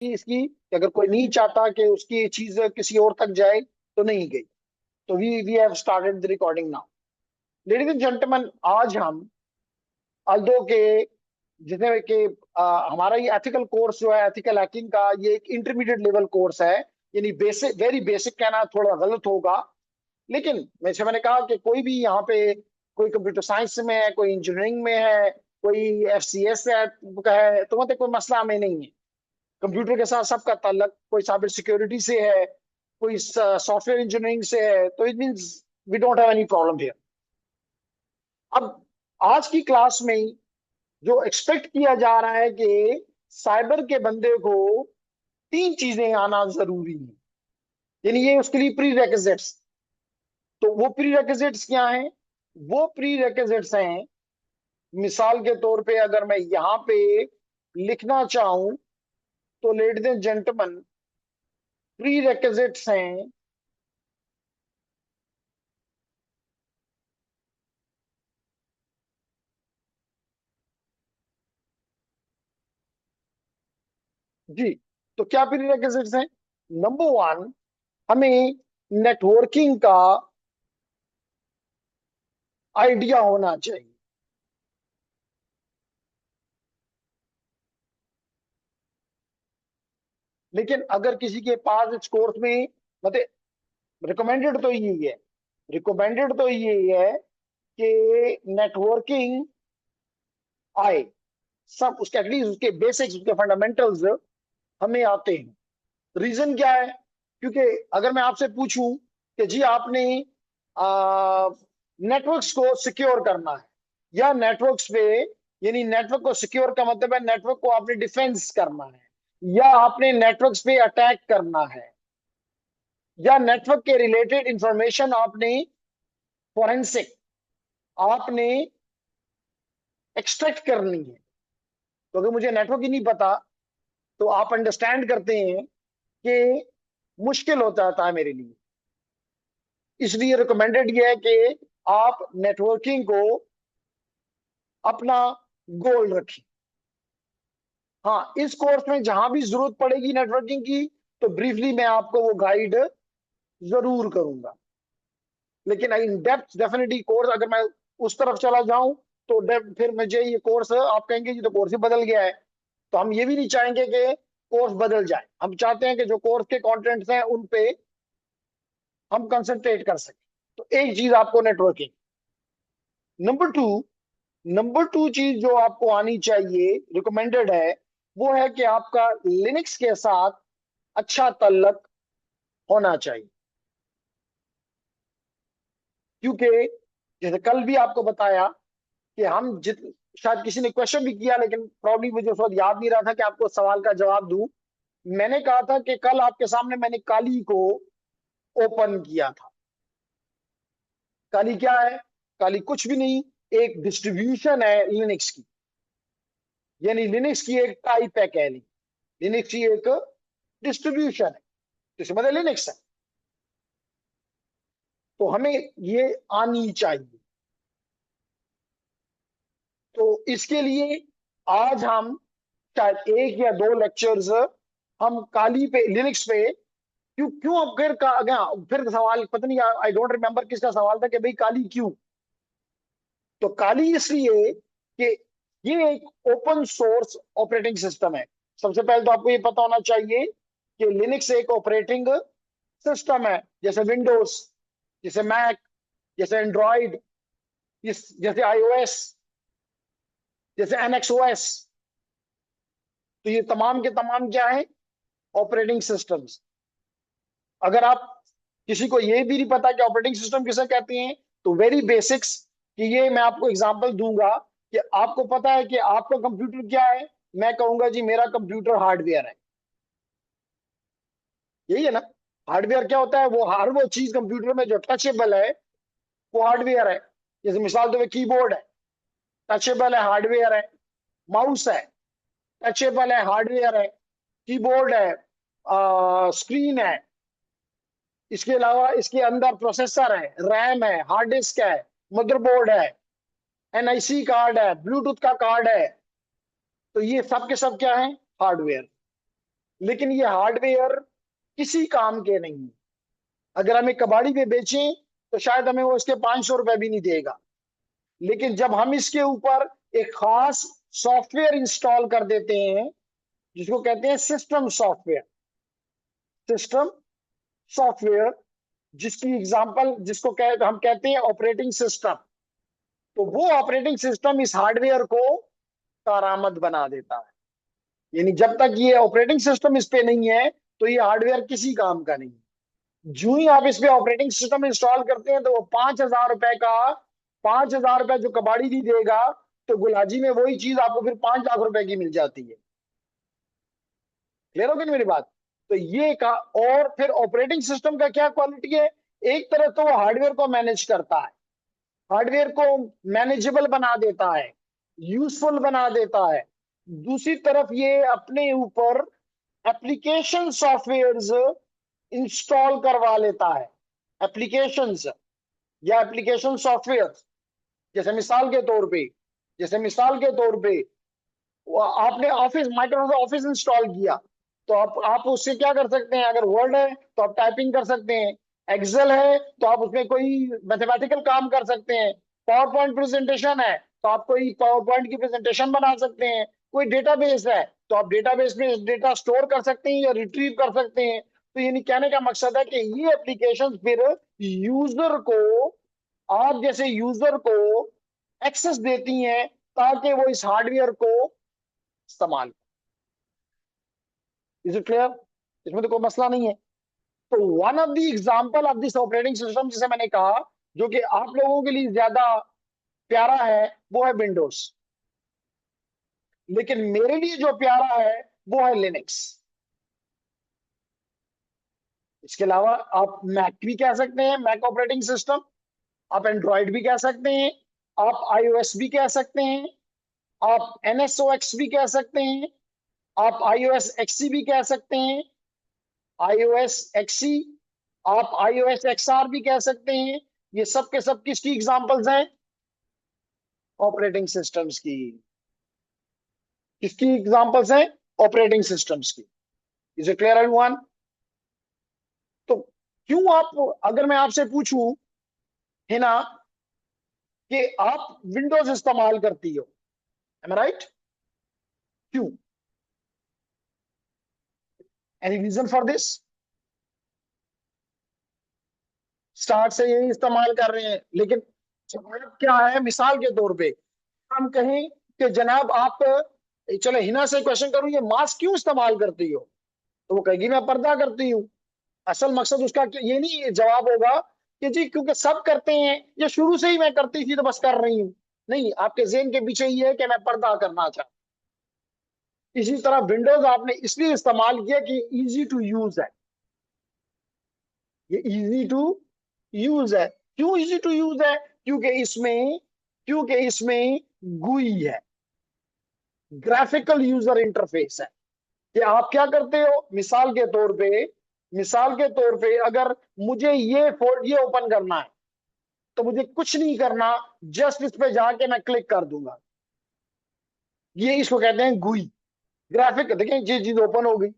कि इसकी कि अगर कोई नहीं चाहता कि उसकी चीज किसी और तक जाए तो नहीं गई। तो we have started the recording now. Ladies and gentleman, आज हम अल्दो के जितने के हमारा ये एथिकल कोर्स जो है एथिकल हैकिंग का, ये एक इंटरमीडिएट लेवल कोर्स है। यानी बेसिक, वेरी बेसिक कहना थोड़ा गलत होगा, लेकिन वैसे मैंने कहा कि कोई भी यहाँ पे, कोई कंप्यूटर साइंस में है, कोई इंजीनियरिंग में है, कोई FCS है का है, तो मतलब कोई मसला हमें नहीं है। कंप्यूटर के साथ सबका ताल्लुक, कोई साइबर सिक्योरिटी से है, कोई सॉफ्टवेयर इंजीनियरिंग से है, तो it means we don't have any problem here. अब आज की क्लास में जो एक्सपेक्ट किया जा रहा है कि साइबर के बंदे को तीन चीजें आना जरूरी है, यानी ये उसके लिए प्री रेक्विजिट्स। तो वो प्री रेक्विजिट्स क्या हैं? वो प्री रेक्विजिट्स हैं, मिसाल के तौर पे अगर मैं यहाँ पे लिखना चाहूं, तो ladies and gentleman, pre requisites हैं। जी, तो क्या प्री रेक्विजिट्स हैं? नंबर वन, हमें नेटवर्किंग का आइडिया होना चाहिए। लेकिन अगर किसी के पास इस कोर्स में, मतलब रिकमेंडेड तो यही है, रिकमेंडेड तो यही है कि नेटवर्किंग आए, सब उसके एटलीस्ट उसके बेसिक्स, उसके फंडामेंटल्स हमें आते हैं। रीजन क्या है? क्योंकि अगर मैं आपसे पूछूं कि जी आपने नेटवर्क्स को सिक्योर करना है, या नेटवर्क्स पे, यानी नेटवर्क को सिक्योर का मतलब है नेटवर्क को आपने डिफेंस करना है, या आपने नेटवर्क्स पे अटैक करना है, या नेटवर्क के रिलेटेड इंफॉर्मेशन आपने फॉरेंसिक आपने एक्सट्रैक्ट करनी है, तो अगर मुझे नेटवर्क ही नहीं पता, तो आप अंडरस्टैंड करते हैं कि मुश्किल हो जाता है मेरे लिए। इसलिए रिकमेंडेड ये है कि आप नेटवर्किंग को अपना गोल रखें। हाँ, इस कोर्स में जहां भी जरूरत पड़ेगी नेटवर्किंग की, तो ब्रीफली मैं आपको वो गाइड जरूर करूंगा। लेकिन इन डेप्थ डेफिनेटली कोर्स अगर मैं उस तरफ चला जाऊं, तो फिर मुझे ये कोर्स आप कहेंगे ये तो कोर्स ही बदल गया है। तो हम ये भी नहीं चाहेंगे कि कोर्स बदल जाए, हम चाहते हैं कि जो कोर्स के कंटेंट्स हैं उन पे हम कंसंट्रेट कर सकें। तो एक चीज आपको networking. Number two, number two चीज जो आपको आनी चाहिए, रिकमेंडेड है, वो है कि आपका लिनक्स के साथ अच्छा ताल्लुक होना चाहिए। क्योंकि जैसे कल भी आपको बताया कि हम जित शायद किसी ने क्वेश्चन भी किया, लेकिन प्रॉब्लम मुझे उस वक्त याद नहीं रहा था कि आपको सवाल का जवाब दूं। मैंने कहा था कि कल आपके सामने मैंने काली को ओपन किया था। काली क्या है? काली कुछ भी नहीं, एक डिस्ट्रीब्यूशन है लिनक्स की, यानी लिनक्स की एक टाइप है कह ली। लिनक्स की एक डिस्ट्रीब्यूशन है, तो इसमें मतलब लिनक्स है। तो हमें ये आनी चाहिए। तो इसके लिए आज हम शायद एक या दो लेक्चर्स हम काली पे, लिनक्स पे, क्यों क्यों अब फिर फिर सवाल पता नहीं, आई डोंट रिमेम्बर किसका सवाल था कि भाई काली क्यों। तो काली इसलिए कि ये एक ओपन सोर्स ऑपरेटिंग सिस्टम है। सबसे पहले तो आपको ये पता होना चाहिए कि लिनक्स एक ऑपरेटिंग सिस्टम है, जैसे विंडोज, जैसे मैक, जैसे एंड्रॉइड, जैसे iOS, जैसे NXOS। तो ये तमाम के तमाम क्या है? Operating systems. अगर आप किसी को ये भी नहीं पता कि ऑपरेटिंग सिस्टम किसे कहते हैं, तो वेरी बेसिक्स, कि ये मैं आपको एग्जांपल दूंगा कि आपको पता है कि आपका कंप्यूटर क्या है, मैं कहूंगा जी मेरा कंप्यूटर हार्डवेयर है। यही है ना? हार्डवेयर क्या होता है? वो चीज कंप्यूटर में जो टचेबल है वो हार्डवेयर है। जैसे मिसाल तो कीबोर्ड है, टचेबल है, हार्डवेयर है। माउस है, टचेबल है, हार्डवेयर है। कीबोर्ड है, स्क्रीन है। इसके अलावा इसके अंदर प्रोसेसर है, रैम है, हार्ड डिस्क है, मदरबोर्ड है, NIC कार्ड है, ब्लूटूथ का कार्ड है। तो ये सब के सब क्या है? हार्डवेयर। लेकिन ये हार्डवेयर किसी काम के नहीं है। अगर हमें कबाड़ी में बेचें तो शायद हमें वो इसके 500 रुपए भी नहीं देगा, लेकिन जब हम इसके ऊपर एक खास सॉफ्टवेयर इंस्टॉल कर देते हैं, जिसको कहते हैं सिस्टम सॉफ्टवेयर, सिस्टम सॉफ्टवेयर, जिसकी एग्जांपल हम कहते हैं ऑपरेटिंग सिस्टम, तो वो ऑपरेटिंग सिस्टम इस हार्डवेयर को कारामद बना देता है। यानी जब तक ये ऑपरेटिंग सिस्टम इस पे नहीं है तो ये हार्डवेयर किसी काम का नहीं है। जो ही आप इस पे ऑपरेटिंग सिस्टम इंस्टॉल करते हैं तो वो 5,000 रुपए का, 5,000 रुपए जो कबाड़ी भी देगा, तो गुलाजी में वही चीज आपको फिर 5 लाख रुपए की मिल जाती है। क्लियर हो गई मेरी बात? तो ये का, और फिर ऑपरेटिंग सिस्टम का क्या क्वालिटी है? एक तरफ तो वो हार्डवेयर को मैनेज करता है, हार्डवेयर को मैनेजेबल बना देता है, यूजफुल बना देता है। दूसरी तरफ ये अपने ऊपर एप्लीकेशन सॉफ्टवेयर्स इंस्टॉल करवा लेता है, एप्लीकेशंस या एप्लीकेशन सॉफ्टवेयर। जैसे मिसाल के तौर पे, जैसे मिसाल के तौर पे आपने ऑफिस, माइक्रोसॉफ्ट ऑफिस इंस्टॉल किया, तो आप उससे क्या कर सकते हैं? अगर वर्ड है तो आप टाइपिंग कर सकते हैं, एक्सेल है तो आप उसमें कोई मैथमेटिकल काम कर सकते हैं, पावर पॉइंट प्रेजेंटेशन है तो आप कोई पावर पॉइंट की प्रेजेंटेशन बना सकते हैं, कोई डेटाबेस है तो आप डेटाबेस में डेटा स्टोर कर सकते हैं या रिट्रीव कर सकते हैं। तो यानी कहने का मकसद है कि ये एप्लीकेशन फिर यूजर को, आप जैसे यूजर को एक्सेस देती हैं ताकि वो इस हार्डवेयर को इस्तेमाल। Is it clear? इसमें तो कोई मसला नहीं है। तो one of the example of this operating system, जिसे मैंने कहा, जो कि आप लोगों के लिए ज्यादा प्यारा है, वो है विंडोज। लेकिन मेरे लिए जो प्यारा है वो है लिनक्स। इसके अलावा आप मैक भी कह सकते हैं, मैक ऑपरेटिंग सिस्टम, आप एंड्रॉयड भी कह सकते हैं, आप आईओएस भी कह सकते हैं, आप एनएसओएक्स भी कह सकते हैं, आप आईओएस एक्सी भी कह सकते हैं, आईओएस एक्सी, आप आईओएस एक्सआर भी कह सकते हैं। ये सब के सब किसकी एग्जांपल्स हैं? ऑपरेटिंग सिस्टम्स की। किसकी एग्जांपल्स हैं? ऑपरेटिंग सिस्टम्स की। Is it clear everyone? तो क्यों आप, अगर मैं आपसे पूछूं है ना कि आप विंडोज इस्तेमाल करती हो, एम आई राइट? क्यों? Any reason for this? Start से यही इस्तेमाल कर रहे हैं, लेकिन जवाब क्या है? मिसाल के तौर पे हम कहें कि जनाब आप, चलो हिना से क्वेश्चन करूं, ये मास्क क्यों इस्तेमाल करती हो, तो वो कहेगी मैं पर्दा करती हूँ। असल मकसद उसका ये नहीं जवाब होगा कि जी क्योंकि सब करते हैं, ये शुरू से ही मैं करती थी तो बस कर रही हूँ। नहीं, आपके जेहन के पीछे ये है कि मैं पर्दा करना चाहता। इसी तरह विंडोज आपने इसलिए इस्तेमाल किया कि इजी टू यूज है, ये इजी टू यूज है। क्यों इजी टू यूज है? क्योंकि इसमें गुई है, ग्राफिकल यूजर इंटरफेस है। कि आप क्या करते हो, मिसाल के तौर पे अगर मुझे ये ओपन करना है तो मुझे कुछ नहीं करना, जस्ट इस पे जाके मैं क्लिक कर दूंगा। ये इसको कहते हैं गुई, ग्राफिक। देखें ये चीज ओपन हो गई,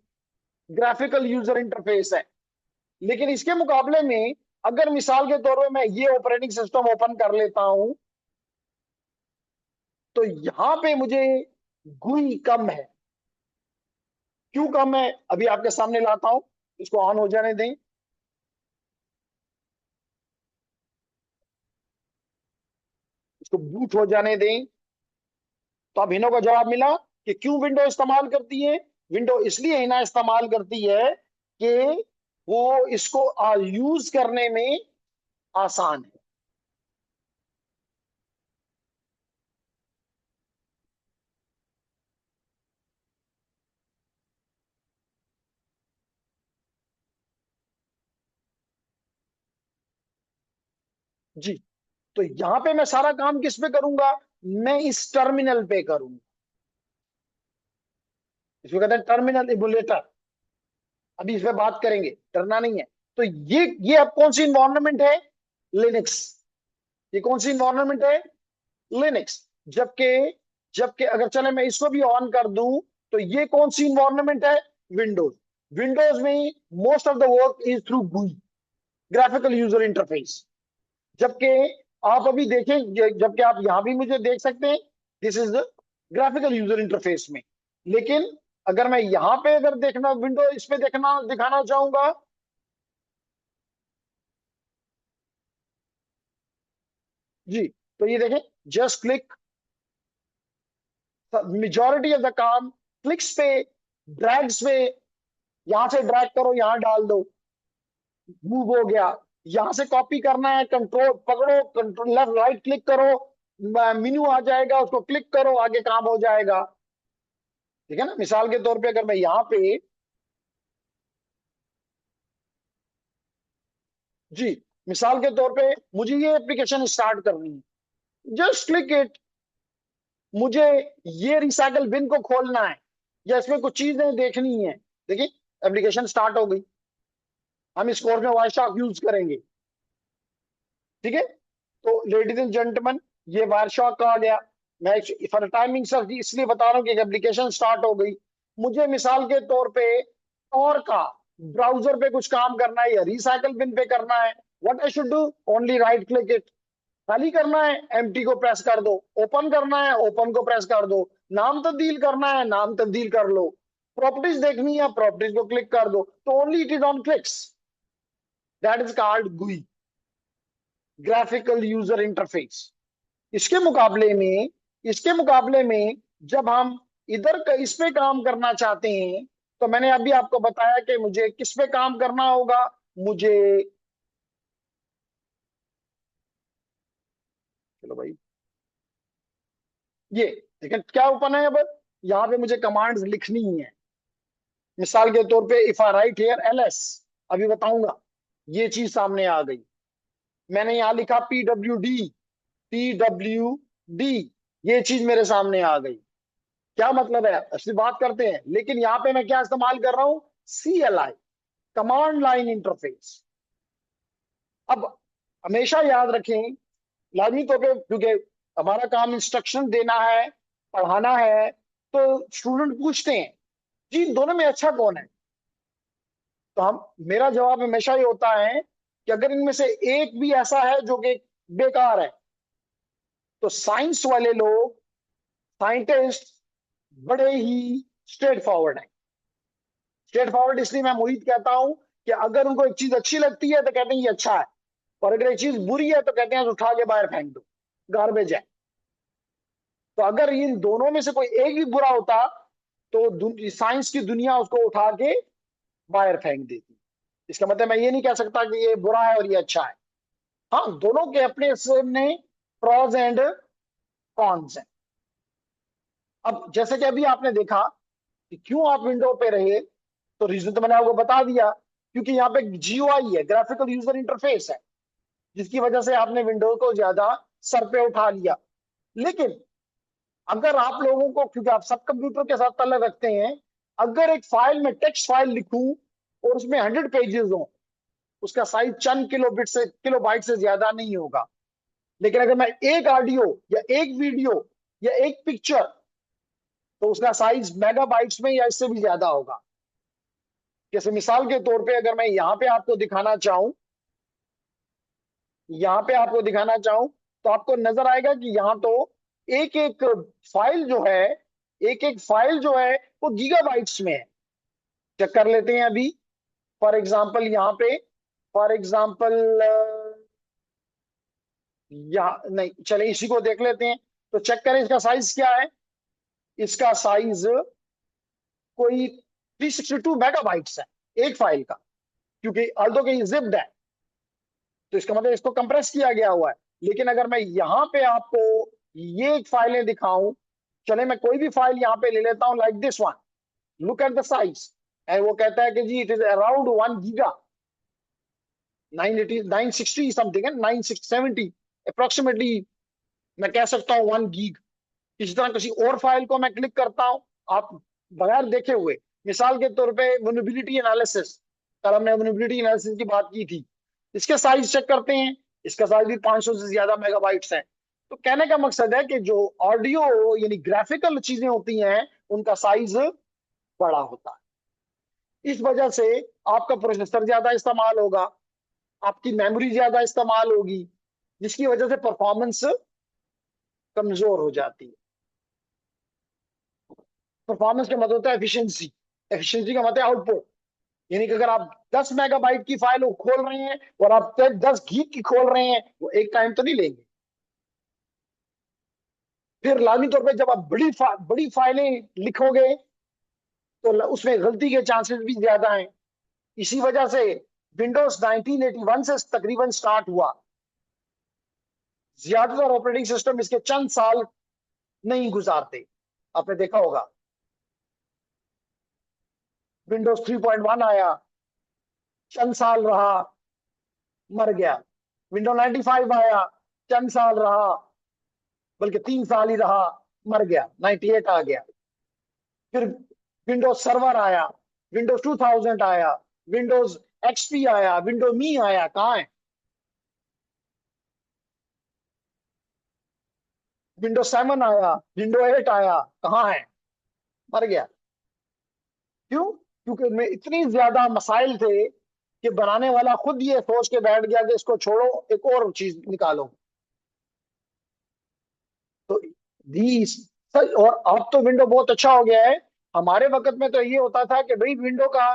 ग्राफिकल यूजर इंटरफेस है। लेकिन इसके मुकाबले में अगर मिसाल के तौर पे मैं ये ऑपरेटिंग सिस्टम ओपन कर लेता हूं तो यहां पे मुझे गुई कम है। क्यों कम है? अभी आपके सामने लाता हूं, इसको ऑन हो जाने दें। इसको बूट हो जाने दें। तो अब हिनो का जवाब मिला कि क्यों विंडो इस्तेमाल करती है। विंडो इसलिए हिना इस्तेमाल करती है कि वो इसको यूज करने में आसान है। जी। तो यहां पे मैं सारा काम किस पे करूंगा? मैं इस टर्मिनल पे करूंगा। इसको कहते हैं टर्मिनल इमुलेटर। अभी इस पे बात करेंगे, डरना नहीं है। तो ये अब कौन सी इन्वायरमेंट है? लिनक्स। ये कौन सी इन्वायरमेंट है? लिनक्स। जबकि जबकि अगर चले मैं इसको भी ऑन कर दूं तो ये कौन सी इन्वायरमेंट है? विंडोज। विंडोज में most of the work is through GUI, graphical user interface. जबकि आप अभी देखें, जबकि आप यहां भी मुझे देख सकते हैं, this is the graphical user interface में। लेकिन अगर मैं यहां पे अगर देखना विंडो इस पे देखना दिखाना चाहूंगा, जी, तो ये देखें, just click, majority of the काम क्लिक्स पे, ड्रैग्स पे, यहां से ड्रैग करो, यहां डाल दो, मूव हो गया। यहां से कॉपी करना है, कंट्रोल पकड़ो, कंट्रोल लेफ्ट राइट क्लिक करो, मेन्यू आ जाएगा, उसको क्लिक करो, आगे काम हो जाएगा। ठीक है ना। मिसाल के तौर पे अगर मैं यहाँ पे, जी, मिसाल के तौर पे मुझे ये एप्लीकेशन स्टार्ट करनी है, जस्ट क्लिक इट। मुझे ये रिसाइकल बिन को खोलना है या इसमें कुछ चीजें देखनी है, देखिए एप्लीकेशन स्टार्ट हो गई। हम इस कोर्स में वायरशार्क यूज करेंगे। ठीक है। तो लेडीज एंड जेंटलमैन, ये वायरशार्क आ गया। मैं फॉर टाइमिंग सर इसलिए बता रहा हूँ कि एप्लीकेशन स्टार्ट हो गई। मुझे मिसाल के तौर पे और का ब्राउजर पे कुछ काम करना है या रिसाइकल बिन पे करना है, what I should do, only right click it. खाली करना है, एम्प्टी को प्रेस कर दो। ओपन करना है, ओपन को प्रेस कर दो। नाम तब्दील करना है, नाम तब्दील कर लो। प्रॉपर्टीज देखनी है, प्रॉपर्टीज को क्लिक कर दो। तो only it is on clicks, that is called GUI, graphical user interface. इसके मुकाबले में जब हम इस पे काम करना चाहते हैं, तो मैंने अभी आपको बताया कि मुझे किस पे काम करना होगा। मुझे, चलो भाई, ये देखिए क्या ओपन है। अब यहाँ पे मुझे कमांड्स लिखनी है। मिसाल के तौर पे if I right here LS, अभी बताऊंगा, ये चीज सामने आ गई। मैंने यहाँ लिखा PWD, ये चीज मेरे सामने आ गई। क्या मतलब है, असली बात करते हैं। लेकिन यहाँ पे मैं क्या इस्तेमाल कर रहा हूं, CLI, कमांड लाइन इंटरफेस। अब हमेशा याद रखें, लाजमी तौर पे, क्योंकि हमारा काम इंस्ट्रक्शन देना है, पढ़ाना है, तो स्टूडेंट पूछते हैं जी इन दोनों में अच्छा कौन है। तो हम, मेरा जवाब हमेशा ये होता है कि अगर इनमें से एक भी ऐसा है जो कि बेकार है, तो साइंस वाले लोग, साइंटिस्ट, बड़े ही स्ट्रेट फॉरवर्ड है। स्ट्रेट फॉरवर्ड इसलिए मैं मोहित कहता हूं कि अगर उनको एक चीज अच्छी लगती है तो कहते हैं ये अच्छा है, और अगर एक चीज बुरी है तो कहते हैं उठा के बाहर फेंक दो, गार्बेज है। तो अगर इन दोनों में से कोई एक भी बुरा होता, तो साइंस की दुनिया उसको उठा के बाहर फेंक देती। इसका मतलब मैं ये नहीं कह सकता कि ये बुरा है और ये अच्छा है। हाँ, दोनों के अपने सामने प्रॉज एंड कॉन्स हैं। अब जैसे कि अभी आपने देखा कि क्यों आप विंडो पे रहे, तो रीजन तो मैंने आपको बता दिया, क्योंकि यहाँ पे GUI है, ग्राफिकल यूजर इंटरफेस है, जिसकी वजह से आपने विंडो को ज्यादा सर पे उठा लिया। लेकिन अगर आप लोगों को, क्योंकि आप सब कंप्यूटर के साथ ताल्लुक रखते हैं, अगर एक फाइल में टेक्स्ट फाइल लिखूं और उसमें 100 पेजेस हो, उसका साइज चंद किलोबाइट से ज्यादा नहीं होगा। लेकिन अगर मैं एक ऑडियो या एक वीडियो या एक पिक्चर, तो उसका साइज मेगाबाइट्स में या इससे भी ज्यादा होगा। जैसे मिसाल के तौर पे अगर मैं यहाँ पे आपको दिखाना चाहूं, तो आपको नजर आएगा कि यहाँ तो एक एक फाइल जो है वो गीगाबाइट्स में है। चेक कर लेते हैं अभी। फॉर एग्जाम्पल यहाँ पे, फॉर एग्जाम्पल यहाँ नहीं, चले इसी को देख लेते हैं। तो चेक करें इसका साइज क्या है। इसका साइज कोई 362 मेगाबाइट्स है एक फाइल का, क्योंकि ऑल्दो कि जिप्ड है, तो इसका मतलब इसको कंप्रेस किया गया हुआ है। लेकिन अगर मैं यहाँ पे आपको ये फाइलें दिखाऊं, चले मैं कोई भी फाइल यहाँ पे ले लेता हूं, like this one, look at the size. And वो कहता है कि जी it is around 1 giga, 960 something है, 970 अप्रोक्सीमेटली, मैं कह सकता हूँ 1 गीग। इसी तरह किसी और फाइल को मैं क्लिक करता हूं, आप बगैर देखे हुए, मिसाल के तौर पे वल्नरेबिलिटी एनालिसिस, कल हमने वल्नरेबिलिटी एनालिसिस की बात की थी, इसके साइज चेक करते हैं, इसका साइज भी 500 से ज्यादा मेगाबाइट्स है। तो कहने का मकसद है कि जो ऑडियो यानी ग्राफिकल चीजें होती हैं, उनका साइज बड़ा होता है। इस वजह से आपका प्रोसेसर ज्यादा इस्तेमाल होगा, आपकी मेमोरी ज्यादा इस्तेमाल होगी, जिसकी वजह से परफॉर्मेंस कमजोर हो जाती है। परफॉर्मेंस का मतलब होता है एफिशिएंसी, एफिशिएंसी का मतलब है आउटपुट। यानी कि अगर आप 10 मेगाबाइट की फाइल खोल रहे हैं और आप 10 गीग की खोल रहे हैं, वो एक टाइम तो नहीं लेंगे। फिर लाजमी तौर पे जब आप बड़ी फाइलें लिखोगे तो उसमें गलती के चांसेस भी ज्यादा हैं। इसी वजह से विंडोज 1981 से तकरीबन स्टार्ट हुआ। ज्यादातर ऑपरेटिंग सिस्टम इसके चंद साल नहीं गुजारते। आपने देखा होगा विंडोज 3.1 आया, चंद साल रहा, मर गया। विंडोज 95 आया, चंद साल रहा, बल्कि 3 साल ही रहा, मर गया। 98 आ गया। फिर विंडोज सर्वर आया, विंडोज 2000 आया, विंडोज एक्सपी आया, विंडो मी आया, कहाँ है? विंडोज 7 आया, विंडो 8 आया, कहाँ है? मर गया। क्यों? क्योंकि इनमें इतनी ज्यादा मसाइल थे कि बनाने वाला खुद ये सोच के बैठ गया कि इसको छोड़ो, एक और चीज निकालो। तो दी सर, और अब तो विंडो बहुत अच्छा हो गया है। हमारे वक्त में तो ये होता था कि भाई विंडो का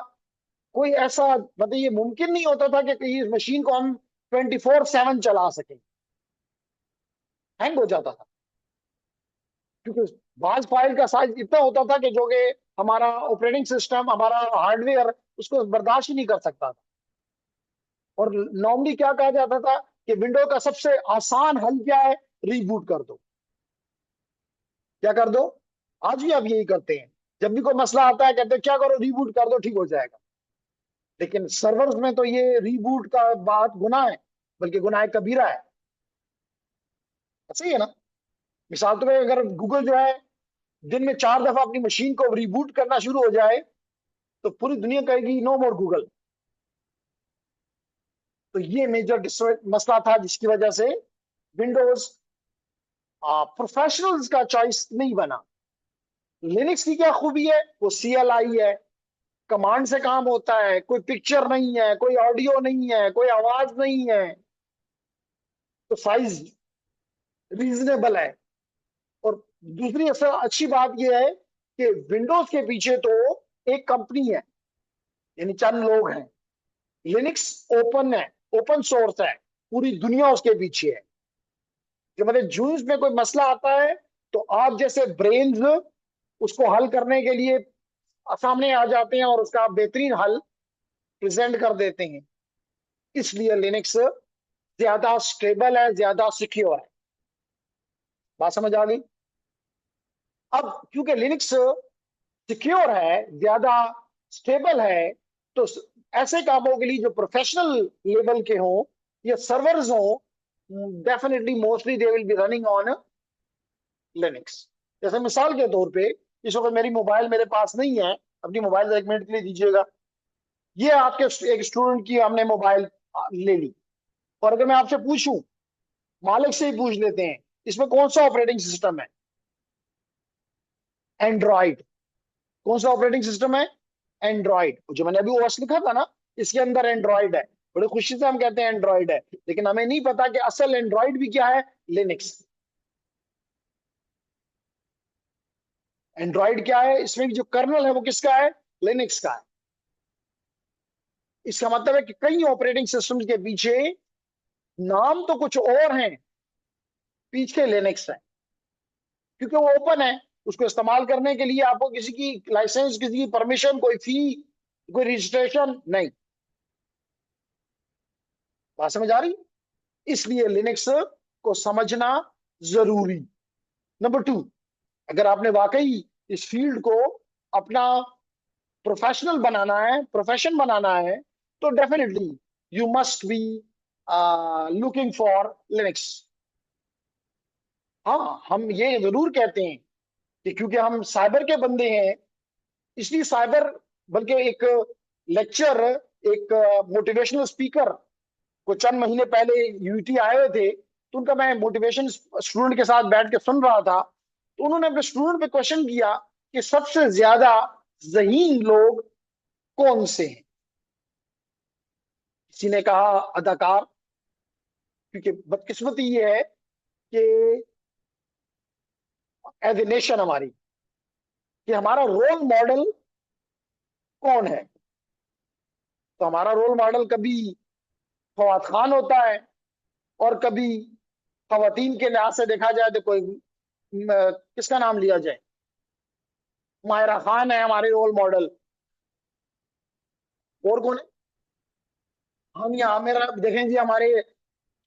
कोई ऐसा मतलब ये मुमकिन नहीं होता था कि इस मशीन को हम 24/7 चला सकें। हैंग हो जाता था, क्योंकि बाज फाइल का साइज इतना होता था कि जो कि हमारा ऑपरेटिंग सिस्टम, हमारा हार्डवेयर उसको बर्दाश्त ही नहीं कर सकता था। और नॉर्मली क्या कहा जाता था कि विंडो का सबसे आसान हल क्या है? रीबूट कर दो। क्या कर दो? आज भी आप यही करते हैं। जब भी कोई मसला आता है कहते हैं क्या करो, रीबूट कर दो, ठीक हो जाएगा। लेकिन सर्वर्स में तो ये रीबूट का बात गुनाह है, बल्कि गुनाह कबीरा है। सही है ना? मिसाल तो अगर गूगल जो है दिन में 4 दफा अपनी मशीन को रिबूट करना शुरू हो जाए तो पूरी दुनिया कहेगी नो मोर गूगल। तो ये मेजर मसला था जिसकी वजह से विंडोज प्रोफेशनल्स का चॉइस नहीं बना। लिनक्स की क्या खूबी है? वो CLI है, कमांड से काम होता है, कोई पिक्चर नहीं है, कोई ऑडियो नहीं है, कोई आवाज नहीं है, तो साइज रीजनेबल है। और दूसरी असल अच्छी बात यह है कि विंडोज के पीछे तो एक कंपनी है, यानी चंद लोग हैं। लिनक्स ओपन है, ओपन सोर्स है, पूरी दुनिया उसके पीछे है। कि मतलब जूस में कोई मसला आता है तो आप जैसे ब्रेन्स उसको हल करने के लिए सामने आ जाते हैं और उसका बेहतरीन हल प्रेजेंट कर देते हैं। इसलिए लिनक्स ज्यादा स्टेबल है, ज्यादा सिक्योर है। बात समझ आ गई? अब क्योंकि लिनक्स सिक्योर है, ज्यादा स्टेबल है, तो ऐसे कामों के लिए जो प्रोफेशनल लेवल के हों या सर्वर्स हों, definitely mostly they will be running on Linux. जैसे मिसाल के तौर पे इस वक्त मेरी मोबाइल मेरे पास नहीं है, अपनी मोबाइल 1 मिनट के लिए दीजिएगा। ये आपके एक स्टूडेंट की हमने मोबाइल ले ली, और अगर मैं आपसे पूछूं, मालिक से ही पूछ लेते हैं, इसमें कौन सा ऑपरेटिंग सिस्टम है? एंड्रॉइड। कौन सा ऑपरेटिंग सिस्टम है? एंड्रॉइड। जो मैंने अभी ओएस लिखा था ना, इसके अंदर एंड्रॉइड है। बड़ी खुशी से हम कहते हैं एंड्रॉइड है, लेकिन हमें नहीं पता कि असल एंड्रॉइड भी क्या है। लिनक्स। एंड्रॉइड क्या है? इसमें जो कर्नल है वो किसका है? लिनक्स का है। इसका मतलब है कि कई ऑपरेटिंग सिस्टम के पीछे नाम तो कुछ और हैं, पीछे लिनक्स है। क्योंकि वो ओपन है, उसको इस्तेमाल करने के लिए आपको किसी की लाइसेंस, किसी की परमिशन, कोई फी, कोई रजिस्ट्रेशन नहीं। बात समझ आ रही? इसलिए लिनक्स को समझना जरूरी। नंबर 2, अगर आपने वाकई इस फील्ड को अपना प्रोफेशनल बनाना है, प्रोफेशन बनाना है, तो definitely you must be looking for Linux. हाँ, हम ये जरूर कहते हैं कि क्योंकि हम साइबर के बंदे हैं, इसलिए साइबर, बल्कि एक लेक्चर, एक मोटिवेशनल स्पीकर को चंद महीने पहले यूटी आए हुए थे, तो उनका मैं मोटिवेशन स्टूडेंट के साथ बैठ के सुन रहा था। तो उन्होंने अपने स्टूडेंट पे क्वेश्चन किया कि सबसे ज्यादा जहीन लोग कौन से हैं? किसी ने कहा अदाकार, क्योंकि बदकिस्मती ये है कि एज ए नेशन हमारी, कि हमारा रोल मॉडल कौन है। तो हमारा रोल मॉडल कभी फवाद खान होता है, और कभी खवातीन के लिहाज से देखा जाए तो कोई किसका नाम लिया जाए, मायरा खान है हमारे रोल मॉडल। और कौन है? हम यहाँ मेरा देखें जी, हमारे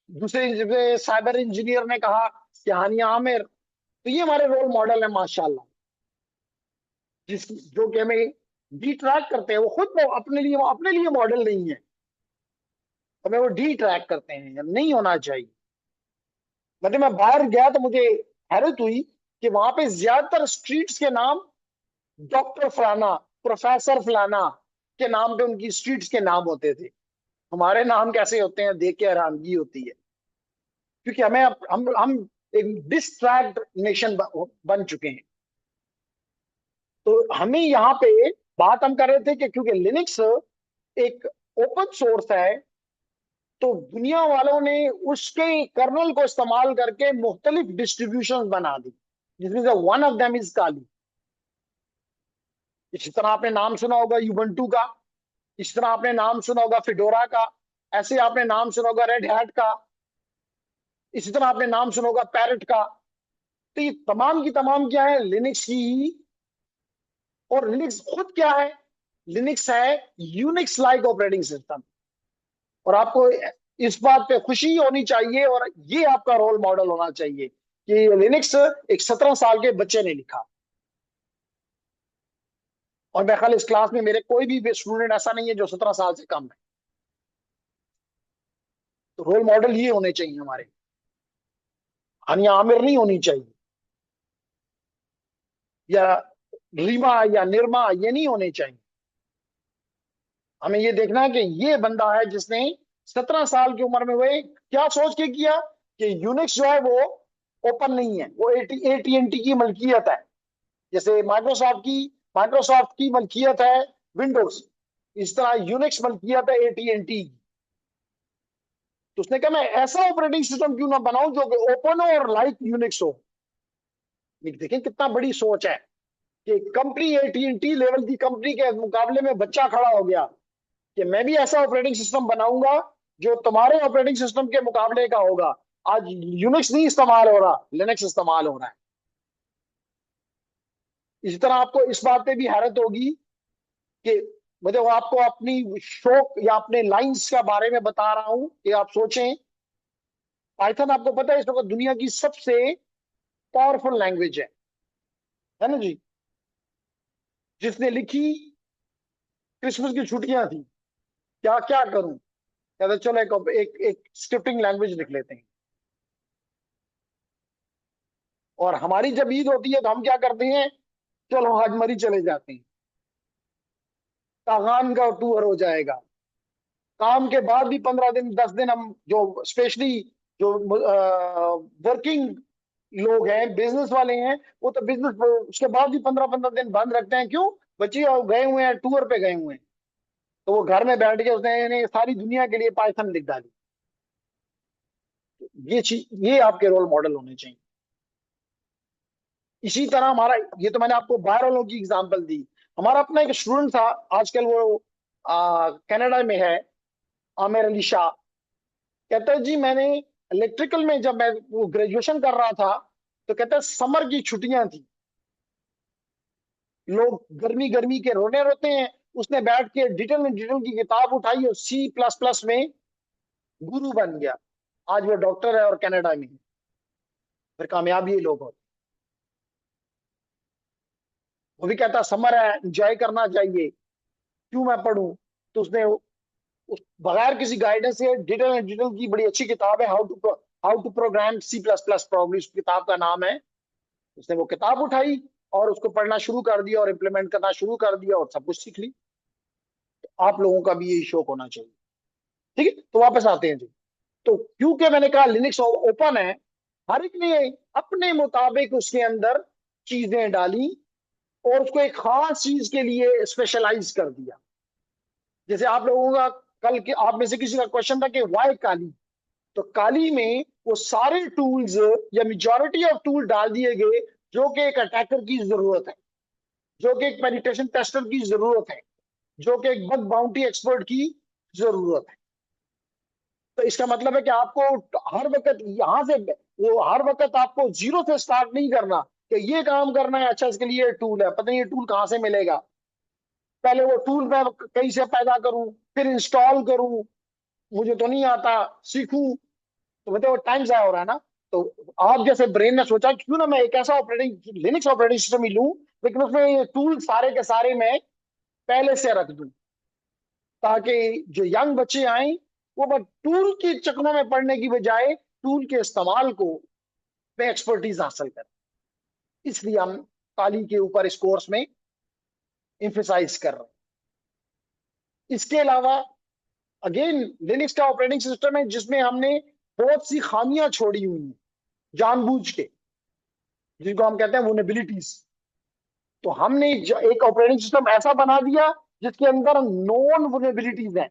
दूसरे जगह साइबर इंजीनियर ने कहा कि हानिया आमिर, तो ये हमारे रोल मॉडल है माशाल्लाह, जिस जो कि हमें डी ट्रैक करते हैं। वो खुद वो अपने लिए मॉडल नहीं है, हमें वो डी ट्रैक करते हैं, नहीं होना चाहिए। मतलब मैं बाहर गया तो मुझे हैरत हुई कि वहां पे ज्यादातर स्ट्रीट्स के नाम डॉक्टर फलाना, प्रोफेसर फलाना के नाम पे उनकी स्ट्रीट्स के नाम होते थे। हमारे नाम कैसे होते हैं देख के हैरानगी होती है, क्योंकि हम एक डिस्ट्रैक्ट नेशन बन चुके हैं। तो हमें यहाँ पे बात हम कर रहे थे कि क्योंकि लिनक्स एक ओपन सोर्स है, तो दुनिया वालों ने उसके कर्नल को इस्तेमाल करके मुख्तलिफ डिस्ट्रीब्यूशन बना दी, जिसमें से वन ऑफ देम इज काली। इसी तरह आपने नाम सुना होगा यूबंटू का, इस तरह आपने नाम सुना होगा फिडोरा का, ऐसे आपने नाम सुना होगा रेड हैट का, इसी तरह आपने नाम सुना होगा पैरेट का। तो ये तमाम की तमाम क्या है, लिनक्स की ही। और लिनक्स खुद क्या है? लिनक्स है यूनिक्स लाइक ऑपरेटिंग सिस्टम। और आपको इस बात पे खुशी होनी चाहिए, और ये आपका रोल मॉडल होना चाहिए कि लिनक्स एक 17 साल के बच्चे ने लिखा। और मैं ख्याल इस क्लास में मेरे कोई भी स्टूडेंट ऐसा नहीं है जो 17 साल से कम है। तो रोल मॉडल ये होने चाहिए हमारे, हानिया आमिर नहीं होनी चाहिए, या रीमा या निर्मा, ये नहीं होने चाहिए। हमें ये देखना है कि ये बंदा है जिसने 17 साल की उम्र में वो क्या सोच के किया कि यूनिक्स जो है वो ओपन नहीं है, वो एटीएनटी की मलकियत है। जैसे माइक्रोसॉफ्ट की मलकियत है विंडोज, इस तरह यूनिक्स मलकियत है एटीएनटी की। तो उसने कहा मैं ऐसा ऑपरेटिंग सिस्टम क्यों ना बनाऊं जो कि ओपन हो और लाइक यूनिक्स हो। देखें कितना बड़ी सोच है कि कंपनी एटीएनटी लेवल की कंपनी के मुकाबले में बच्चा खड़ा हो गया कि मैं भी ऐसा ऑपरेटिंग सिस्टम बनाऊंगा जो तुम्हारे ऑपरेटिंग सिस्टम के मुकाबले का होगा। आज यूनिक्स नहीं इस्तेमाल हो रहा, लिनक्स इस्तेमाल हो रहा है। इसी तरह आपको इस बात पे भी हैरत होगी कि मतलब आपको अपनी शौक या अपने लाइंस के बारे में बता रहा हूं कि आप सोचें, पाइथन आपको पता है इस वक्त दुनिया की सबसे पावरफुल लैंग्वेज है ना जी। जिसने लिखी, क्रिसमस की छुट्टियां थी, क्या क्या करूं, कहते चलो एक स्क्रिप्टिंग लैंग्वेज लिख लेते हैं। और हमारी जब ईद होती है तो हम क्या करते हैं, चलो हजमरी चले जाते हैं, तागान का टूर हो जाएगा। काम के बाद भी 15 दिन 10 दिन हम जो स्पेशली जो वर्किंग लोग हैं, बिजनेस वाले हैं, वो तो बिजनेस उसके बाद भी 15-15 दिन बंद रखते हैं। क्यों? बच्चे गए हुए हैं, टूर पे गए हुए हैं, तो वो घर में बैठ के उसने सारी दुनिया के लिए पाइथन लिख डाली। ये चीज, ये आपके रोल मॉडल होने चाहिए। इसी तरह हमारा, ये तो मैंने आपको बाहर वालों की एग्जांपल दी। हमारा अपना एक स्टूडेंट था, आजकल वो कनाडा में है, आमिर अली शाह। कहता है जी मैंने इलेक्ट्रिकल में जब मैं वो ग्रेजुएशन कर रहा था, तो कहता है समर की छुट्टियां थी, लोग गर्मी गर्मी के रोने रोते हैं। उसने बैठ के डिटेल की किताब उठाई और सी प्लस प्लस में गुरु बन गया। आज वो डॉक्टर है और कनाडा में है। फिर कामयाब ये लोग होते। वो भी कहता समर है, एंजॉय करना चाहिए, क्यों मैं पढ़ूं। तो उसने बगैर किसी गाइडेंस से डिटेल की बड़ी अच्छी किताब है, how to program C plus plus, problem उस किताब का नाम है। उसने वो किताब उठाई और उसको पढ़ना शुरू कर दिया और इम्प्लीमेंट करना शुरू कर दिया और सब कुछ सीख ली। आप लोगों का भी यही शौक होना चाहिए। ठीक है, तो वापस आते हैं जी। तो क्योंकि मैंने कहा लिनक्स ओपन है, हर एक ने अपने मुताबिक उसके अंदर चीजें डाली और उसको एक खास चीज के लिए स्पेशलाइज कर दिया। जैसे आप लोगों का कल के आप में से किसी का क्वेश्चन था कि वाई काली, तो काली में वो सारे टूल्स या मेजॉरिटी ऑफ टूल डाल दिए गए जो कि एक अटैकर की जरूरत है, जो कि एक पेनिट्रेशन टेस्टर की जरूरत है, जो कि एक बग बाउंटी एक्सपर्ट की जरूरत है। तो इसका मतलब है कि आपको हर वक्त यहां से, वो हर वक्त आपको जीरो से स्टार्ट नहीं करना कि ये काम करना है, अच्छा इसके लिए टूल है, पता नहीं ये टूल कहाँ से मिलेगा, पहले वो टूल मैं कहीं से पैदा करूं, फिर इंस्टॉल करूं, मुझे तो नहीं आता, सीखूं, तो मतलब वो टाइम जाया हो रहा है ना। तो आप जैसे ब्रेन ने सोचा क्यों ना मैं एक ऐसा ऑपरेटिंग लिनक्स ऑपरेटिंग सिस्टम ही लूं, लेकिन उसमें ये टूल सारे के सारे मैं पहले से रख दूं, ताकि जो यंग बच्चे आए वो बस टूल के चक्करों में पड़ने की बजाय टूल के इस्तेमाल को पे एक्सपर्टीज हासिल करें। इसलिए हम ताली के ऊपर इस कोर्स में इंफेसाइज कर रहे हैं। इसके अलावा अगेन लिनक्स का ऑपरेटिंग सिस्टम है जिसमें हमने बहुत सी खामियां छोड़ी हुई हैं जानबूझ के, जिनको हम कहते हैं वल्नरेबिलिटीज। तो हमने एक ऑपरेटिंग सिस्टम ऐसा बना दिया जिसके अंदर नॉन वल्नरेबिलिटीज हैं।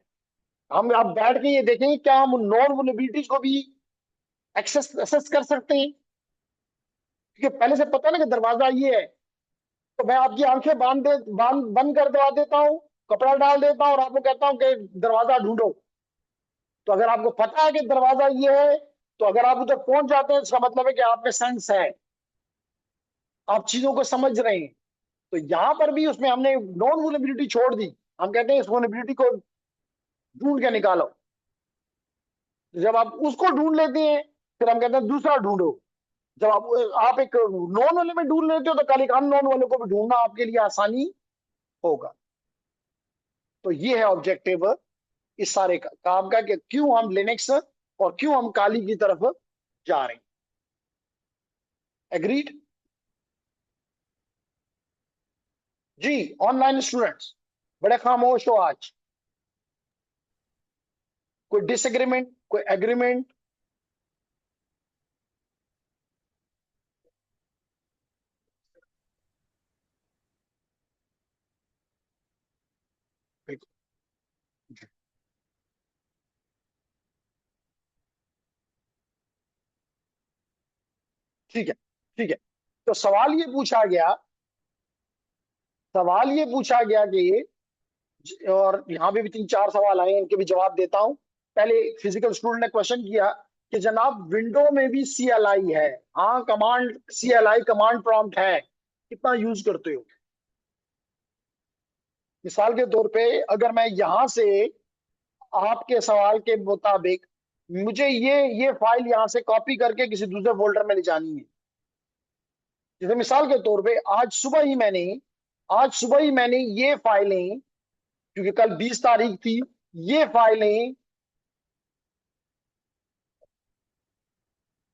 हम आप बैठ के ये देखेंगे क्या हम नॉन वल्नरेबिलिटीज को भी एक्सेस एसेस कर सकते हैं, क्योंकि पहले से पता है ना कि दरवाजा ये है, तो मैं आपकी आंखें बंद कर दवा देता हूँ, कपड़ा डाल देता हूँ और आपको कहता हूँ कि दरवाजा ढूंढो। तो अगर आपको पता है कि दरवाजा ये है, तो अगर आप उधर पहुंच जाते हैं इसका मतलब है कि आप में सेंस है, आप चीजों को समझ रहे हैं। तो यहां पर भी उसमें हमने नॉन वल्नरेबिलिटी छोड़ दी। हम कहते हैं इस वल्नरेबिलिटी को ढूंढ के निकालो। जब आप उसको ढूंढ लेते हैं फिर हम कहते हैं दूसरा ढूंढो। जब आप एक नॉन वाले में ढूंढ लेते हो तो कल एक अननोन वाले को भी ढूंढना आपके लिए आसानी होगा। तो ये है ऑब्जेक्टिव इस सारे काम का कि क्यों हम लिनक्स और क्यों हम काली की तरफ जा रहे हैं। एग्रीड जी। ऑनलाइन स्टूडेंट्स बड़े खामोश हो आज, कोई डिसएग्रीमेंट कोई एग्रीमेंट? ठीक है, ठीक है। तो सवाल ये पूछा गया कि, और यहाँ पे भी तीन चार सवाल आए हैं, इनके भी जवाब देता हूं। पहले फिजिकल स्टूडेंट ने क्वेश्चन किया कि जनाब विंडो में भी CLI है, हाँ कमांड CLI कमांड प्रॉम्प्ट है, कितना यूज करते हो? मिसाल के तौर पे अगर मैं यहां से आपके सवाल के मुताबिक मुझे ये फाइल यहां से कॉपी करके किसी दूसरे फोल्डर में ले जानी है, जैसे मिसाल के तौर पे आज सुबह ही मैंने ये फाइलें, क्योंकि कल 20 तारीख थी, ये फाइलें,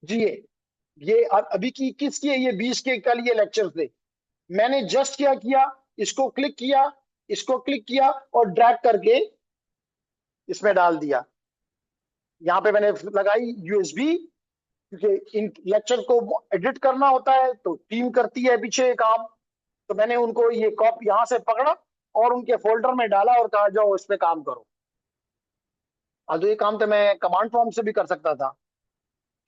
जी ये अभी की किसकी है, ये 20 के कल ये लेक्चर थे। मैंने जस्ट क्या किया, इसको क्लिक किया, इसको क्लिक किया और ड्रैग करके इसमें डाल दिया। यहाँ पे मैंने लगाई USB, क्योंकि इन लेक्चर को एडिट करना होता है तो टीम करती है पीछे ये काम। तो मैंने उनको ये कॉपी यहां से पकड़ा और उनके फोल्डर में डाला और कहा जाओ इस पे काम करो। अब तो ये काम तो मैं कमांड प्रॉम्प्ट से भी कर सकता था।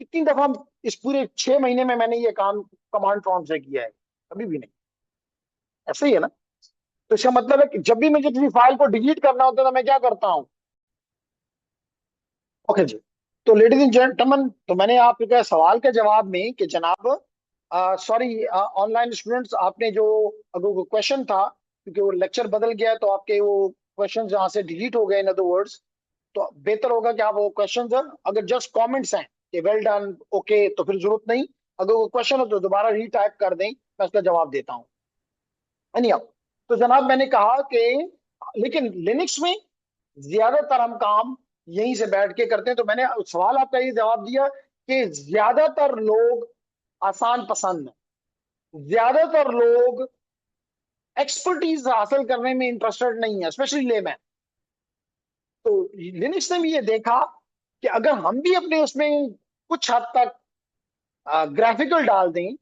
कितनी दफा इस पूरे 6 महीने में मैंने ये काम कमांड प्रॉम्प्ट से किया है? कभी भी नहीं। ऐसे ही है ना। तो इसका मतलब है कि जब भी मुझे किसी फाइल को डिलीट करना होता है तो मैं क्या करता हूँ? ओके जी। तो लेडीज एंड जेंटलमैन, तो मैंने आपके सवाल के जवाब में कि जनाब सॉरी ऑनलाइन स्टूडेंट्स, आपने जो अगर क्वेश्चन था, क्योंकि वो लेक्चर बदल गया है, तो आपके वो क्वेश्चन यहाँ से डिलीट हो गए इन अदर वर्ड्स। तो बेहतर होगा कि आप वो क्वेश्चन अगर जस्ट कमेंट्स हैं कि वेल डन ओके तो फिर जरूरत नहीं, अगर वो क्वेश्चन हो तो दोबारा रीटाइप कर दें, मैं उसका जवाब देता हूँ। एनी तो जनाब मैंने कहा कि लेकिन लिनक्स में ज्यादातर हम काम यहीं से बैठ के करते हैं। तो मैंने सवाल आपका ये जवाब दिया कि ज्यादातर लोग आसान पसंद है, ज्यादातर लोग एक्सपर्टीज हासिल करने में इंटरेस्टेड नहीं है, स्पेशली लेमैन। तो लिनक्स ने भी ये देखा कि अगर हम भी अपने उसमें कुछ हद तक ग्राफिकल डाल दें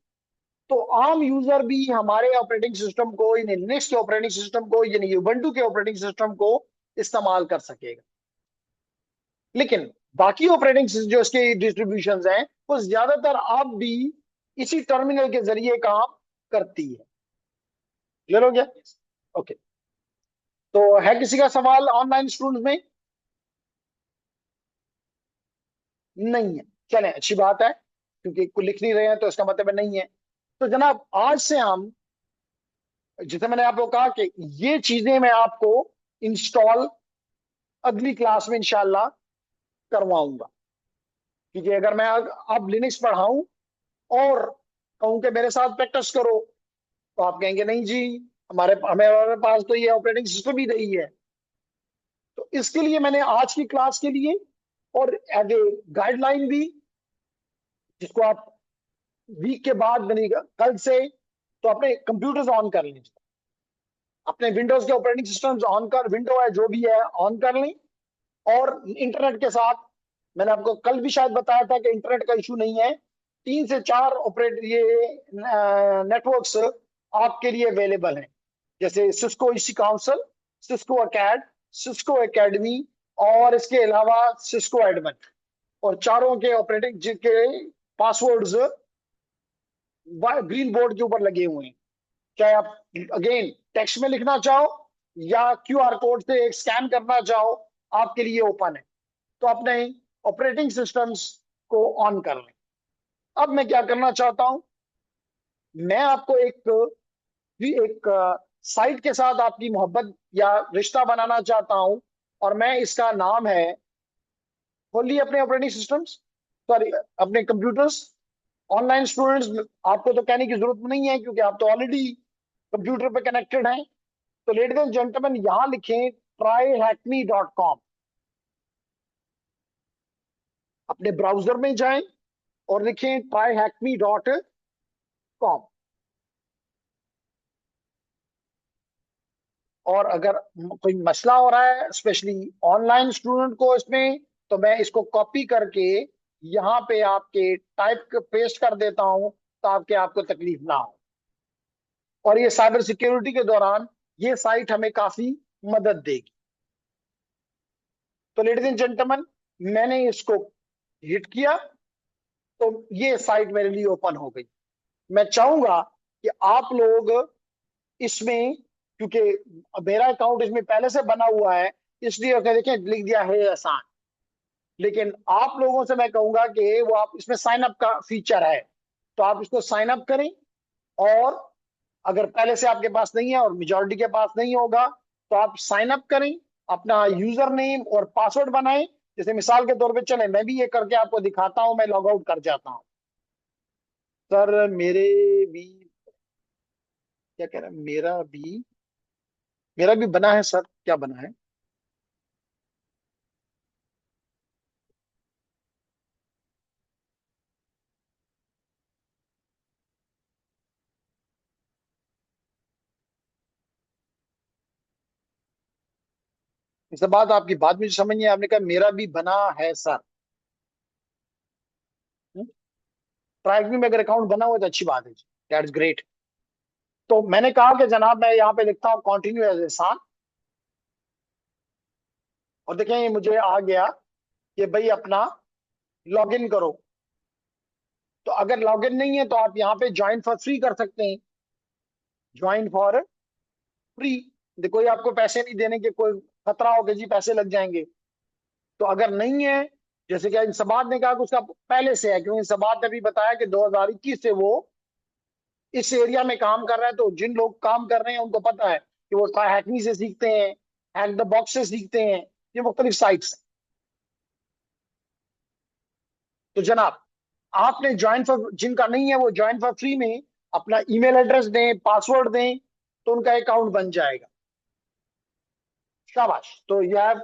तो आम यूजर भी हमारे ऑपरेटिंग सिस्टम को, यानी लिनक्स के ऑपरेटिंग सिस्टम को, यानी ubuntu के ऑपरेटिंग सिस्टम को इस्तेमाल कर सकेगा। लेकिन बाकी ऑपरेटिंग जो इसके डिस्ट्रीब्यूशन हैं वो ज्यादातर आप भी इसी टर्मिनल के जरिए काम करती है। क्लियर हो गया? ओके। तो है किसी का सवाल ऑनलाइन स्टूडेंट में? नहीं है, चलें अच्छी बात है, क्योंकि कोई लिख नहीं रहे हैं तो इसका मतलब है नहीं है। तो जनाब आज से हम, जैसे मैंने आपको कहा कि ये चीजें मैं आपको इंस्टॉल अगली क्लास में इंशाल्लाह करवाऊंगा। क्योंकि अगर मैं अब लिनक्स पढ़ाऊं और कहूं कि मेरे साथ प्रैक्टिस करो, तो आप कहेंगे नहीं जी, हमारे पास तो ये ऑपरेटिंग सिस्टम ही नहीं है। तो इसके लिए मैंने आज की क्लास के लिए और एज ए गाइडलाइन भी, जिसको आप वीक के बाद बनेगा कल से, तो अपने कंप्यूटर्स ऑन कर लें, अपने विंडोज के ऑपरेटिंग सिस्टम्स ऑन कर, विंडो है जो भी है ऑन कर लें। और इंटरनेट के साथ, मैंने आपको कल भी शायद बताया था कि इंटरनेट का इशू नहीं है, 3 से 4 ऑपरेट ये नेटवर्क्स आपके लिए अवेलेबल हैं, जैसे सिस्को इसी काउंसिल, सिस्को अकैड, सिस्को एकेडमी, और इसके अलावा सिस्को एडमन। और चारों के ऑपरेटिंग के पासवर्ड्स ग्रीन बोर्ड के ऊपर लगे हुए हैं। चाहे आप अगेन टेक्स्ट में लिखना चाहो या क्यूआर कोड से एक स्कैन करना चाहो, आपके लिए ओपन है। तो अपने ऑपरेटिंग सिस्टम्स को ऑन कर लें। अब मैं क्या करना चाहता हूं, मैं आपको एक साइट के साथ आपकी मोहब्बत या रिश्ता बनाना चाहता हूं, और मैं इसका नाम है, खोलिए अपने ऑपरेटिंग सिस्टम्स, सॉरी अपने कंप्यूटर्स। ऑनलाइन स्टूडेंट्स, आपको तो कहने की जरूरत नहीं है क्योंकि आप तो ऑलरेडी कंप्यूटर पे कनेक्टेड हैं। तो लेडीज एंड जेंटलमैन यहां लिखें tryhackme.com, अपने ब्राउजर में जाएं और लिखें tryhackme.com। और अगर कोई मसला हो रहा है स्पेशली ऑनलाइन स्टूडेंट को इसमें, तो मैं इसको कॉपी करके यहाँ पे आपके टाइप पेस्ट कर देता हूं, ताकि आपको तकलीफ ना हो। और ये साइबर सिक्योरिटी के दौरान ये साइट हमें काफी मदद देगी। तो लेडीज एंड जेंटलमैन, मैंने इसको हिट किया तो ये साइट मेरे लिए ओपन हो गई। मैं चाहूंगा कि आप लोग इसमें, क्योंकि मेरा अकाउंट इसमें पहले से बना हुआ है, इसलिए उसने देखें लिख दिया है आसान। लेकिन आप लोगों से मैं कहूंगा कि वो आप इसमें साइन अप का फीचर है, तो आप इसको साइन अप करें। और अगर पहले से आपके पास नहीं है और मेजॉरिटी के पास नहीं होगा, तो आप साइन अप करें, अपना यूजर नेम और पासवर्ड बनाएं। जैसे मिसाल के तौर पे चले, मैं भी ये करके आपको दिखाता हूं, मैं लॉग आउट कर जाता हूं। सर मेरे भी, क्या कह रहा है, मेरा भी बना है सर, क्या बना है? इस बात आपकी बात मुझे समझ नहीं आई, आपने कहा मेरा भी बना है सर। ट्राइब में अगर अकाउंट बना हुआ है तो अच्छी बात है, दैट्स ग्रेट। तो मैंने कहा कि जनाब मैं यहाँ पे लिखता हूँ कंटिन्यू एज एहसान, और देखें ये मुझे आ गया कि भाई अपना लॉग इन करो। तो अगर लॉग इन नहीं है तो आप यहाँ पे ज्वाइन फॉर फ्री कर सकते हैं, ज्वाइन फॉर फ्री। देखो ये आपको पैसे नहीं देने के कोई खतरा हो कि जी पैसे लग जाएंगे। तो अगर नहीं है, जैसे कि इंसबात ने कहा कि उसका पहले से है, क्योंकि इंसबात ने भी बताया कि 2021 से वो इस एरिया में काम कर रहा है। तो जिन लोग काम कर रहे हैं उनको पता है कि वो ट्राई हैकनी से सीखते हैं, हैक द बॉक्स से सीखते हैं, ये मुख्तलिफ साइट्स। तो जनाब आपने ज्वाइन फॉर, जिनका नहीं है वो ज्वाइन फॉर फ्री में अपना ईमेल एड्रेस दें, पासवर्ड दें, तो उनका अकाउंट बन जाएगा। शाबाश। तो यू हैव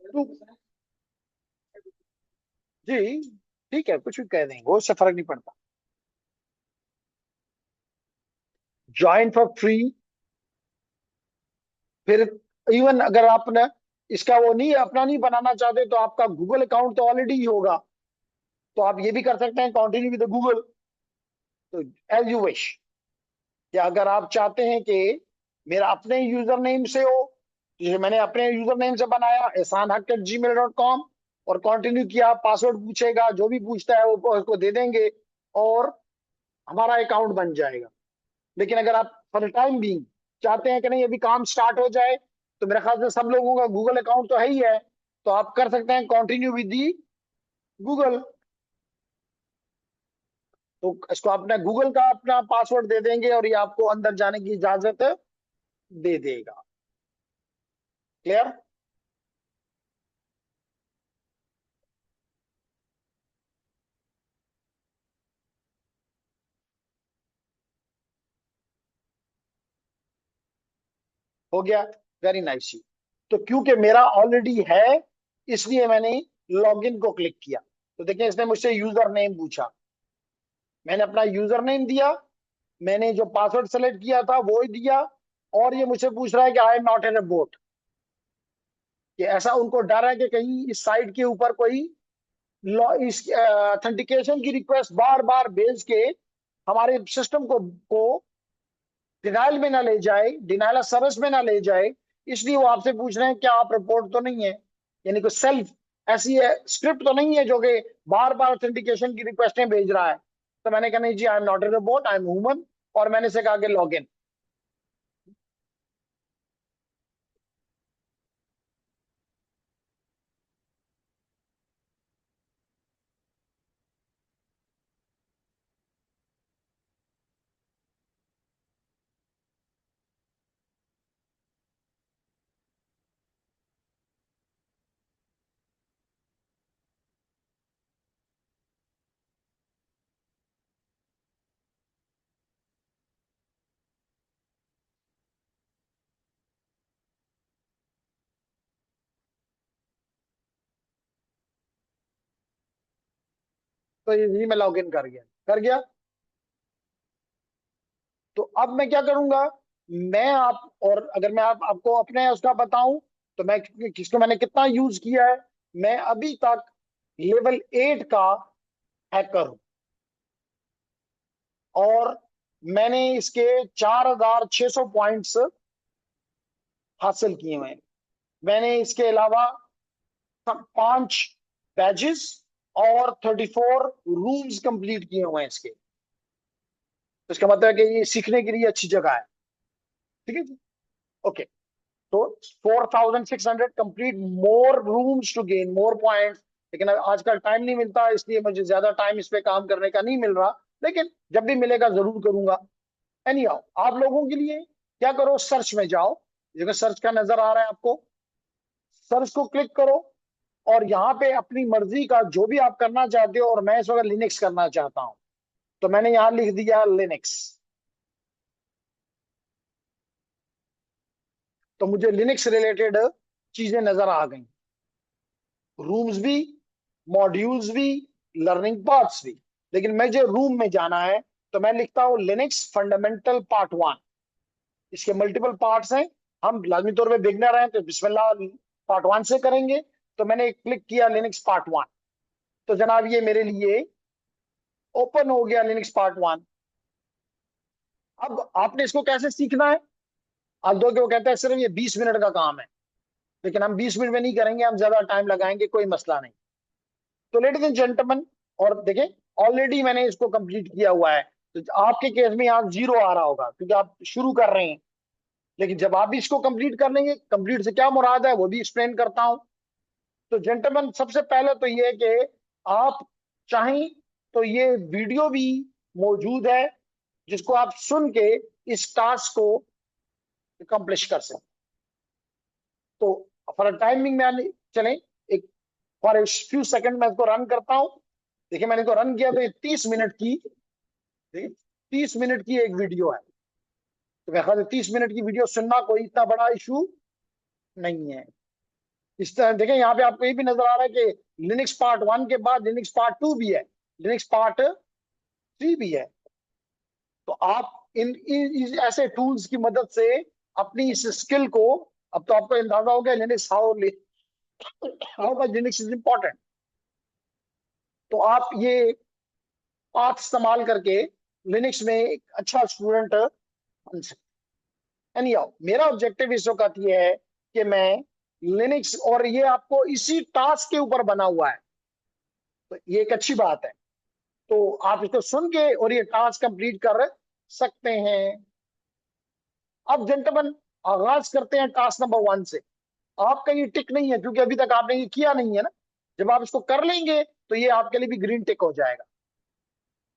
टू, जी ठीक है, कुछ भी कह दें, वो उससे फर्क नहीं पड़ता। Join for free. फिर इवन अगर आपने इसका वो नहीं, अपना नहीं बनाना चाहते, तो आपका गूगल अकाउंट तो ऑलरेडी ही होगा, तो आप ये भी कर सकते हैं कंटिन्यू विद गूगल। तो एज यू विश, कि अगर आप चाहते हैं कि मेरा अपने यूजर नेम से हो, जैसे मैंने अपने यूजर नेम से बनाया ehsanhaq@gmail.com और कंटिन्यू किया, पासवर्ड पूछेगा, जो भी पूछता है वो उसको दे देंगे और हमारा अकाउंट बन जाएगा। लेकिन अगर आप फॉर टाइम बीइंग चाहते हैं कि नहीं अभी काम स्टार्ट हो जाए, तो मेरे ख्याल से सब लोगों का गूगल अकाउंट तो है ही है, तो आप कर सकते हैं कंटिन्यू विद दी गूगल। तो इसको अपना गूगल का अपना पासवर्ड दे देंगे और ये आपको अंदर जाने की इजाजत दे देगा। क्लियर? हो गया? Very nice. तो क्योंकि मेरा ऑलरेडी है, इसलिए मैंने लॉगिन को क्लिक किया। तो देखिए इसने मुझसे यूजर नेम पूछा, मैंने अपना यूजर नेम दिया, मैंने जो पासवर्ड सेलेक्ट किया था वो ही दिया, और ये मुझसे पूछ रहा है कि आई am not in A boat. कि ऐसा उनको डर है कि कहीं इस साइट के ऊपर कोई इस ऑथेंटिकेशन की रिक्वेस्ट बार बार भेज के हमारे सिस्टम को डिनाइल में ना ले जाए, डिनाइल ऑफ सर्विस में ना ले जाए। इसलिए वो आपसे पूछ रहे हैं क्या आप रिपोर्ट तो नहीं है, यानी कोई सेल्फ ऐसी है स्क्रिप्ट तो नहीं है जो कि बार बार ऑथेंटिकेशन की रिक्वेस्टें भेज रहा है। तो मैंने कहा नहीं जी, I am not a robot, I am human, और मैंने से कहा कि लॉग इन। तो ये जी मैं लॉग इन कर गया, कर गया। तो अब मैं क्या करूंगा, मैं आप और अगर मैं आपको अपने उसका बताऊं, तो मैं किसको मैंने कितना यूज किया है। मैं अभी तक लेवल 8 का हैकर हूं, और मैंने इसके 4600 पॉइंट्स हासिल किए हुए हैं। मैंने इसके अलावा 5 बैजेस और 34 रूम्स कंप्लीट किए हुए हैं इसके। तो इसका मतलब है कि ये सीखने के लिए अच्छी जगह है। ठीक है जी, ओके। तो 4600 complete more rooms to gain more points. लेकिन आजकल टाइम नहीं मिलता, इसलिए मुझे ज्यादा टाइम इस पे काम करने का नहीं मिल रहा, लेकिन जब भी मिलेगा जरूर करूंगा। एनी हाउ, आप लोगों के लिए क्या करो, सर्च में जाओ, जगह सर्च का नजर आ रहा है आपको, सर्च को क्लिक करो, और यहाँ पे अपनी मर्जी का जो भी आप करना चाहते हो, और मैं इस वक्त लिनक्स करना चाहता हूं, तो मैंने यहाँ लिख दिया लिनक्स। तो मुझे लिनक्स रिलेटेड चीजें नजर आ गई, रूम्स भी, मॉड्यूल्स भी, लर्निंग पार्ट्स भी। लेकिन मैं जो रूम में जाना है, तो मैं लिखता हूँ लिनक्स फंडामेंटल पार्ट 1। इसके मल्टीपल पार्ट्स हैं, हम लाजमी तौर पे बिगनर हैं तो बिस्मिल्लाह पार्ट 1 से करेंगे। तो मैंने क्लिक किया लिनक्स पार्ट 1, तो जनाब ये मेरे लिए ओपन हो गया लिनक्स पार्ट 1। अब आपने इसको कैसे सीखना है, आप दो के वो कहता है सिर्फ ये 20 मिनट का काम है, लेकिन हम 20 मिनट में नहीं करेंगे, हम ज्यादा टाइम लगाएंगे, कोई मसला नहीं। तो लेडीज एंड जेंटलमैन, और देखें ऑलरेडी मैंने इसको कंप्लीट किया हुआ है। तो आपके केस में यहाँ 0 आ रहा होगा क्योंकि आप शुरू कर रहे हैं, लेकिन जब आप भी इसको कंप्लीट कर लेंगे, कंप्लीट से क्या मुराद है वो भी एक्सप्लेन करता हूं। तो जेंटलमैन, सबसे पहले तो ये है कि आप चाहें तो ये वीडियो भी मौजूद है, जिसको आप सुन के इस टास्क को अकम्प्लिश कर सकते। तो फॉर टाइमिंग में चलें, एक फॉर फ्यू सेकंड मैं इसको रन करता हूं। देखिए मैंने इसको रन किया तो ये 30 मिनट की, देखिए 30 मिनट की एक वीडियो है। तो मेरे ख्याल से 30 मिनट की वीडियो सुनना कोई इतना बड़ा इशू नहीं है। इस तरह देखें यहाँ पे आपको ये भी नजर आ रहा है कि लिनक्स पार्ट 1 के बाद लिनक्स पार्ट 2 भी है, लिनक्स पार्ट 3 भी है। तो आप इन ऐसे टूल्स की मदद से अपनी इस स्किल को, अब तो आपको अंदाजा हो गया Linux how much Linux is important. तो आप ये पाथ इस्तेमाल करके लिनक्स में एक अच्छा स्टूडेंट बन सकते। एनी हाउ, मेरा ऑब्जेक्टिव इस वक्त ये है कि मैं लिनक्स, और ये आपको इसी टास्क के ऊपर बना हुआ है, तो ये एक अच्छी बात है। तो आप इसको सुन के और ये टास्क कंप्लीट कर सकते हैं। अब जेंटलमैन, आगाज करते हैं टास्क नंबर 1 से। आपका ये टिक नहीं है क्योंकि अभी तक आपने ये किया नहीं है ना। जब आप इसको कर लेंगे तो ये आपके लिए भी ग्रीन टिक हो जाएगा।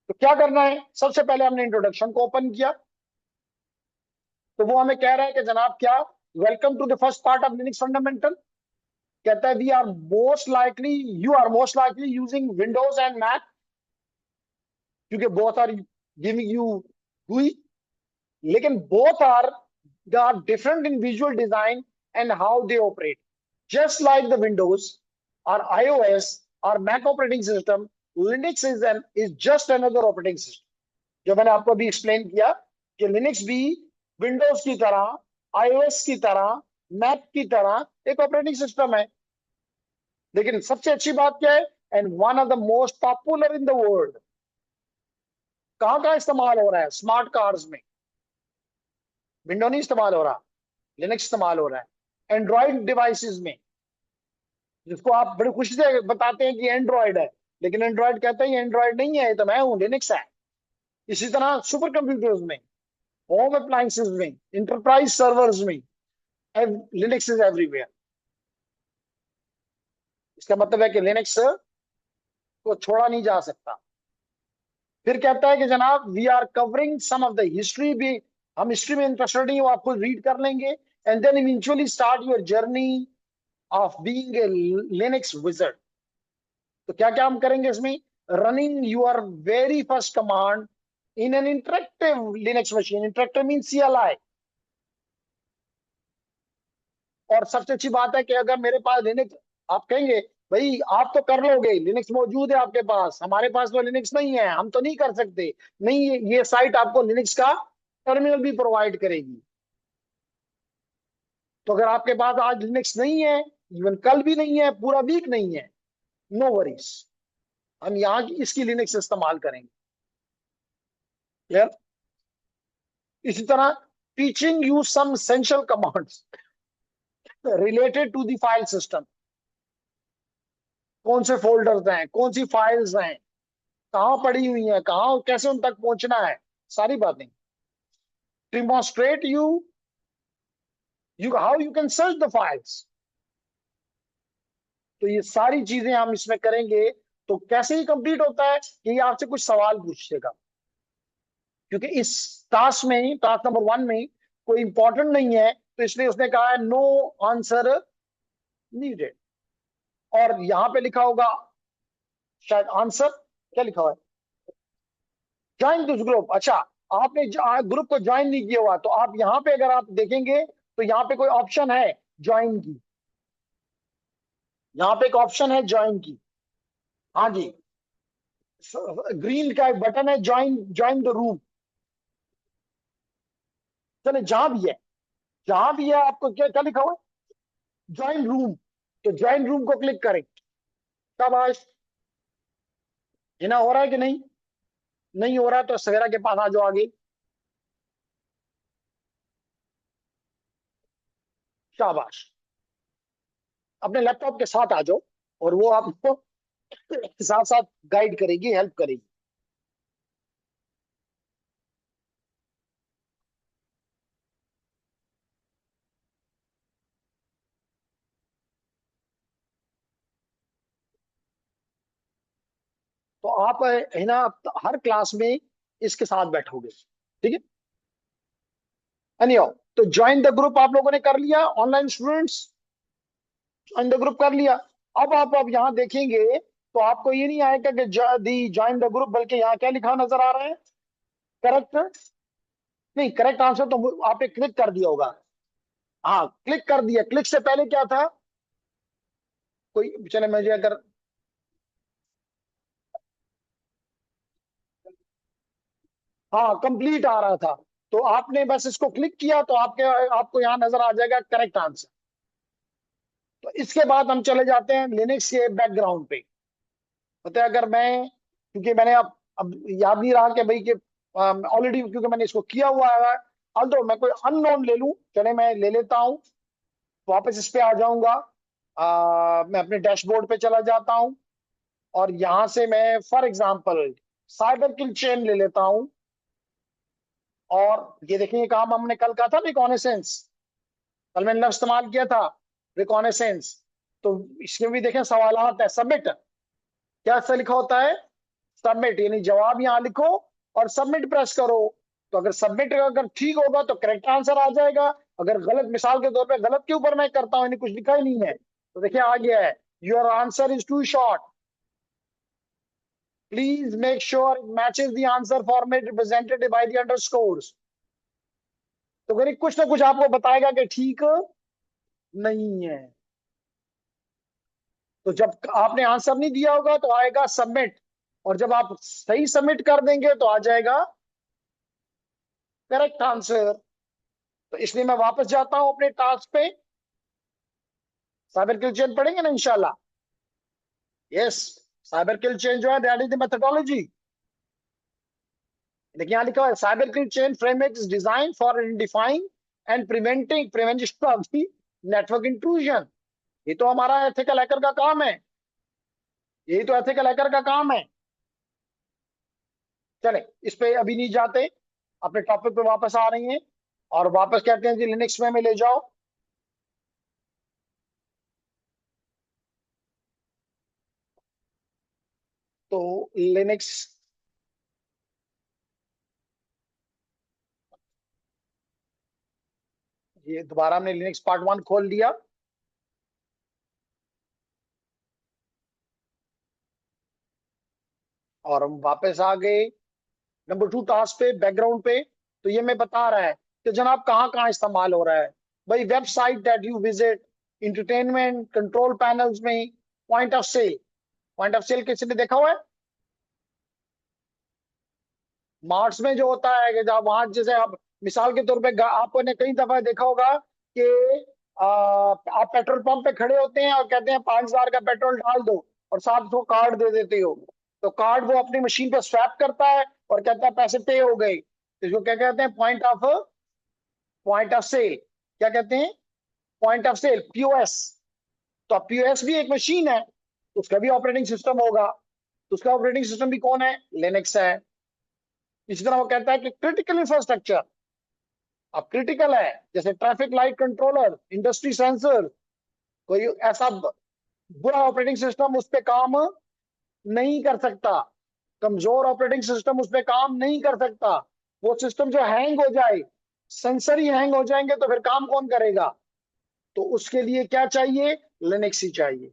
तो क्या करना है, सबसे पहले हमने इंट्रोडक्शन को ओपन किया, तो वो हमें कह रहा है कि जनाब क्या, welcome to the first part of Linux fundamental. कहता है we are most likely, you are most likely using Windows and Mac, क्योंकि both are giving you GUI, लेकिन both are different in visual design and how they operate. Just like the Windows or iOS or Mac operating system, Linux is just another operating system. जो मैंने आपको अभी explain किया कि Linux भी Windows की तरह, iOS की तरह, मैक की तरह एक ऑपरेटिंग सिस्टम है। लेकिन सबसे अच्छी बात क्या है, and one of the most popular in the world. कहां कहां इस्तेमाल हो रहा है, स्मार्ट कार्स में। विंडो नहीं इस्तेमाल हो रहा, लिनक्स इस्तेमाल हो रहा है। एंड्रॉइड डिवाइसेस में, जिसको आप बड़ी खुशी से बताते हैं कि एंड्रॉइड है, लेकिन एंड्रॉइड कहता है एंड्रॉइड नहीं है, ये तो मैं हूं, लिनक्स है। इसी तरह सुपर कंप्यूटर्स में, होम अप्लायंसेस में, इंटरप्राइज सर्वर्स में, लिनक्स इज एवरीवेयर। इसका मतलब है कि लिनक्स को छोड़ा नहीं जा सकता। फिर कहता है कि जनाब we are covering some of the history भी, हम हिस्ट्री में इंटरेस्टेड नहीं हो, आपको रीड कर लेंगे, and then eventually start your journey of being a Linux wizard. तो क्या क्या हम करेंगे इसमें, running your very first command in an interactive Linux machine. Interactive mean CLI। और सबसे अच्छी बात है कि अगर मेरे पास लिनक्स, आप कहेंगे भाई आप तो कर लोगे, लिनक्स मौजूद है आपके पास, हमारे पास तो लिनक्स नहीं है, हम तो नहीं कर सकते। नहीं, ये साइट आपको लिनक्स का टर्मिनल भी प्रोवाइड करेगी। तो अगर आपके पास आज लिनक्स नहीं है, इवन कल भी नहीं है, पूरा वीक नहीं है, नो वरीज, हम यहाँ की इसकी लिनक्स इस्तेमाल करेंगे। क्लियर। इसी तरह teaching you some essential commands related to the file system. कौन से फोल्डर्स हैं, कौन सी फाइल्स हैं, कहाँ पड़ी हुई हैं, कहाँ कैसे उन तक पहुंचना है, सारी बातें। Demonstrate you how you can search the files. तो ये सारी चीजें हम इसमें करेंगे। तो कैसे ही कंप्लीट होता है कि ये आपसे कुछ सवाल पूछेगा, क्योंकि इस टास्क में, टास्क नंबर 1 में कोई इंपॉर्टेंट नहीं है, तो इसलिए उसने कहा है नो आंसर नीडेड। और यहां पे लिखा होगा शायद आंसर, क्या लिखा हुआ है, ज्वाइन दिस ग्रुप। अच्छा, आपने ग्रुप को ज्वाइन नहीं किया हुआ, तो आप यहाँ पे अगर आप देखेंगे तो यहाँ पे कोई ऑप्शन है ज्वाइन की, यहाँ पे एक ऑप्शन है ज्वाइन की। हाँ जी, ग्रीन का एक बटन है, ज्वाइन, ज्वाइन द रूम। चले जहां भी है, जहां भी है, आपको क्या क्या लिखा हुआ है, ज्वाइन रूम। तो ज्वाइन रूम को क्लिक करें। तब आज जिना हो रहा है कि नहीं, नहीं हो रहा तो सवेरा के पास आ जाओ आगे। शाबाश, अपने लैपटॉप के साथ आ जाओ, और वो आपको साथ साथ गाइड करेगी, हेल्प करेगी। तो आप है ना, हर क्लास में इसके साथ बैठोगे, ठीक है। एनीहाउ, तो ज्वाइन द ग्रुप आप लोगों ने कर लिया, online students join the group कर लिया। अब आप यहाँ देखेंगे तो आपको ये नहीं आएगा कि दी ज्वाइन द ग्रुप, बल्कि यहाँ क्या लिखा नजर आ रहा है, करेक्ट, नहीं करेक्ट आंसर तो आपने क्लिक कर दिया होगा। हाँ, क्लिक कर दिया। क्लिक से पहले क्या था, कोई चले मुझे अगर, हाँ कंप्लीट आ रहा था, तो आपने बस इसको क्लिक किया तो आपके, आपको यहाँ नजर आ जाएगा करेक्ट आंसर। तो इसके बाद हम चले जाते हैं लिनक्स के बैकग्राउंड पे। मतलब अगर मैं, क्योंकि मैंने अब याद नहीं रहा कि भाई कि ऑलरेडी, क्योंकि मैंने इसको किया हुआ है, अल्दो मैं कोई अननोन ले लूं, चले मैं ले लेता हूं, वापस इस पे आ जाऊंगा। मैं अपने डैशबोर्ड पे चला जाता हूं और यहां से मैं for example cyber kill chain ले लेता हूं। और ये देखिए, ये काम हमने कल कहा था, रिकॉनेसेंस। कल मैंने लफ्ज इस्तेमाल किया था, रिकॉनेसेंस। तो इसमें भी देखें सवाल है, सबमिट। क्या से लिखा होता है? सबमिट, यानी जवाब यहां लिखो और सबमिट प्रेस करो। तो अगर सबमिट अगर ठीक होगा तो करेक्ट आंसर आ जाएगा। अगर गलत, मिसाल के तौर पे गलत के ऊपर मैं करता हूं, यानी कुछ लिखा ही नहीं है, तो देखिए आ गया है, your answer is too short, please make sure it matches the answer format represented by the underscores. तो अगर कुछ ना कुछ आपको बताएगा कि ठीक नहीं है। तो जब आपने आंसर नहीं दिया होगा तो आएगा सबमिट, और जब आप सही सबमिट कर देंगे तो आ जाएगा करेक्ट आंसर। तो इसलिए मैं वापस जाता हूं अपने टास्क पे। साइबर किल चेन पढ़ेंगे ना इंशाल्लाह। यस, साइबर किल चेन जो है दैट इज द मेथोडोलॉजी। देखिए यहाँ लिखा है, cyber kill chain framework is design for identifying and preventing prevention of the network intrusion. ये तो हमारा एथिकल हैकर का काम है, यही तो एथिकल हैकर का काम है। चले इस पे अभी नहीं जाते, अपने टॉपिक पे वापस आ रही हैं और वापस कहते हैं जी लिनक्स में ले जाओ। तो लिनक्स, ये दोबारा हमने लिनक्स पार्ट 1 खोल दिया और हम वापस आ गए नंबर 2 टास्क पे, बैकग्राउंड पे। तो ये मैं बता रहा है कि जनाब कहाँ कहाँ इस्तेमाल हो रहा है। भाई website that you visit, entertainment control panels में, point of sale. Point of sale किसी ने देखा हुआ है? मार्ट्स में जो होता है कि जब वहां, जैसे आप मिसाल के तौर पे आपने कई दफा देखा होगा कि आप पेट्रोल पंप पे खड़े होते हैं और कहते हैं 5,000 का पेट्रोल डाल दो, और साथ को कार्ड दे देते हो। तो कार्ड वो अपनी मशीन पे स्वैप करता है और कहता है पैसे पे हो गए। तो इसको क्या कहते हैं? Point of sale. क्या कहते हैं? Point of sale, POS. तो पीओएस भी एक मशीन है, उसका भी ऑपरेटिंग सिस्टम होगा। तो उसका ऑपरेटिंग सिस्टम भी कौन है? लिनक्स है। इसी तरह वो कहता है कि क्रिटिकल इंफ्रास्ट्रक्चर, अब क्रिटिकल है, जैसे traffic light controller, industry sensor, कोई ऐसा बुरा ऑपरेटिंग सिस्टम उस पर काम नहीं कर सकता, कमजोर ऑपरेटिंग सिस्टम उस पर काम नहीं कर सकता। वो सिस्टम जो हैंग हो जाए, सेंसर ही हैंग हो जाएंगे तो फिर काम कौन करेगा? तो उसके लिए क्या चाहिए? लिनक्स ही चाहिए।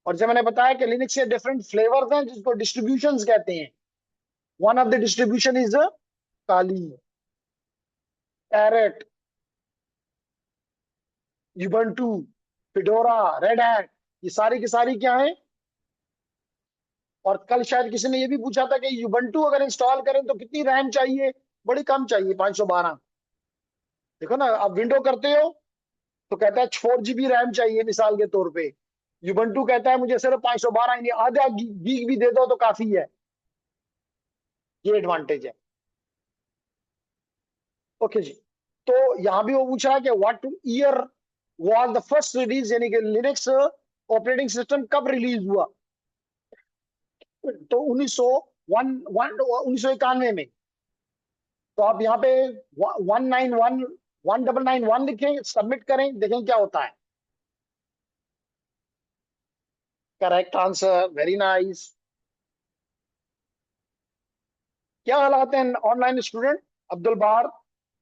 और जब मैंने बताया कि लिनक्स के डिफरेंट फ्लेवर्स हैं जिसको डिस्ट्रीब्यूशंस कहते हैं। One of the distribution is Kali, Parrot, Ubuntu, Fedora, Red Hat, ये सारी की सारी क्या है? और कल शायद किसी ने ये भी पूछा था कि यूबंटू अगर इंस्टॉल करें तो कितनी रैम चाहिए? बड़ी कम चाहिए, 512। देखो ना, आप विंडो करते हो तो कहता है 4 GB रैम चाहिए मिसाल के तौर पे। यूबंटू कहता है मुझे सिर्फ 512, यानी आधा गीग भी दे दो तो काफी है। ये एडवांटेज है। ओके जी। तो यहां भी वो पूछा है कि what year was the first release, यानी कि लिनक्स ऑपरेटिंग सिस्टम कब रिलीज हुआ? तो 1991 में। तो आप यहाँ पे 1991 लिखें, सबमिट करें, देखें क्या होता है। Correct answer, very nice. क्या हालात हैं ऑनलाइन स्टूडेंट? अब्दुल बार,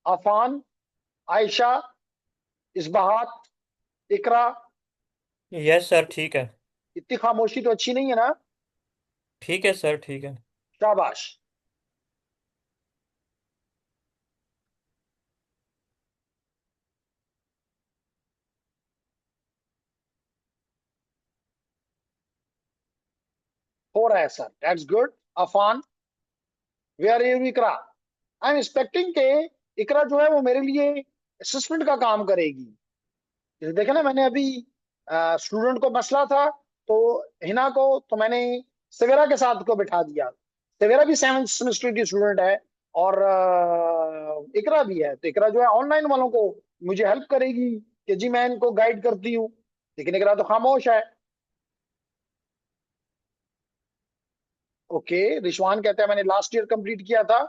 आफान, आयशा, इसबहात, इकरा। यस सर, ठीक है। इतनी खामोशी तो अच्छी नहीं है ना। ठीक है सर, ठीक है। शाबाश। हो रहा है sir, that's good. Afan, where are you Iqra? I am expecting के इकरा जो है वो मेरे लिए असिस्टेंट का काम करेगी। जैसे देखे ना, मैंने अभी स्टूडेंट को मसला था, तो हिना को तो मैंने सवेरा के साथ को बिठा दिया। सवेरा भी 7th सेमेस्टर की स्टूडेंट है और इकरा भी है। तो इकरा जो है ऑनलाइन वालों को मुझे हेल्प करेगी, कि जी मैं इनको गाइड करती हूँ, लेकिन एक तो खामोश है। ओके, रिशवान कहता है मैंने लास्ट ईयर कंप्लीट किया था।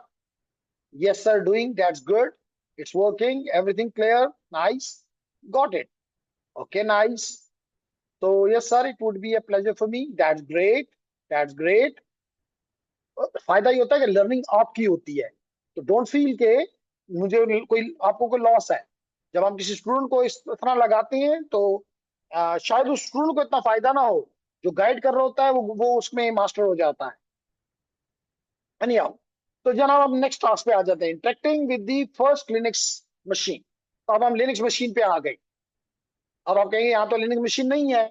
Yes sir, doing, that's good, it's working, everything clear, nice, got it, okay nice. तो yes sir, it would be a pleasure for me, that's great, that's great. फायदा ये होता है कि लर्निंग आपकी होती है, तो डोंट फील के मुझे कोई आपको कोई लॉस है। जब हम किसी स्टूडेंट को इस तरह लगाते हैं तो शायद उस स्टूडेंट को इतना फायदा ना हो, जो गाइड कर रहा होता है वो उसमें मास्टर हो जाता है। एनी हाउ, तो जनाब हम नेक्स्ट टास्क पे आ जाते हैं, interacting with the first Linux machine. तो अब हम लिनक्स मशीन पे आ गए। अब आप कहेंगे यहाँ तो लिनक्स मशीन नहीं है,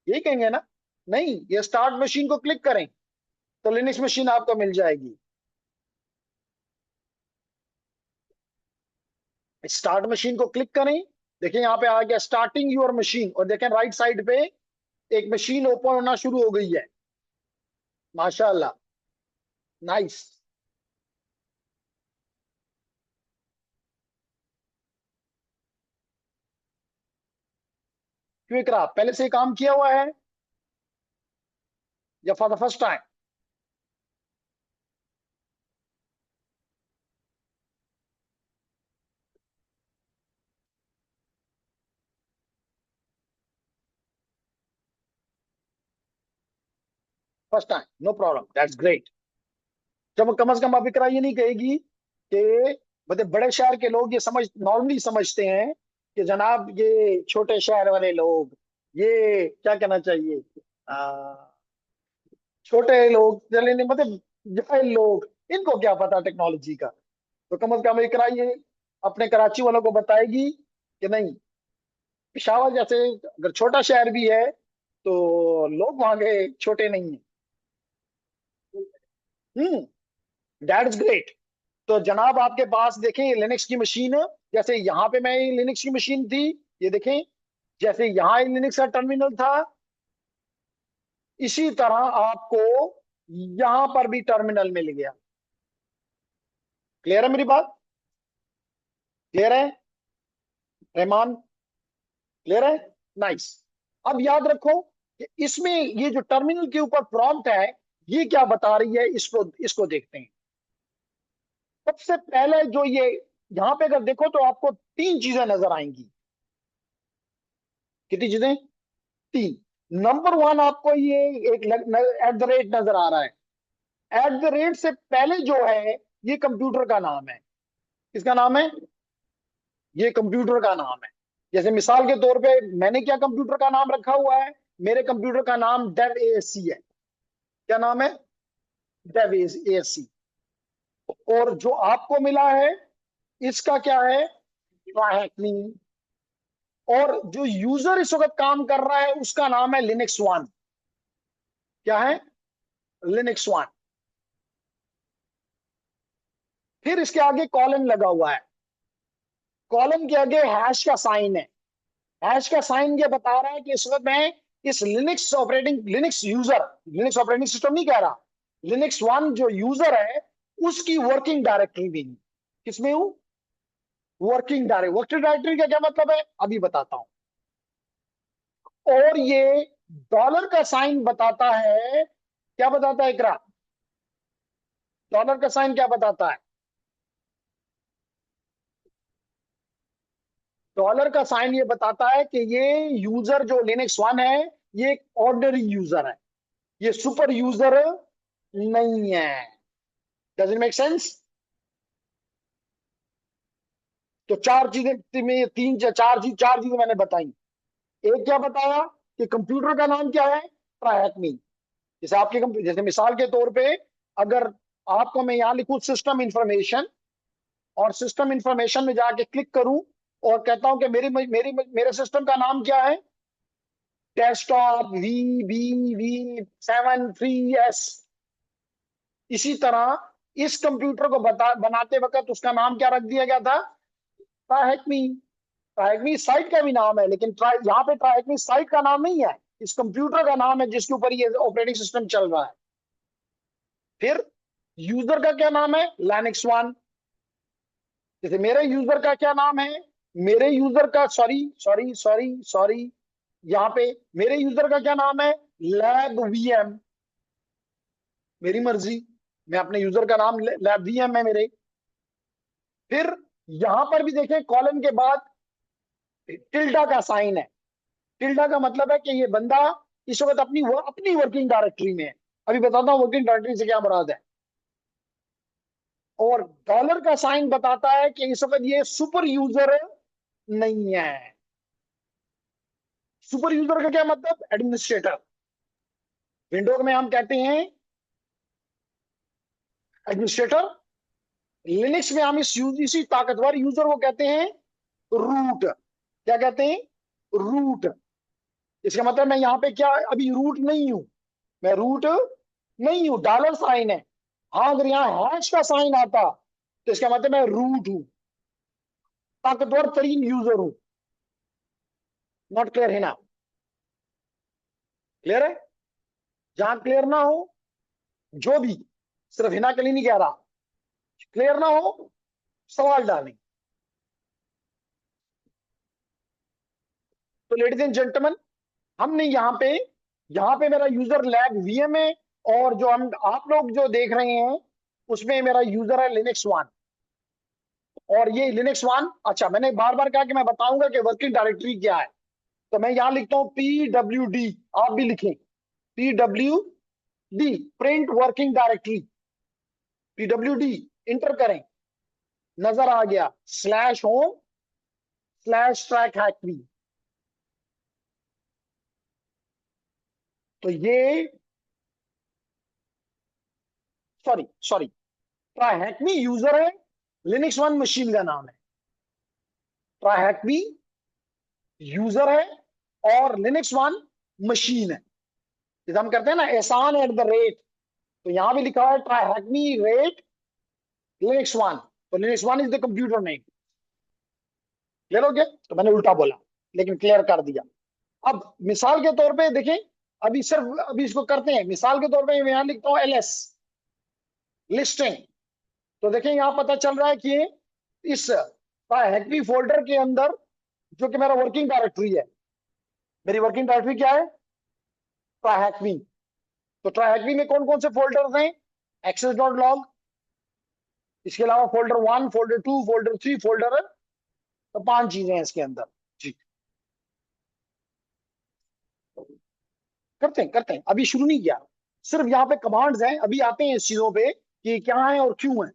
यही कहेंगे ना? नहीं, ये स्टार्ट मशीन को क्लिक करें तो लिनक्स मशीन आपको मिल जाएगी। स्टार्ट मशीन को क्लिक करें, देखिए यहाँ पे आ गया स्टार्टिंग योर मशीन, और देखें राइट साइड पे एक मशीन ओपन होना शुरू हो गई है। माशाल्लाह, नाइस। क्यों इकरा, पहले से ही काम किया हुआ है या for the first time? First time, no problem, that's great. जब कम से कम अब इकरा ये नहीं कहेगी कि मतलब बड़े शहर के लोग ये समझ नॉर्मली समझते हैं कि जनाब ये छोटे शहर वाले लोग, ये क्या कहना चाहिए, छोटे लोग चले नहीं, मतलब जाहिल लोग, इनको क्या पता टेक्नोलॉजी का। तो कम से कम इकरा ये अपने कराची वालों को बताएगी कि नहीं, पिशावर जैसे अगर छोटा शहर भी है तो लोग वहां के छोटे नहीं है। हम्म, दैट्स ग्रेट। तो जनाब आपके पास देखें लिनक्स की मशीन है, जैसे यहाँ पे मैं लिनक्स की मशीन थी, ये देखें, जैसे यहाँ लिनक्स का टर्मिनल था, इसी तरह आपको यहां पर भी टर्मिनल मिल गया। क्लियर है मेरी बात? क्लियर है रहमान? क्लियर है, नाइस। अब याद रखो कि इसमें ये जो टर्मिनल के ऊपर प्रॉम्प्ट है, ये क्या बता रही है, इसको इसको देखते हैं। सबसे पहले जो ये यहां पे अगर देखो तो आपको तीन चीजें नजर आएंगी। कितनी चीजें? तीन। नंबर वन, आपको ये एक एट द रेट नजर आ रहा है। एट द रेट से पहले जो है ये कंप्यूटर का नाम है। किसका नाम है? ये कंप्यूटर का नाम है। जैसे मिसाल के तौर पे मैंने क्या कंप्यूटर का नाम रखा हुआ है, मेरे कंप्यूटर का नाम डेव एएससी है। क्या नाम है? डेव एएससी। और जो आपको मिला है इसका क्या है? ट्राइहैकनी। और जो यूजर इस वक्त काम कर रहा है उसका नाम है लिनक्स वन। क्या है? Linux one. फिर इसके आगे कॉलन लगा हुआ है, कॉलन के आगे हैश का साइन है। हैश का साइन ये बता रहा है कि इस वक्त मैं इस Linux user, Linux operating system नहीं कह रहा, लिनक्स वन जो यूजर है उसकी वर्किंग डायरेक्टरी में हूं। किसमें हूं? वर्किंग डायरेक्टरी का क्या मतलब है अभी बताता हूं। और ये डॉलर का साइन बताता है, क्या बताता है इकरा? डॉलर का साइन क्या बताता है? डॉलर का साइन ये बताता है कि ये यूजर जो लिनक्स वन है ये एक ऑर्डिनरी यूजर है, ये सुपर यूजर नहीं है। Does it make sense? तो चार चीजें में, चार चीजें मैंने बताई। एक क्या बताया कि कंप्यूटर का नाम क्या है? ट्राइहैकनी। जैसे जैसे मिसाल के तौर पे अगर आपको मैं यहां लिखूं सिस्टम इंफॉर्मेशन, और सिस्टम इंफॉर्मेशन में जाके क्लिक करूं और कहता हूं कि मेरे सिस्टम का नाम क्या है? Desktop VBV7 3S। इसी तरह इस कंप्यूटर को बनाते वक्त उसका नाम क्या रख दिया गया था? ट्राइहैकनी। ट्राइहैकनी साइट का भी नाम है, लेकिन यहाँ पे ट्राइहैकनी साइट का नाम नहीं है, इस कंप्यूटर का नाम है जिसके ऊपर ये ऑपरेटिंग सिस्टम चल रहा है। फिर यूजर का क्या नाम है? Linux one. जैसे मेरे यूजर का क्या नाम है? मेरे यूजर का, सॉरी सॉरी सॉरी सॉरी, यहाँ पे मेरे यूजर का क्या नाम है, लैब वीएम। मेरी मर्जी, मैं अपने यूजर का नाम लैब वीएम है मेरे। फिर यहां पर भी देखें, कॉलन के बाद टिल्डा का साइन है। टिल्डा का मतलब है कि ये बंदा इस वक्त अपनी वर्किंग डायरेक्टरी में है। अभी बताता हूँ वर्किंग डायरेक्टरी से क्या मुराद है। और डॉलर का साइन बताता है कि इस वक्त ये सुपर यूजर नहीं है। सुपर यूजर का क्या मतलब, एडमिनिस्ट्रेटर। विंडो में हम कहते हैं एडमिनिस्ट्रेटर। लिनक्स में हम इसी ताकतवर यूजर को कहते हैं रूट। क्या कहते हैं, रूट। इसका मतलब मैं यहाँ पे क्या अभी रूट नहीं हूं, मैं रूट नहीं हूं, डॉलर साइन है। हाँ, अगर यहाँ हैश का साइन आता तो इसका मतलब मैं रूट हूं, ताकतवर तरीन यूजर हूं। नॉट क्लियर है ना, क्लियर है। जहां क्लियर ना हो, जो भी, सिर्फ हिना के लिए नहीं कह रहा, क्लियर ना हो सवाल डालें। तो लेडीज एंड जेंटलमैन, हमने यहाँ पे मेरा यूजर लैब वीएम है। और जो हम आप लोग जो देख रहे हैं उसमें मेरा यूजर है लिनक्स वन। और ये लिनक्स वन, अच्छा मैंने बार बार कहा कि मैं बताऊंगा कि वर्किंग डायरेक्टरी क्या है। तो मैं यहां लिखता हूं PWD, आप भी लिखें PWD, print working directory. PWD inter करें, नजर आ गया /home /track हैकवी। तो ये, सॉरी सॉरी, ट्राई हैकवी यूजर है, लिनक्स वन मशीन का नाम है। ट्राई हैकवी यूजर है और लिनक्स वन मशीन है। जैसे हम करते हैं ना एहसान @ तो यहां भी लिखा है ट्राई हैकवी रेट लिनक्स वन। तो Linux one is the computer name. Clear हो गया, तो मैंने उल्टा बोला लेकिन क्लियर कर दिया। अब मिसाल के तौर पे देखें, अभी इसको करते हैं मिसाल के तौर पे। मैं यहां लिखता हूं LS लिस्टिंग। तो देखें यहां पता चल रहा है कि इस हैकवी फोल्डर के अंदर, जो कि मेरा वर्किंग डायरेक्टरी है, मेरी वर्किंग डायरेक्टरी क्या है, ट्राई। तो ट्राई में कौन कौन से फोल्डर्स हैं, access.log, इसके अलावा फोल्डर 1, फोल्डर 2, फोल्डर 3, फोल्डर, तो 5 चीजें हैं इसके अंदर। जी, करते हैं अभी शुरू नहीं किया, सिर्फ यहाँ पे कमांड्स हैं, अभी आते हैं इस चीजों पे कि क्या है और क्यों है।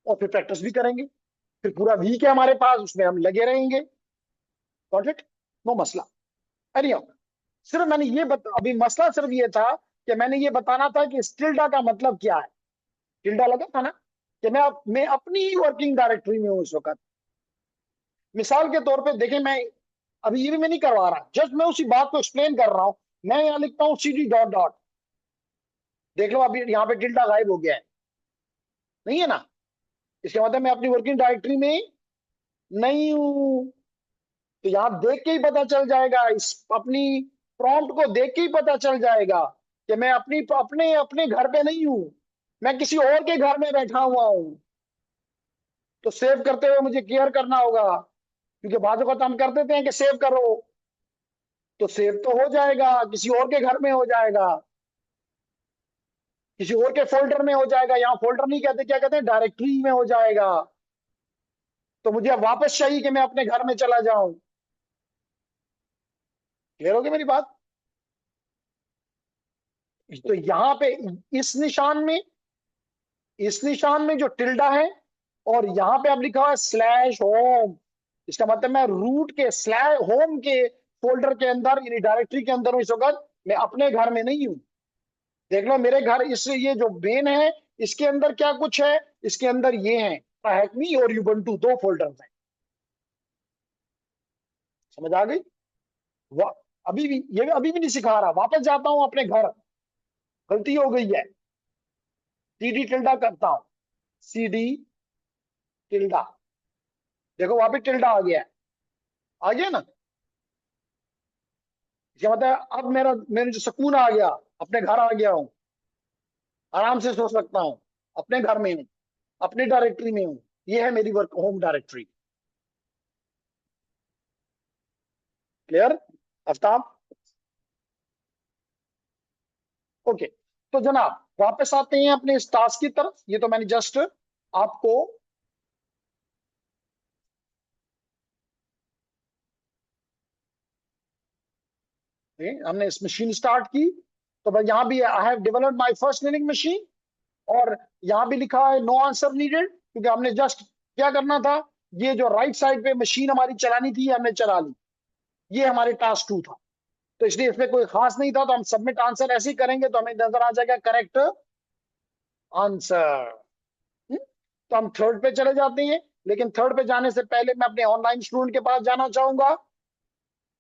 और फिर प्रैक्टिस भी करेंगे। फिर पूरा वीक है हमारे पास, उसमें हम लगे रहेंगे। गॉट इट, नो मसला। अरे सिर्फ मैंने अभी मसला सिर्फ ये था कि मैंने ये बताना था कि टिल्डा का मतलब क्या है। टिल्डा लगा था ना कि मैं अपनी ही वर्किंग डायरेक्टरी में हूं इस वक्त। मिसाल के तौर पे देखें, मैं अभी ये भी मैं नहीं करवा रहा, जस्ट मैं उसी बात को एक्सप्लेन कर रहा हूं। मैं यहां लिखता हूं CD ... देख लो अभी यहाँ पे टिल्डा गायब हो गया है, नहीं है ना। इसके मतलब मैं अपनी वर्किंग डायरेक्टरी में नहीं हूं। तो यहां देख के ही पता चल जाएगा, इस अपनी प्रॉम्प्ट को देख के ही पता चल जाएगा कि मैं अपने अपने घर पे नहीं हूं, मैं किसी और के घर में बैठा हुआ हूं। तो सेव करते हुए मुझे केयर करना होगा, क्योंकि बाजू का हम कर देते हैं कि सेव करो, तो सेव तो हो जाएगा, किसी और के घर में हो जाएगा, किसी और के फोल्डर में हो जाएगा। यहाँ फोल्डर नहीं कहते, क्या कहते हैं, डायरेक्टरी में हो जाएगा। तो मुझे अब वापस चाहिए कि मैं अपने घर में चला जाऊं। क्लियर हो गई मेरी बात। तो यहाँ पे इस निशान में इस निशान में जो टिल्डा है, और यहाँ पे अब लिखा हुआ है /home, इसका मतलब मैं रूट के /home के फोल्डर के अंदर, यानी डायरेक्टरी के अंदर हूं इस वक्त, मैं अपने घर में नहीं हूं। देख लो मेरे घर, ये जो मेन है, इसके अंदर क्या कुछ है, इसके अंदर ये है हैकमी और यूबंटू, 2 फोल्डर हैं। समझ आ गई। वा- अभी भी नहीं सिखा रहा, वापस जाता हूं अपने घर, गलती हो गई है। CD टिल्डा करता हूं, CD टिल्डा, देखो वहां पे टिल्डा आ गया है, आ गया ना। इसका मतलब अब मेरा मेरे जो सुकून आ गया, अपने घर आ गया हूं, आराम से सो सकता हूं, अपने घर में हूं, अपनी डायरेक्टरी में हूं। ये है मेरी work home directory. Clear Aftab? Okay, तो जनाब वापस आते हैं अपने इस टास्क की तरफ। ये तो मैंने जस्ट आपको हमने इस मशीन स्टार्ट की, तो भाई यहाँ भी I have developed my first learning machine, और यहाँ भी लिखा है नो आंसर नीडेड, क्योंकि हमने जस्ट क्या करना था, ये जो राइट साइड पे मशीन हमारी चलानी थी हमने चला ली, ये हमारे टास्क 2 था। तो इसलिए इसमें कोई खास नहीं था, तो हम सबमिट आंसर ऐसे ही करेंगे तो हमें नजर आ जाएगा करेक्ट आंसर। तो हम थर्ड पे चले जाते हैं, लेकिन थर्ड पे जाने से पहले मैं अपने ऑनलाइन स्टूडेंट के पास जाना चाहूंगा।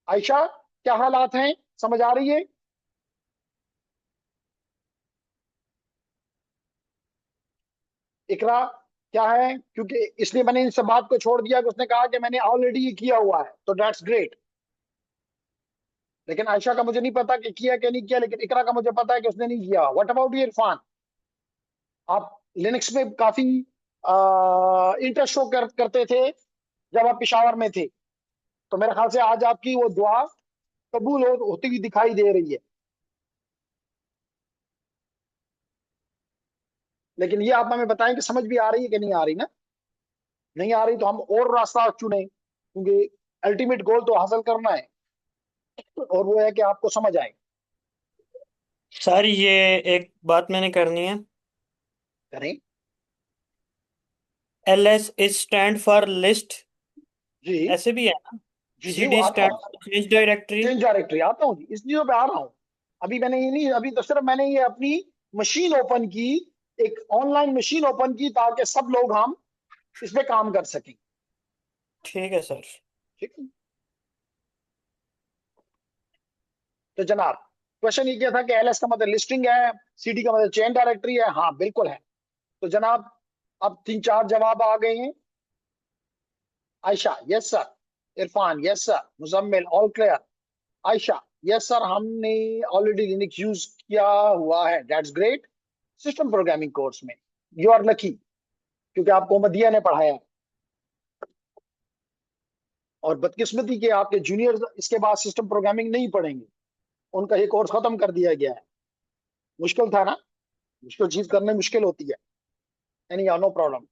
आयशा, क्या हालात हैं, समझ आ रही है? इकरा, क्या है? क्योंकि इसलिए मैंने इन सब बात को छोड़ दिया कि उसने कहा कि मैंने ऑलरेडी ये किया हुआ है, तो दैट्स ग्रेट। लेकिन आयशा का मुझे नहीं पता कि किया कि नहीं किया, लेकिन इकरा का मुझे पता है कि उसने नहीं किया। What about you Irfan? आप लिनक्स में काफी इंटरेस्ट शो करते थे जब आप पिशावर में थे, तो मेरे ख्याल से आज आपकी वो दुआ कबूल होती हुई दिखाई दे रही है। लेकिन ये आप हमें बताएं कि समझ भी आ रही है कि नहीं आ रही ना? नहीं आ रही तो हम और रास्ता चुने, क्योंकि अल्टीमेट गोल तो हासिल करना है, और वो है कि आपको समझ आए। सर ये एक बात मैंने करनी है। करें। LS is stand for list, जी ऐसे भी है ना? जी जी, वो CD आता स्टैंड हूँ। For change directory. Change directory आता हूँ जी, इस चीजों पे आ रहा हूँ। अभी मैंने ये नहीं, अभी तो सिर्फ मैंने ये अपनी मशीन ओपन की, एक ऑनलाइन मशीन ओपन की, ताकि सब लोग हम इस पे काम कर सकें। ठीक है सर। ठीक है। तो जनाब क्वेश्चन ये क्या था कि एलएस का मतलब लिस्टिंग है, सीडी का मतलब चेन डायरेक्टरी है। हाँ बिल्कुल है। तो जनाब अब 3-4 जवाब आ गए हैं। Ayesha yes sir, Irfan yes sir, Muzammil all clear. Ayesha yes sir, हमने ऑलरेडी लिनक्स यूज किया हुआ है, that's great, system programming course में। यू आर लकी, क्योंकि आपको मदिया ने पढ़ाया है। और बदकिस्मती के आपके जूनियर इसके बाद सिस्टम प्रोग्रामिंग नहीं पढ़ेंगे, उनका ये कोर्स खत्म कर दिया गया है। मुश्किल था ना? मुश्किल चीज करने मुश्किल होती है। Any no problem.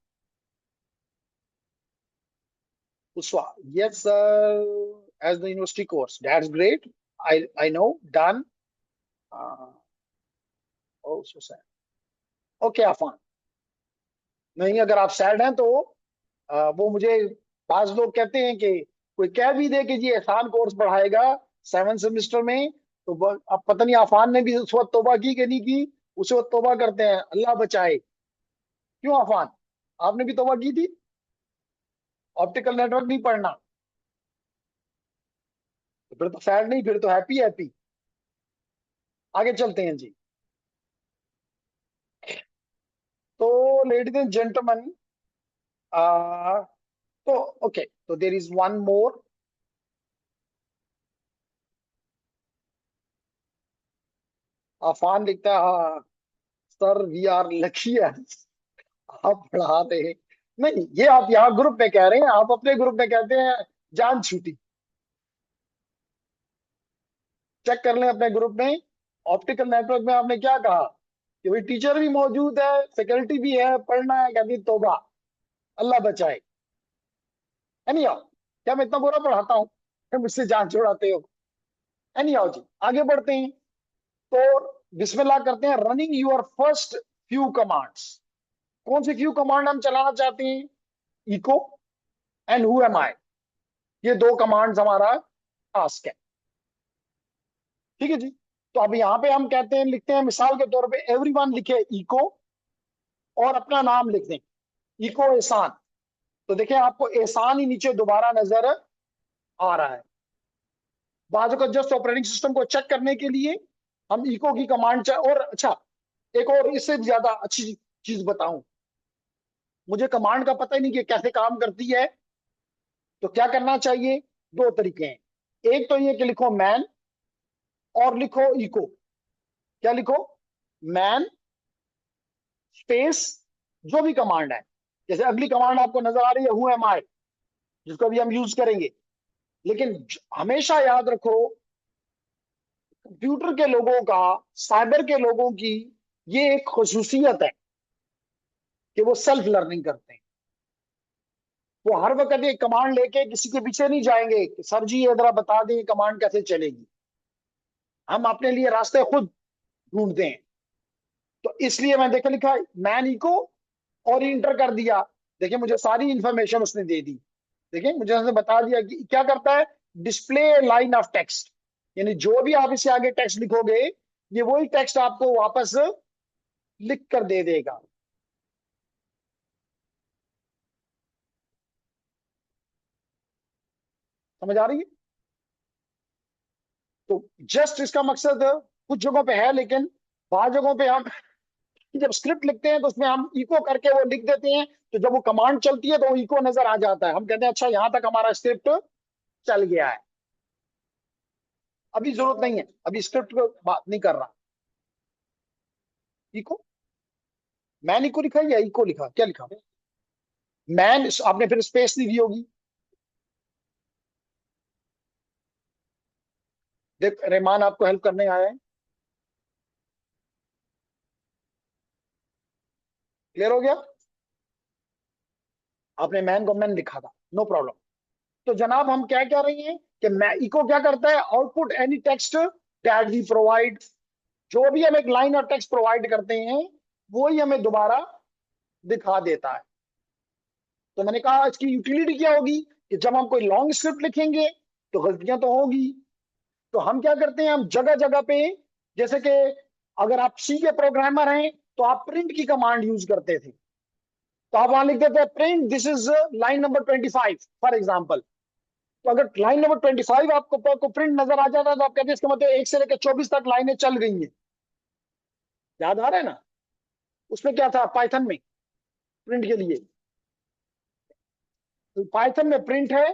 Uswa, yes, as the university course. That's great. I know. Done. Uh, oh, so sad. Okay, Afan. नहीं, अगर आप सैड हैं तो वो मुझे बाज लोग कहते हैं कि कोई कह भी दे कि जी एहसान कोर्स पढ़ाएगा 7 सेमेस्टर में, तो अब पता नहीं आफान ने भी उस वक्त तौबा की कि नहीं की। उस वक्त तौबा करते हैं, अल्लाह बचाए। क्यों आफान, आपने भी तौबा की थी? ऑप्टिकल नेटवर्क नहीं पढ़ना? तो फिर तो सैड नहीं, फिर तो हैप्पी हैप्पी। आगे चलते हैं जी। तो लेडीज एंड जेंटलमैन, तो ओके, तो there is one more. Afan लिखता है हाँ सर, वी आर लकी है, आप पढ़ाते हैं। नहीं, ये आप यहाँ ग्रुप में कह रहे हैं, आप अपने ग्रुप में कहते हैं जान छूटी। चेक कर लें अपने ग्रुप में। ऑप्टिकल नेटवर्क में आपने क्या कहा कि भाई टीचर भी मौजूद है, फैकल्टी भी है, पढ़ना है, कहती तोबा, अल्लाह बचाए। एनी आओ, क्या मैं इतना बुरा पढ़ाता हूँ कि मुझसे जान छुड़ाते हो? एनी आओ जी, आगे बढ़ते हैं। तो बिस्मिल्लाह करते हैं, running your first few commands. कौन सी फ्यू कमांड हम चलाना चाहते हैं? इको एंड हु एम आई, ये दो कमांड्स हमारा टास्क है। ठीक है जी। तो अब यहाँ पे हम कहते हैं, लिखते हैं मिसाल के तौर पे एवरीवन लिखे इको और अपना नाम लिख दें, इको एहसान। तो देखिए आपको एहसान ही नीचे दोबारा नजर आ रहा है। बाजू का जस्ट ऑपरेटिंग सिस्टम को चेक करने के लिए हम इको की कमांड, और अच्छा एक और इससे भी ज्यादा अच्छी चीज बताऊं, मुझे कमांड का पता ही नहीं कि कैसे काम करती है। तो क्या करना चाहिए? दो तरीके हैं। एक तो ये कि लिखो मैन और लिखो इको। क्या लिखो? मैन स्पेस जो भी कमांड है। जैसे अगली कमांड आपको नजर आ रही है हु एम आई, जिसको भी हम यूज करेंगे। लेकिन हमेशा याद रखो, कंप्यूटर के लोगों का, साइबर के लोगों की ये एक खसूसियत है कि वो सेल्फ लर्निंग करते हैं। वो हर वक्त एक कमांड लेके किसी के पीछे नहीं जाएंगे कि सर जी ये जरा बता दें कमांड कैसे चलेगी। हम अपने लिए रास्ते खुद ढूंढते हैं। तो इसलिए मैं देखा लिखा मैन इको और इंटर कर दिया। देखिए मुझे सारी इंफॉर्मेशन उसने दे दी। देखिए मुझे उसने बता दिया कि क्या करता है, डिस्प्ले लाइन ऑफ टेक्स्ट, यानी जो भी आप इससे आगे टेक्स्ट लिखोगे ये वही टेक्स्ट आपको वापस लिख कर दे देगा। समझ आ रही है? तो जस्ट इसका मकसद कुछ जगहों पे है, लेकिन बाद जगहों पे हम जब स्क्रिप्ट लिखते हैं तो उसमें हम इको करके वो लिख देते हैं। तो जब वो कमांड चलती है तो वो इको नजर आ जाता है, हम कहते हैं अच्छा यहां तक हमारा स्क्रिप्ट चल गया है। अभी जरूरत नहीं है, अभी स्क्रिप्ट को बात नहीं कर रहा। इको, मैन इको लिखा है या इको लिखा, क्या लिखा? मैन, आपने फिर स्पेस दी होगी। देख रहमान आपको हेल्प करने आया है। क्लियर हो गया? आपने मैन को मैन लिखा था, नो प्रॉब्लम। तो जनाब हम क्या क्या रही हैं कि मैं इको क्या करता है, output any text that we provide. जो भी हम एक लाइन और टेक्स्ट प्रोवाइड करते हैं वो ही हमें दोबारा दिखा देता है। तो मैंने कहा इसकी यूटिलिटी क्या होगी कि जब हम कोई लॉन्ग स्क्रिप्ट लिखेंगे तो गलतियां तो होगी। तो हम क्या करते हैं, हम जगह जगह पे, जैसे कि अगर आप सी के प्रोग्रामर हैं तो आप प्रिंट की कमांड यूज करते थे। तो आप वहां लिख देते हैं print this is line number 25 for example. तो अगर लाइन नंबर 25 आपको प्रिंट नजर आ जाता है तो आप कहते हैं इसका मतलब 1 से लेकर 24 तक लाइनें चल गई हैं। याद आ रहा है ना? उसमें क्या था पाइथन में प्रिंट के लिए? पाइथन में प्रिंट है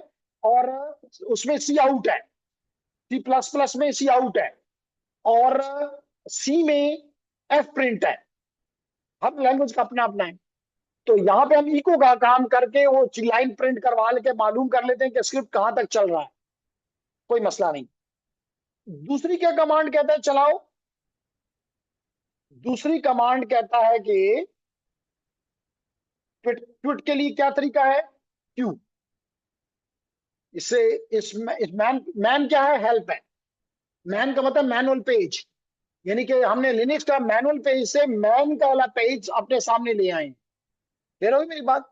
और उसमें सी आउट है। सी प्लस प्लस में सी आउट है और सी में एफ प्रिंट है। हर लैंग्वेज का अपना अपना है। तो यहाँ पे हम इको का काम करके वो लाइन प्रिंट करवा लेके मालूम कर लेते हैं कि स्क्रिप्ट कहां तक चल रहा है। कोई मसला नहीं। दूसरी क्या कमांड कहता है, चलाओ। दूसरी कमांड कहता है कि ट्वीट, ट्वीट के लिए क्या तरीका है, क्यू। इससे इस मैन, मैन क्या है, हेल्प है। मैन का मतलब मैनुअल पेज, यानी कि हमने लिनक्स का मैनुअल पेज से मैन का वाला पेज अपने सामने ले आए। ले रहे हो मेरी बात?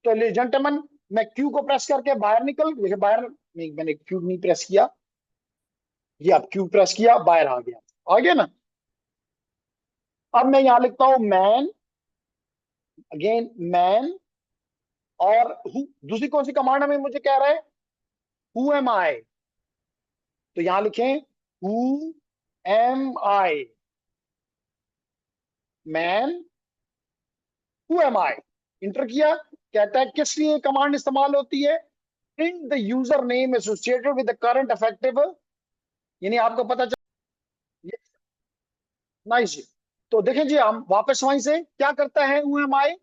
तो जेंटलमैन, मैं क्यू को प्रेस करके बाहर निकल, देखिए बाहर नहीं, मैंने क्यू नहीं प्रेस किया, ये अब क्यू प्रेस किया बाहर आ गया। आ गया ना? अब मैं यहां लिखता हूं मैन, अगेन मैन, और दूसरी कौन सी कमांड हमें मुझे कह रहा है, हु एम आई। तो यहां लिखें who am I, man who am I. Inter किया, कहता है किस लिए कमांड इस्तेमाल होती है, print the user name associated with the current effective, यानी आपको पता चल। नाइस जी। तो देखें जी, हम वापस वहीं से क्या करता है यूएमआई,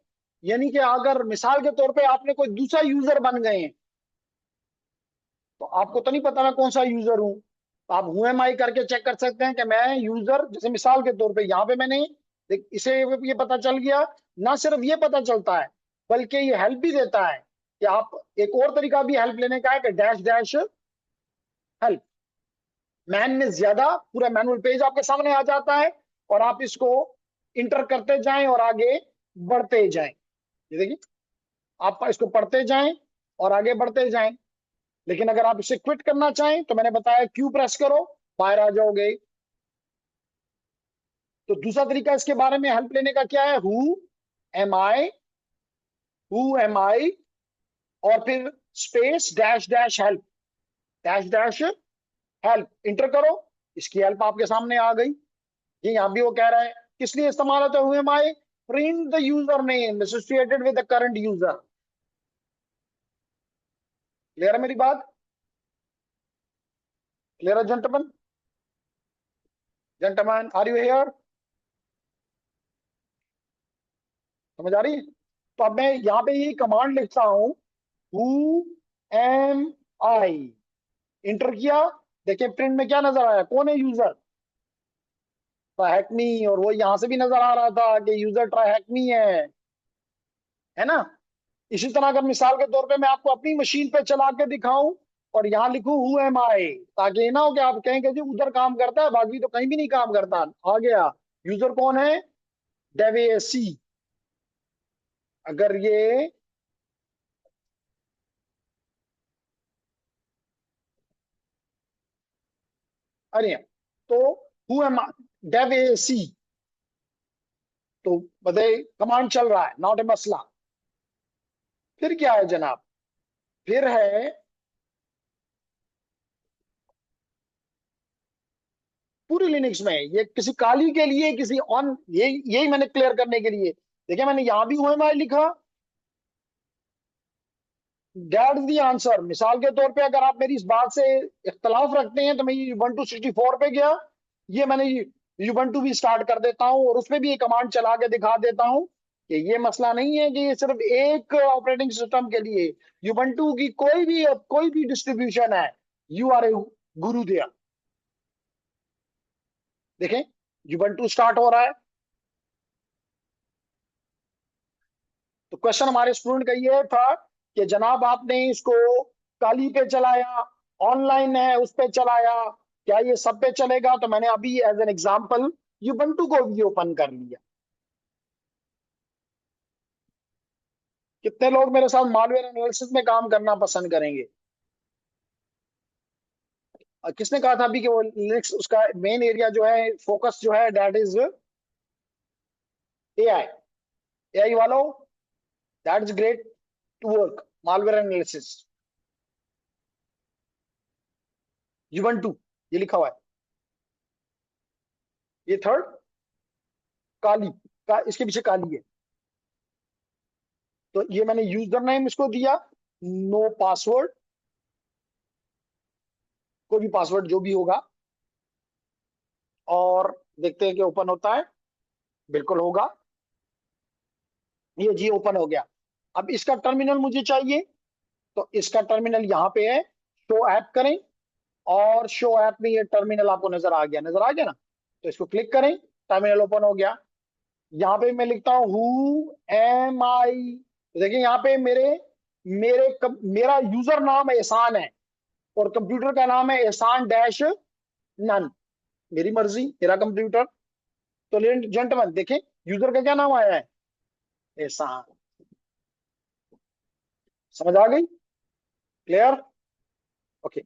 यानी कि अगर मिसाल के तौर पे आपने कोई दूसरा यूजर बन गए हैं तो आपको तो नहीं पता मैं कौन सा यूजर हूं, तो आप यूएमआई करके चेक कर सकते हैं कि मैं यूजर, जैसे मिसाल के तौर पे यहाँ पे मैंने इसे ये पता चल गया। ना सिर्फ ये पता चलता है बल्कि ये हेल्प भी देता है कि आप, एक और तरीका भी हेल्प लेने का है कि डैश डैश हेल्प। मैन में ज्यादा पूरा मैनुअल पेज आपके सामने आ जाता है और आप इसको इंटर करते जाएं और आगे बढ़ते जाएं। ये देखिए, आप इसको पढ़ते जाएं और आगे बढ़ते जाएं। लेकिन अगर आप इसे क्विट करना चाहें तो मैंने बताया क्यू प्रेस करो, बाहर आ जाओगे। तो दूसरा तरीका इसके बारे में हेल्प लेने का क्या है, एम आई हु एम आई और फिर space dash dash help, dash dash help inter करो। इसकी हेल्प आपके सामने आ गई। ये यहां भी वो कह रहा है किस लिए इस्तेमाल होता है who am I, print the user name associated with the current user. Clear है मेरी बात? क्लियर है gentleman? Gentleman are you here? समझ आ रही है? तो अब मैं यहाँ पे ये कमांड लिखता हूं हु एम आई, इंटर किया, देखिए प्रिंट में क्या नजर आया, कौन है यूजर, ट्राई और वो यहां से भी नजर आ रहा था कि यूजर ट्राई है ना। इसी तरह अगर मिसाल के तौर पे मैं आपको अपनी मशीन पे चला के दिखाऊं और यहाँ लिखूं हु एम आई, ताकि ये ना हो कि आप कहेंगे जी उधर काम करता है बाकी तो कहीं भी नहीं काम करता, आ गया यूजर कौन है, डेवेसी। अगर ये अरे तो हु एम डेवेसी, तो बताइए कमांड चल रहा है, नॉट ए मसला। फिर क्या है जनाब, फिर है पूरी लिनक्स में, ये किसी काली के लिए किसी ऑन, यही यही मैंने क्लियर करने के लिए, देखिए मैंने यहां भी हु एम आई लिखा, दैट इज द आंसर। मिसाल के तौर पे अगर आप मेरी इस बात से इख्तलाफ रखते हैं तो मैं Ubuntu 64 पे गया, ये मैंने Ubuntu भी स्टार्ट कर देता हूं और उसमें भी ये कमांड चला के दिखा देता हूं कि ये मसला नहीं है कि ये सिर्फ एक ऑपरेटिंग सिस्टम के लिए, Ubuntu की कोई भी डिस्ट्रीब्यूशन है, यू आर ए गुरु दिया। देखें Ubuntu स्टार्ट हो रहा है, तो क्वेश्चन हमारे स्टूडेंट का ये था कि जनाब आपने इसको काली पे चलाया, ऑनलाइन है उस पे चलाया, क्या ये सब पे चलेगा, तो मैंने अभी एज एन एग्जांपल Ubuntu को भी ओपन कर लिया। कितने लोग मेरे साथ मालवेयर एनालिसिस में काम करना पसंद करेंगे। और किसने कहा था अभी कि वो लिनक्स उसका मेन एरिया जो है, फोकस जो है दैट इज एआई, एआई वालों, that is great to work malware analysis, Ubuntu ये लिखा हुआ है, ये थर्ड काली का, इसके पीछे काली है। तो ये मैंने यूजर नेम इसको दिया, नो पासवर्ड, कोई भी पासवर्ड जो भी होगा, और देखते हैं कि ओपन होता है, बिल्कुल होगा, ये जी ओपन हो गया। अब इसका टर्मिनल मुझे चाहिए, तो इसका टर्मिनल यहाँ पे है, शो ऐप करें, और शो ऐप में ये टर्मिनल आपको नजर आ गया, नजर आ गया ना, तो इसको क्लिक करें, टर्मिनल ओपन हो गया। यहाँ पे मैं लिखता हूं हु एम आई, देखिए यहाँ पे मेरा यूजर नाम एहसान है और कंप्यूटर का नाम है एहसान डैश नन, मेरी मर्जी मेरा कंप्यूटर। तो जेंटलमैन देखें यूजर का क्या नाम आया है, एहसान, समझ आ गई, क्लियर, ओके।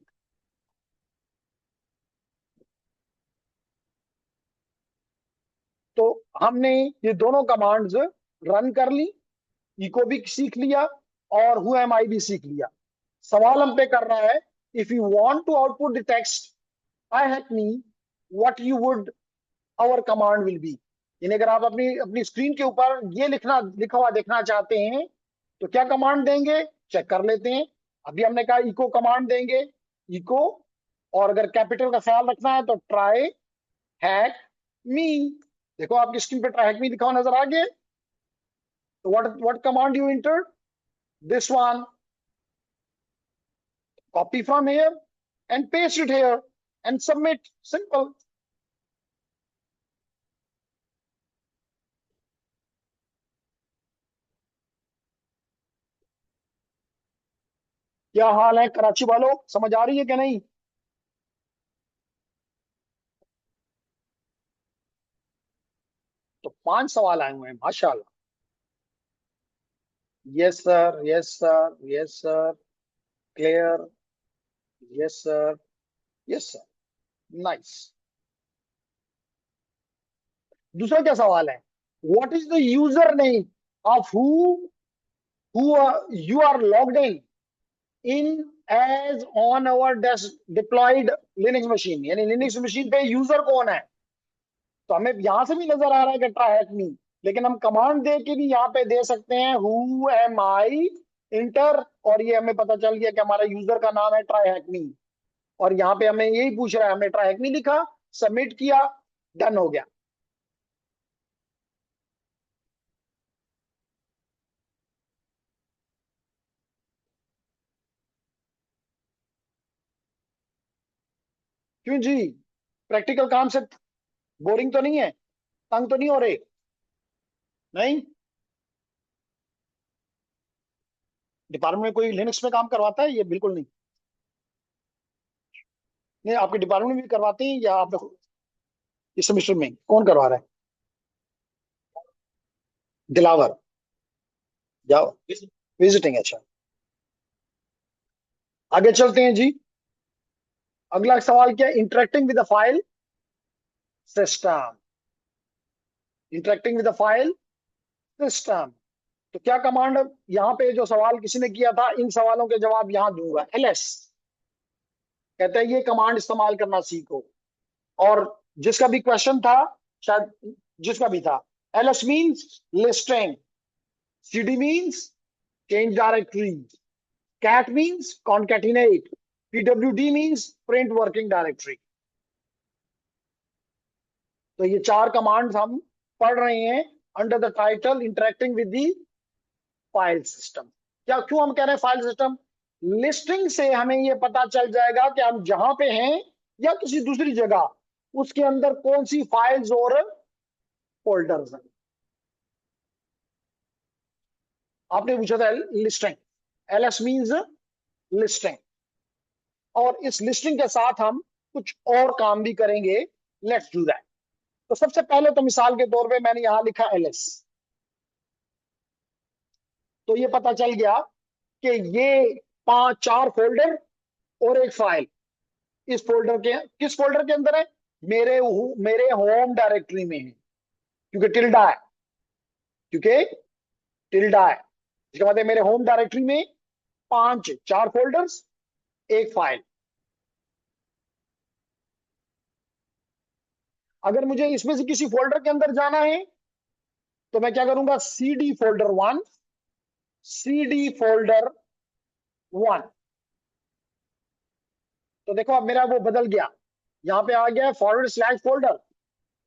तो हमने ये दोनों कमांड्स रन कर ली, इको भी सीख लिया और हु एम आई भी सीख लिया। सवाल हम पे कर रहा है, if you want to output the text I hack me, what you would our command will be, यानी अगर आप अपनी अपनी स्क्रीन के ऊपर ये लिखा हुआ देखना चाहते हैं तो क्या कमांड देंगे, चेक कर लेते हैं। अभी हमने कहा इको कमांड देंगे, इको, और अगर कैपिटल का ख्याल रखना है तो ट्राई हैक मी, देखो आपकी स्क्रीन पे ट्राई हैक मी लिखा हुआ नजर आ गया। तो what command you inter, this one, copy from here and paste it here and submit, simple. क्या हाल है कराची वालों, समझ आ रही है कि नहीं। तो 5 सवाल आए हुए हैं माशाल्लाह, yes sir, yes sir, yes sir, clear, yes sir, yes sir, nice. दूसरा क्या सवाल है, what is the user name of who you are logged in as on our deployed Linux machine, यानी लिनक्स मशीन पे user कौन है। तो हमें यहां से भी नजर आ रहा है कि ट्राई हैक मी, लेकिन हम कमांड दे के भी यहाँ पे दे सकते हैं हु एम आई इंटर, और ये हमें पता चल गया कि हमारा यूजर का नाम है ट्राई हैक मी, और यहाँ पे हमें यही पूछ रहा है, हमने ट्राई हैक मी लिखा, सबमिट किया, डन हो गया। क्यों जी? प्रैक्टिकल काम से बोरिंग तो नहीं है? तंग तो नहीं हो रहे? नहीं? डिपार्टमेंट में कोई लिनक्स में काम करवाता है? ये बिल्कुल नहीं। नहीं, आपके डिपार्टमेंट में भी करवाते हैं या आप इस सेमेस्टर में कौन करवा रहा है? दिलावर? जाओ, विजिटिंग। अच्छा, आगे चलते हैं जी। अगला सवाल क्या है? Interacting with the file system. Interacting with the file system. तो क्या कमांड, यहाँ पे जो सवाल किसी ने किया था, इन सवालों के जवाब यहां दूंगा। ls कहते हैं ये कमांड इस्तेमाल करना सीखो। और जिसका भी क्वेश्चन था, शायद जिसका भी था, ls means listing, cd means change directory, cat means concatenate, pwd means print working directory। तो ये चार कमांड्स हम पढ़ रहे हैं under the title interacting with the file system. क्या, क्यों हम कह रहे हैं फाइल सिस्टम? लिस्टिंग से हमें ये पता चल जाएगा कि हम जहां पे हैं या किसी दूसरी जगह, उसके अंदर कौन सी फाइल्स और फोल्डर्स हैं। आपने पूछा था लिस्टिंग, ls मीन्स लिस्टिंग। और इस लिस्टिंग के साथ हम कुछ और काम भी करेंगे। Let's do that. तो सबसे पहले तो मिसाल के तौर पे मैंने यहां लिखा ls। तो ये पता चल गया कि ये पांच चार फोल्डर और एक फाइल इस फोल्डर के, किस फोल्डर के अंदर है? मेरे होम डायरेक्टरी में है, क्योंकि टिल्डा है, क्योंकि टिल्डा है। इसका मतलब मेरे होम डायरेक्टरी में पांच चार फोल्डर्स, एक फाइल। अगर मुझे इसमें से किसी फोल्डर के अंदर जाना है तो मैं क्या करूंगा? cd folder one, cd folder one. तो देखो अब मेरा वो बदल गया, यहाँ पे आ गया forward slash folder,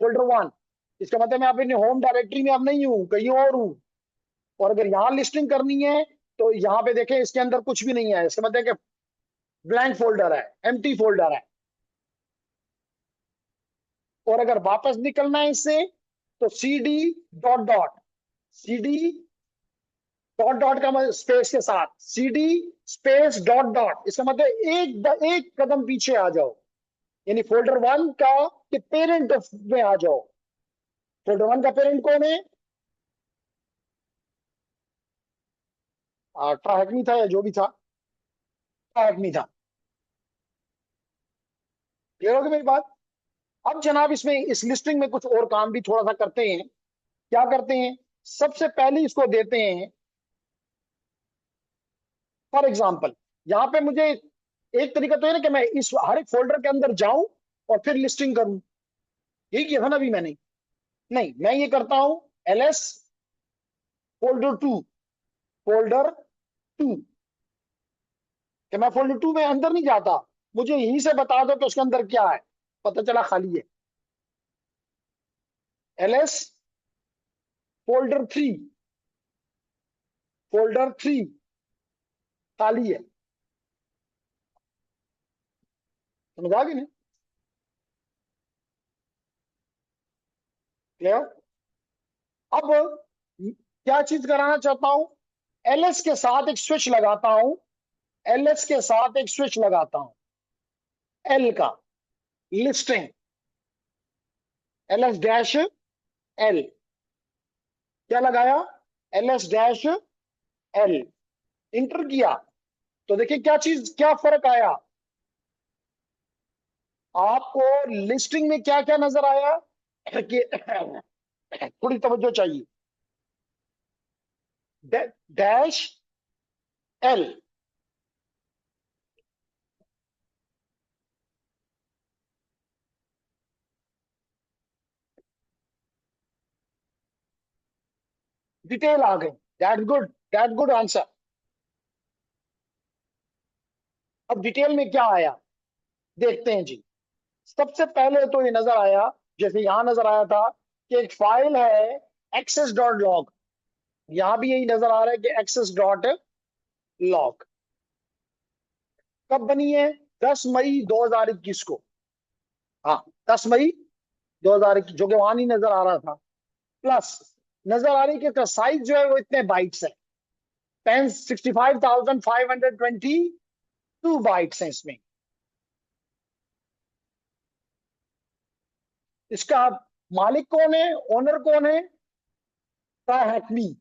folder one. इसका मतलब मैं अपने होम डायरेक्टरी में अब नहीं हूं, कहीं और हूं। और अगर यहाँ लिस्टिंग करनी है तो यहाँ पे देखें इसके अंदर कुछ भी नहीं है, इसका मतलब कि ब्लैंक फोल्डर है, एम्प्टी फोल्डर है। और अगर वापस निकलना है इससे तो cd dot dot, cd dot dot का स्पेस के साथ cd स्पेस डॉट डॉट, इसका मतलब एक कदम पीछे आ जाओ, यानी फोल्डर वन का के पेरेंट में आ जाओ। फोल्डर वन का पेरेंट कौन है? ट्राहैकमी था या जो भी था, ट्राहैकमी था। क्लियर होगी मेरी बात? अब जनाब इसमें इस लिस्टिंग में कुछ और काम भी थोड़ा सा करते हैं। क्या करते हैं? सबसे पहले इसको देते हैं, फॉर एग्जाम्पल यहाँ पे मुझे एक तरीका तो है ना कि मैं इस हर एक फोल्डर के अंदर जाऊं और फिर लिस्टिंग करूं। यही किया था ना अभी मैंने? नहीं, मैं ये करता हूं ls folder two, folder two, कि मैं फोल्डर टू में अंदर नहीं जाता, मुझे यहीं से बता दो कि उसके अंदर क्या है, पता चला खाली है। ls folder three, folder three खाली है। समझ आ गई नहीं? क्लियर? अब क्या चीज कराना चाहता हूं? ls के साथ एक स्विच लगाता हूं, ls के साथ एक स्विच लगाता हूं, l का, लिस्टिंग, ls डैश l। क्या लगाया? ls डैश l, इंटर किया। तो देखिए क्या चीज, क्या फर्क आया आपको? लिस्टिंग में क्या क्या नजर आया कि थोड़ी तवज्जो चाहिए। डैश एल, डिटेल आ गई। That good, that good answer. अब डिटेल में क्या आया देखते हैं जी। सबसे पहले तो ये नजर आया, जैसे यहां नजर आया था कि एक फाइल है एक्सेस डॉट लॉग, यहां भी यही नजर आ रहा है कि एक्सेस डॉट लॉग। कब बनी है? 10 मई 2021 को। हाँ, 10 मई 2021, जो कि वहां नहीं नजर आ रहा था। प्लस नजर आ रही कि इसका साइज जो है वो इतने बाइट्स है, 65,522 हैं इसमें। इसका मालिक कौन है, ओनर कौन है? ट्राहैक्मी।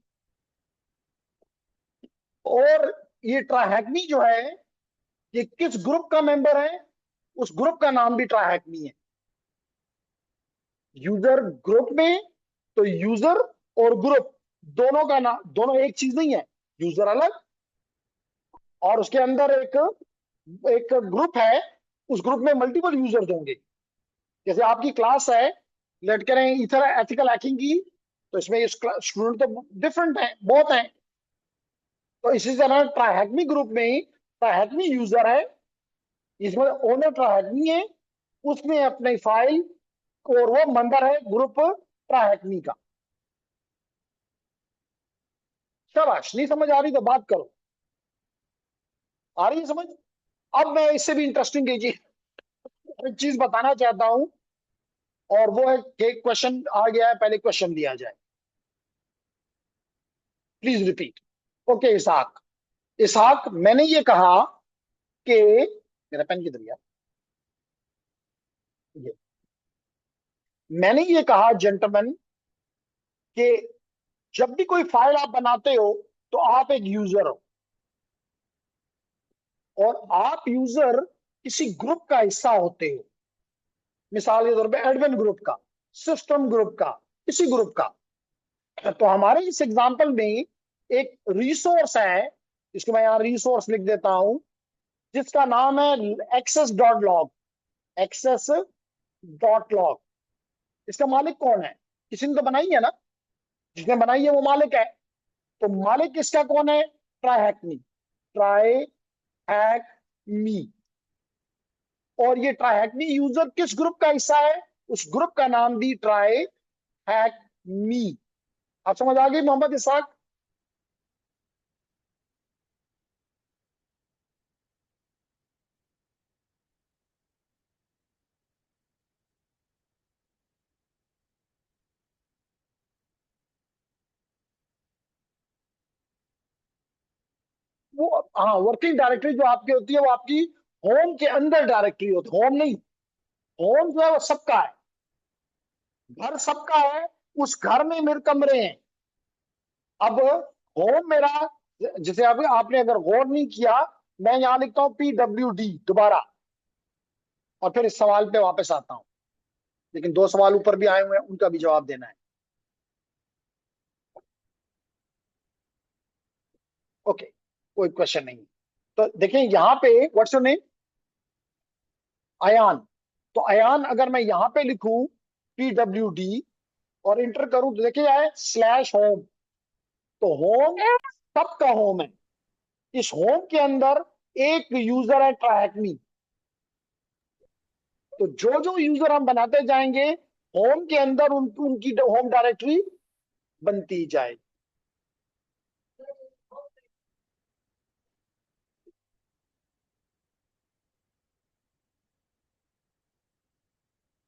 और ये ट्राहैक्मी जो है, ये किस ग्रुप का मेंबर है? उस ग्रुप का नाम भी ट्राहैक्मी है। यूजर ग्रुप में, तो यूजर और ग्रुप दोनों का नाम, दोनों एक चीज नहीं है। यूजर अलग, और उसके अंदर एक एक ग्रुप है, उस ग्रुप में मल्टीपल यूजर्स होंगे। जैसे आपकी क्लास है, लेट करें इथर एथिकल हैकिंग की, तो इसमें स्टूडेंट तो डिफरेंट है, बहुत हैं। तो इसी तरह ट्राहैक्मी ग्रुप में ट्राहैक्मी यूजर है, इसमें ओनर ट्राहैक्मी है, उसने अपनी फाइल, और वो मेंबर है ग्रुप ट्राहैक्मी का। शाबाश, नहीं समझ आ रही तो बात करो। आ रही है समझ? अब मैं इससे भी इंटरेस्टिंग एक चीज बताना चाहता हूं, और वो है कि क्वेश्चन आ गया है, पहले क्वेश्चन दिया जाए। Please repeat. ओके इसहाक। इसहाक, मैंने ये कहा कि, मेरा पेन किधर गया? ये, मैंने ये कहा जेंटलमैन कि जब भी कोई फाइल आप बनाते हो, तो आप एक यूजर हो, और आप यूजर किसी ग्रुप का हिस्सा होते हो। मिसाल के तौर पे एडमिन ग्रुप का, सिस्टम ग्रुप का, किसी ग्रुप का। तो हमारे इस एग्जांपल में एक रिसोर्स है, इसको मैं यहाँ रिसोर्स लिख देता हूं, जिसका नाम है access.log। access.log। इसका मालिक कौन है? किसी ने तो बनाई है ना, जिसने बनाई है वो मालिक है। तो मालिक इसका कौन है? ट्राई हैक मी। ट्राई हैक मी। और ये ट्राई हैक मी यूजर किस ग्रुप का हिस्सा है? उस ग्रुप का नाम भी ट्राई हैक मी। आप समझ आ गई मोहम्मद इसाक? वो, हाँ, वर्किंग डायरेक्टरी जो आपकी होती है, वो आपकी होम के अंदर डायरेक्टरी होती है, होम नहीं। होम जो है वो सबका है, घर सबका है। उस घर में मेरे कमरे हैं। अब होम मेरा, जैसे अभी आपने अगर गौर नहीं किया, मैं यहां लिखता हूं PWD दोबारा, और फिर इस सवाल पे वापस आता हूं। लेकिन 2 सवाल ऊपर भी आए हुए हैं, उनका भी जवाब देना है। ओके, कोई क्वेश्चन नहीं। तो देखें यहाँ पे, व्हाट्स योर नेम? अयान। तो अयान, अगर मैं यहाँ पे लिखूं PWD और इंटर करूं, तो देखिए आए /होम। तो होम सबका होम है। इस होम के अंदर एक यूजर है ट्राहैक्मी। तो जो जो यूजर हम बनाते जाएंगे, होम के अंदर उनकी होम डायरेक्टरी बनती जाएगी।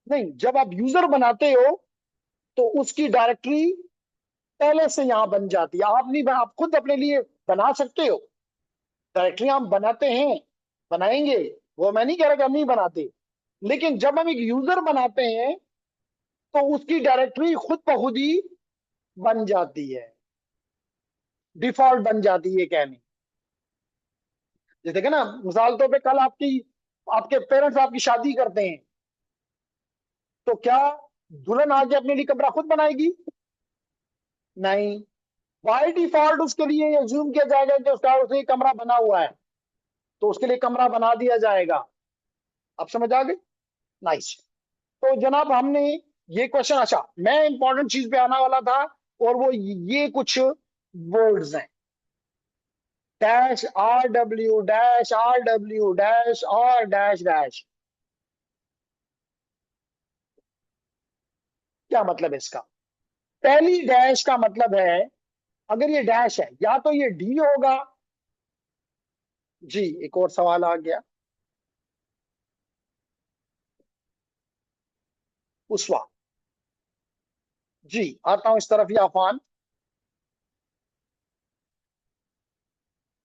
नहीं, जब आप यूजर बनाते हो, तो उसकी डायरेक्टरी पहले से यहां बन जाती है। आप नहीं, आप खुद अपने लिए बना सकते हो डायरेक्टरी, हम बनाते हैं, बनाएंगे। वो मैं नहीं कह रहा कि हम नहीं बनाते, लेकिन जब हम एक यूजर बनाते हैं, तो उसकी डायरेक्टरी खुद ब खुद ही बन जाती है, डिफॉल्ट बन जाती है कहने। जैसे देखिए ना, मिसाल तौर पे कल आपकी, आपके पेरेंट्स आपकी शादी करते हैं, तो क्या दुल्हन आके अपने लिए कमरा खुद बनाएगी? नहीं। बाय डिफॉल्ट उसके लिए एज्यूम किया जाएगा कि उसका उसे कमरा बना हुआ है, तो उसके लिए कमरा बना दिया जाएगा। आप समझ आ गए? नाइस। तो जनाब, हमने ये क्वेश्चन, अच्छा, मैं इंपॉर्टेंट चीज पे आने वाला था, और वो ये कुछ वर्ड्स हैं, -RW -RW -R। क्या मतलब है इसका? पहली डैश का मतलब है, अगर ये डैश है, या तो ये डी होगा। जी, एक और सवाल आ गया। उसवा। जी आता हूं इस तरफ, या अफान।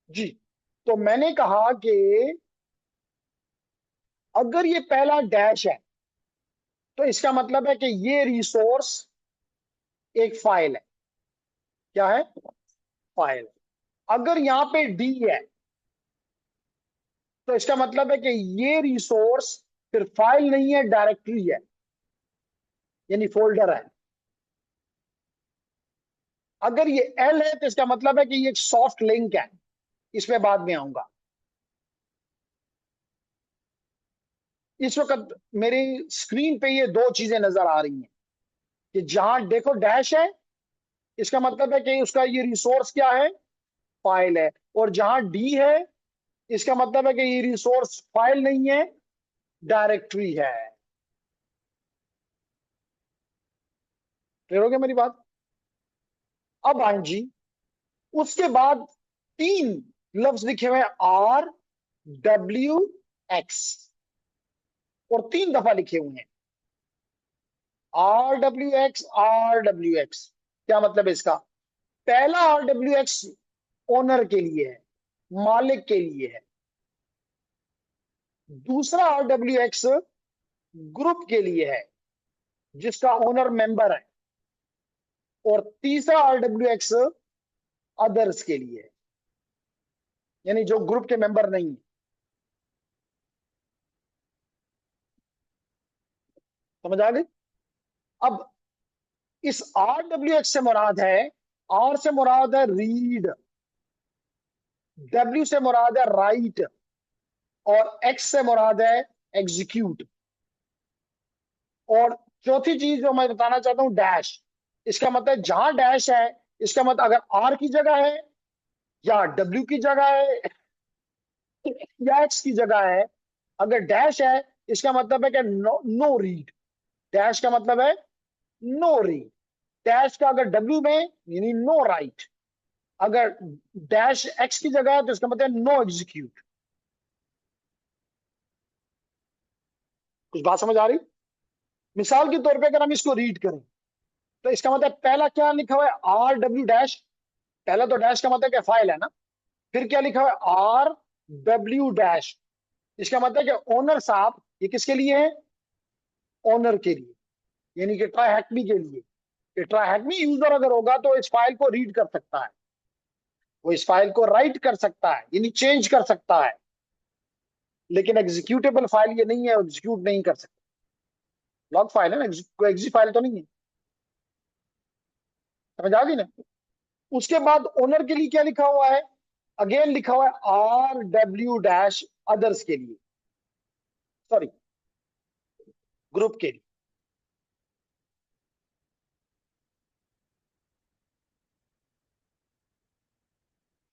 जी, तो मैंने कहा कि अगर ये पहला डैश है तो इसका मतलब है कि ये रिसोर्स एक फाइल है। क्या है? फाइल। अगर यहां पे डी है तो इसका मतलब है कि ये रिसोर्स फिर फाइल नहीं है, डायरेक्टरी है, यानी फोल्डर है। अगर ये एल है तो इसका मतलब है कि ये एक सॉफ्ट लिंक है। इसमें बाद में आऊंगा। इस वक्त मेरी स्क्रीन पे ये दो चीजें नजर आ रही हैं कि जहां देखो डैश है, इसका मतलब है कि उसका ये रिसोर्स क्या है? फाइल है। और जहां डी है, इसका मतलब है कि ये रिसोर्स फाइल नहीं है, डायरेक्टरी है। क्लियर हो गया मेरी बात? अब हाँ जी, उसके बाद तीन लफ्ज लिखे हुए आर डब्ल्यू एक्स, और तीन दफा लिखे हुए हैं R W x, R W x. क्या मतलब है इसका? पहला आर डब्ल्यू एक्स ओनर के लिए है, मालिक के लिए है। दूसरा आर डब्ल्यू एक्स ग्रुप के लिए है, जिसका ओनर मेंबर है। और तीसरा आर डब्ल्यू एक्स अदर्स के लिए है, यानी जो ग्रुप के मेंबर नहीं है। समझ आ गई? अब इस आर डब्ल्यू एक्स से मुराद है, आर से मुराद है रीड, डब्ल्यू से मुराद है राइट, और एक्स से मुराद है एग्जीक्यूट। और चौथी चीज जो मैं बताना चाहता हूं, डैश। इसका मतलब जहां डैश है, इसका मतलब अगर आर की जगह है, या डब्ल्यू की जगह है, या एक्स की जगह है, अगर डैश है, इसका मतलब है कि नो, नो रीड। डैश का मतलब है नो रीड। डैश का अगर डब्ल्यू में, यानी नो राइट। अगर डैश एक्स की जगह है तो इसका मतलब नो एग्जीक्यूट। कुछ बात समझ आ रही? मिसाल के तौर पे अगर हम इसको रीड करें तो इसका मतलब पहला क्या लिखा हुआ है? R W dash. पहला तो डैश का मतलब क्या? फाइल है ना। फिर क्या लिखा हुआ है? R W dash. इसका मतलब कि ओनर साहब, ये किसके लिए है? ओनर के लिए, यानी कि ट्राई के लिए। कि ट्राई यूजर अगर होगा तो इस फाइल को रीड कर सकता है, वो इस फाइल को राइट कर सकता है, यानी चेंज कर सकता है। लेकिन एग्जीक्यूटेबल फाइल ये नहीं है, एग्जीक्यूट नहीं कर सकता। लॉग फाइल है ना, कोई एग्जी फाइल तो नहीं है। समझ आ गई ना? उसके बाद ओनर के लिए क्या लिखा हुआ है? अगेन लिखा हुआ है आर डब्ल्यू डैश अदर्स के लिए, सॉरी, ग्रुप के लिए।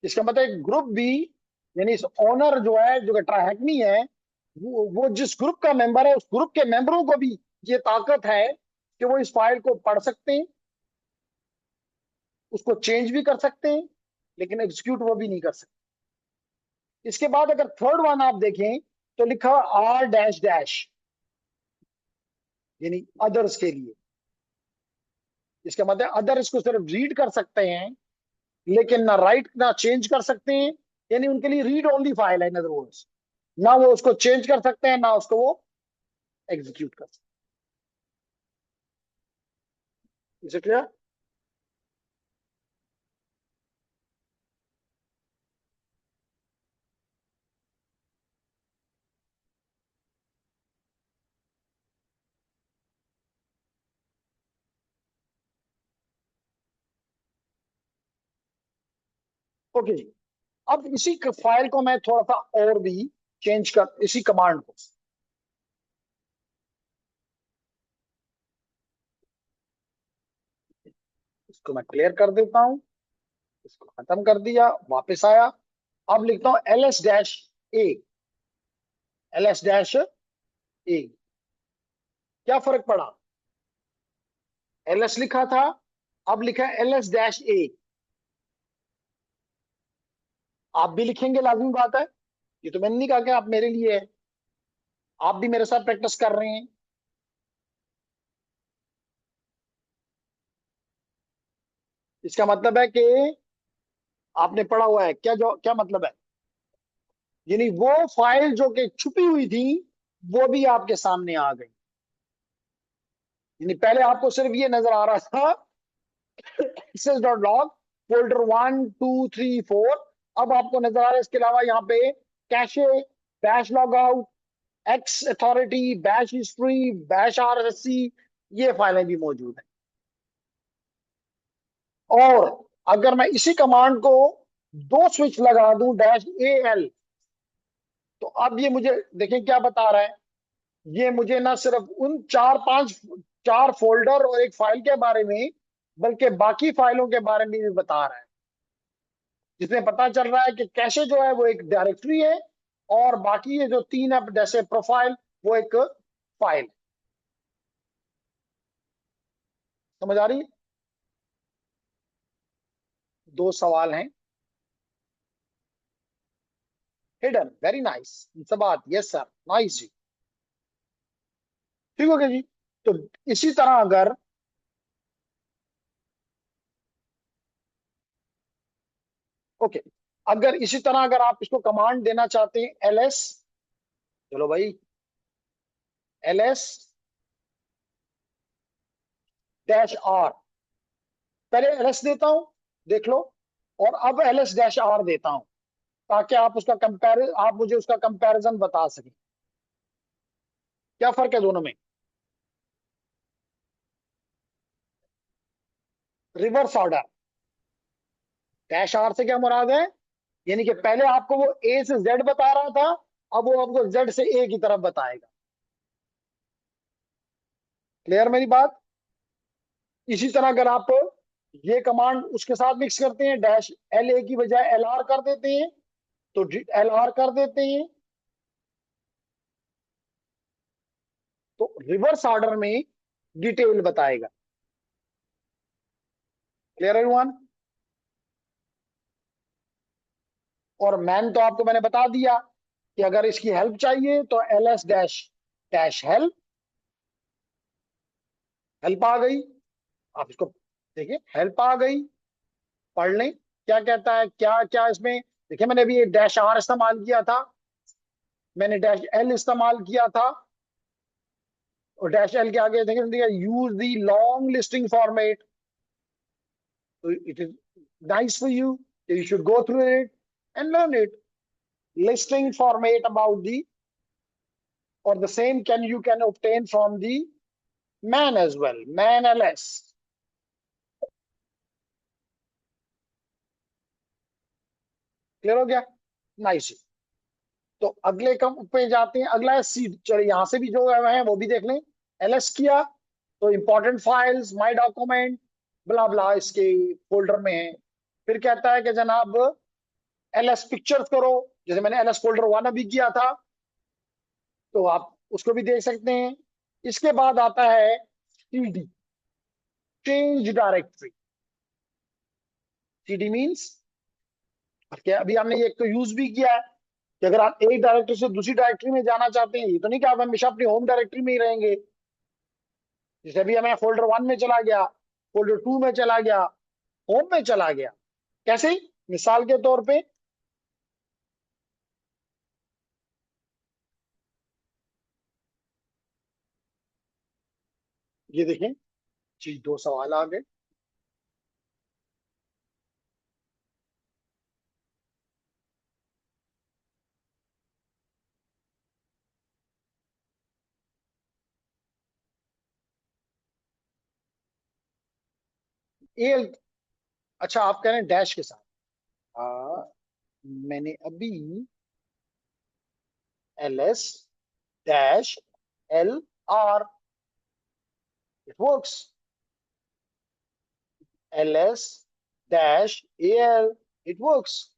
इसका मतलब ग्रुप भी, यानी इस ओनर जो है, जो ट्राहैकमी है, वो जिस ग्रुप का मेंबर है, उस ग्रुप के मेंबरों को भी ये ताकत है कि वो इस फाइल को पढ़ सकते हैं, उसको चेंज भी कर सकते हैं, लेकिन एग्जीक्यूट वो भी नहीं कर सकते। इसके बाद अगर थर्ड वन आप देखें तो लिखा हुआ आर डैश डैश, यानी अदर्स के लिए। इसका मतलब अदर्स को सिर्फ रीड कर सकते हैं, लेकिन ना राइट ना चेंज कर सकते हैं, यानी उनके लिए रीड ओनली फाइल है। इन अदर वर्ड्स, ना वो उसको चेंज कर सकते हैं, ना उसको वो एग्जीक्यूट कर सकते हैं। Is it clear? ओके जी। अब इसी फाइल को मैं थोड़ा सा और भी चेंज कर, इसी कमांड को, इसको मैं क्लियर कर देता हूं। इसको खत्म कर दिया, वापस आया। अब लिखता हूं L S dash A. L S dash ए। क्या फर्क पड़ा? एल एस लिखा था, अब लिखा है एल एस डैश ए। आप भी लिखेंगे, लाजमी बात है। ये तो मैंने नहीं कहा कि आप मेरे लिए है, आप भी मेरे साथ प्रैक्टिस कर रहे हैं। इसका मतलब है कि आपने पढ़ा हुआ है क्या, जो क्या मतलब है, यानी वो फाइल जो कि छुपी हुई थी वो भी आपके सामने आ गई। यानी पहले आपको सिर्फ ये नजर आ रहा था एक्सेस डॉट लॉग, फोल्डर 1 2 3 4, अब आपको नजर आ रहा है इसके अलावा यहाँ पे cache, bash log out, x authority, bash history, bash RSC, ये फाइलें भी मौजूद हैं। और अगर मैं इसी कमांड को दो स्विच लगा दूं, डैश ए एल, तो अब ये मुझे देखें क्या बता रहा है। ये मुझे ना सिर्फ उन चार पांच, चार फोल्डर और एक फाइल के बारे में, बल्कि बाकी फाइलों के बारे में भी बता रहा है, जिसमें पता चल रहा है कि कैशे जो है वो एक डायरेक्टरी है, और बाकी ये जो तीन है जैसे प्रोफाइल, वो एक फाइल। समझ आ रही है? दो सवाल हैं। हिडन, वेरी नाइस, बात, यस सर, नाइस जी। ठीक हो गया जी। तो इसी तरह अगर, ओके, अगर इसी तरह अगर आप इसको कमांड देना चाहते हैं एलएस, चलो भाई, एलएस डैश आर, पहले एलएस देता हूं, देख लो, और अब एलएस डैश आर देता हूं, ताकि आप उसका कंपेयर, आप मुझे उसका कंपैरिजन बता सकें क्या फर्क है दोनों में। रिवर्स ऑर्डर, डैश आर से क्या मुराद है, यानी कि पहले आपको वो ए से जेड बता रहा था, अब वो आपको जेड से ए की तरफ बताएगा। क्लियर मेरी बात? इसी तरह अगर आप ये कमांड उसके साथ मिक्स करते हैं, डैश एल ए की बजाय एल आर कर देते हैं, तो एल आर कर देते हैं, तो रिवर्स ऑर्डर में डिटेल बताएगा। Clear everyone? और मैन तो आपको मैंने बता दिया कि अगर इसकी हेल्प चाहिए तो L S dash dash help, help आ गई, आप इसको देखिए, हेल्प आ गई, पढ़ लें क्या कहता है, क्या क्या इसमें। देखिए मैंने अभी डैश आर इस्तेमाल किया था, मैंने डैश एल इस्तेमाल किया था, और डैश एल के आगे देखिए use the long listing format, तो it is nice for you, you should go through it and learn it. Listing format about the, or the same can you can obtain from the man as well, man ls। Clear हो गया? Nice. तो अगले कम पे जाते हैं, अगला है सी, चलिए यहां से भी जो है वो भी देख लें। एलएस किया तो इंपॉर्टेंट फाइल्स, माय डॉक्यूमेंट, ब्ला ब्ला इसके फोल्डर में है। फिर कहता है कि जनाब एलएस पिक्चर्स करो, जैसे मैंने एलएस फोल्डर 1 अभी किया था, तो आप उसको भी देख सकते हैं। इसके बाद आता है CD, change directory. CD means क्या, अभी हमने ये तो यूज भी किया है कि अगर आप एक डायरेक्टरी से दूसरी डायरेक्टरी में जाना चाहते हैं, ये तो नहीं कि आप हमेशा अपनी होम डायरेक्टरी में ही रहेंगे। जैसे अभी मैं फोल्डर 1 में चला गया, फोल्डर 2 में चला गया, होम में चला गया, कैसे, मिसाल के तौर पे ये देखें जी, दो सवाल आ गए। एल, अच्छा आप कह रहे हैं डैश के साथ, मैंने अभी L S dash L R, it works, L S dash A L, it works.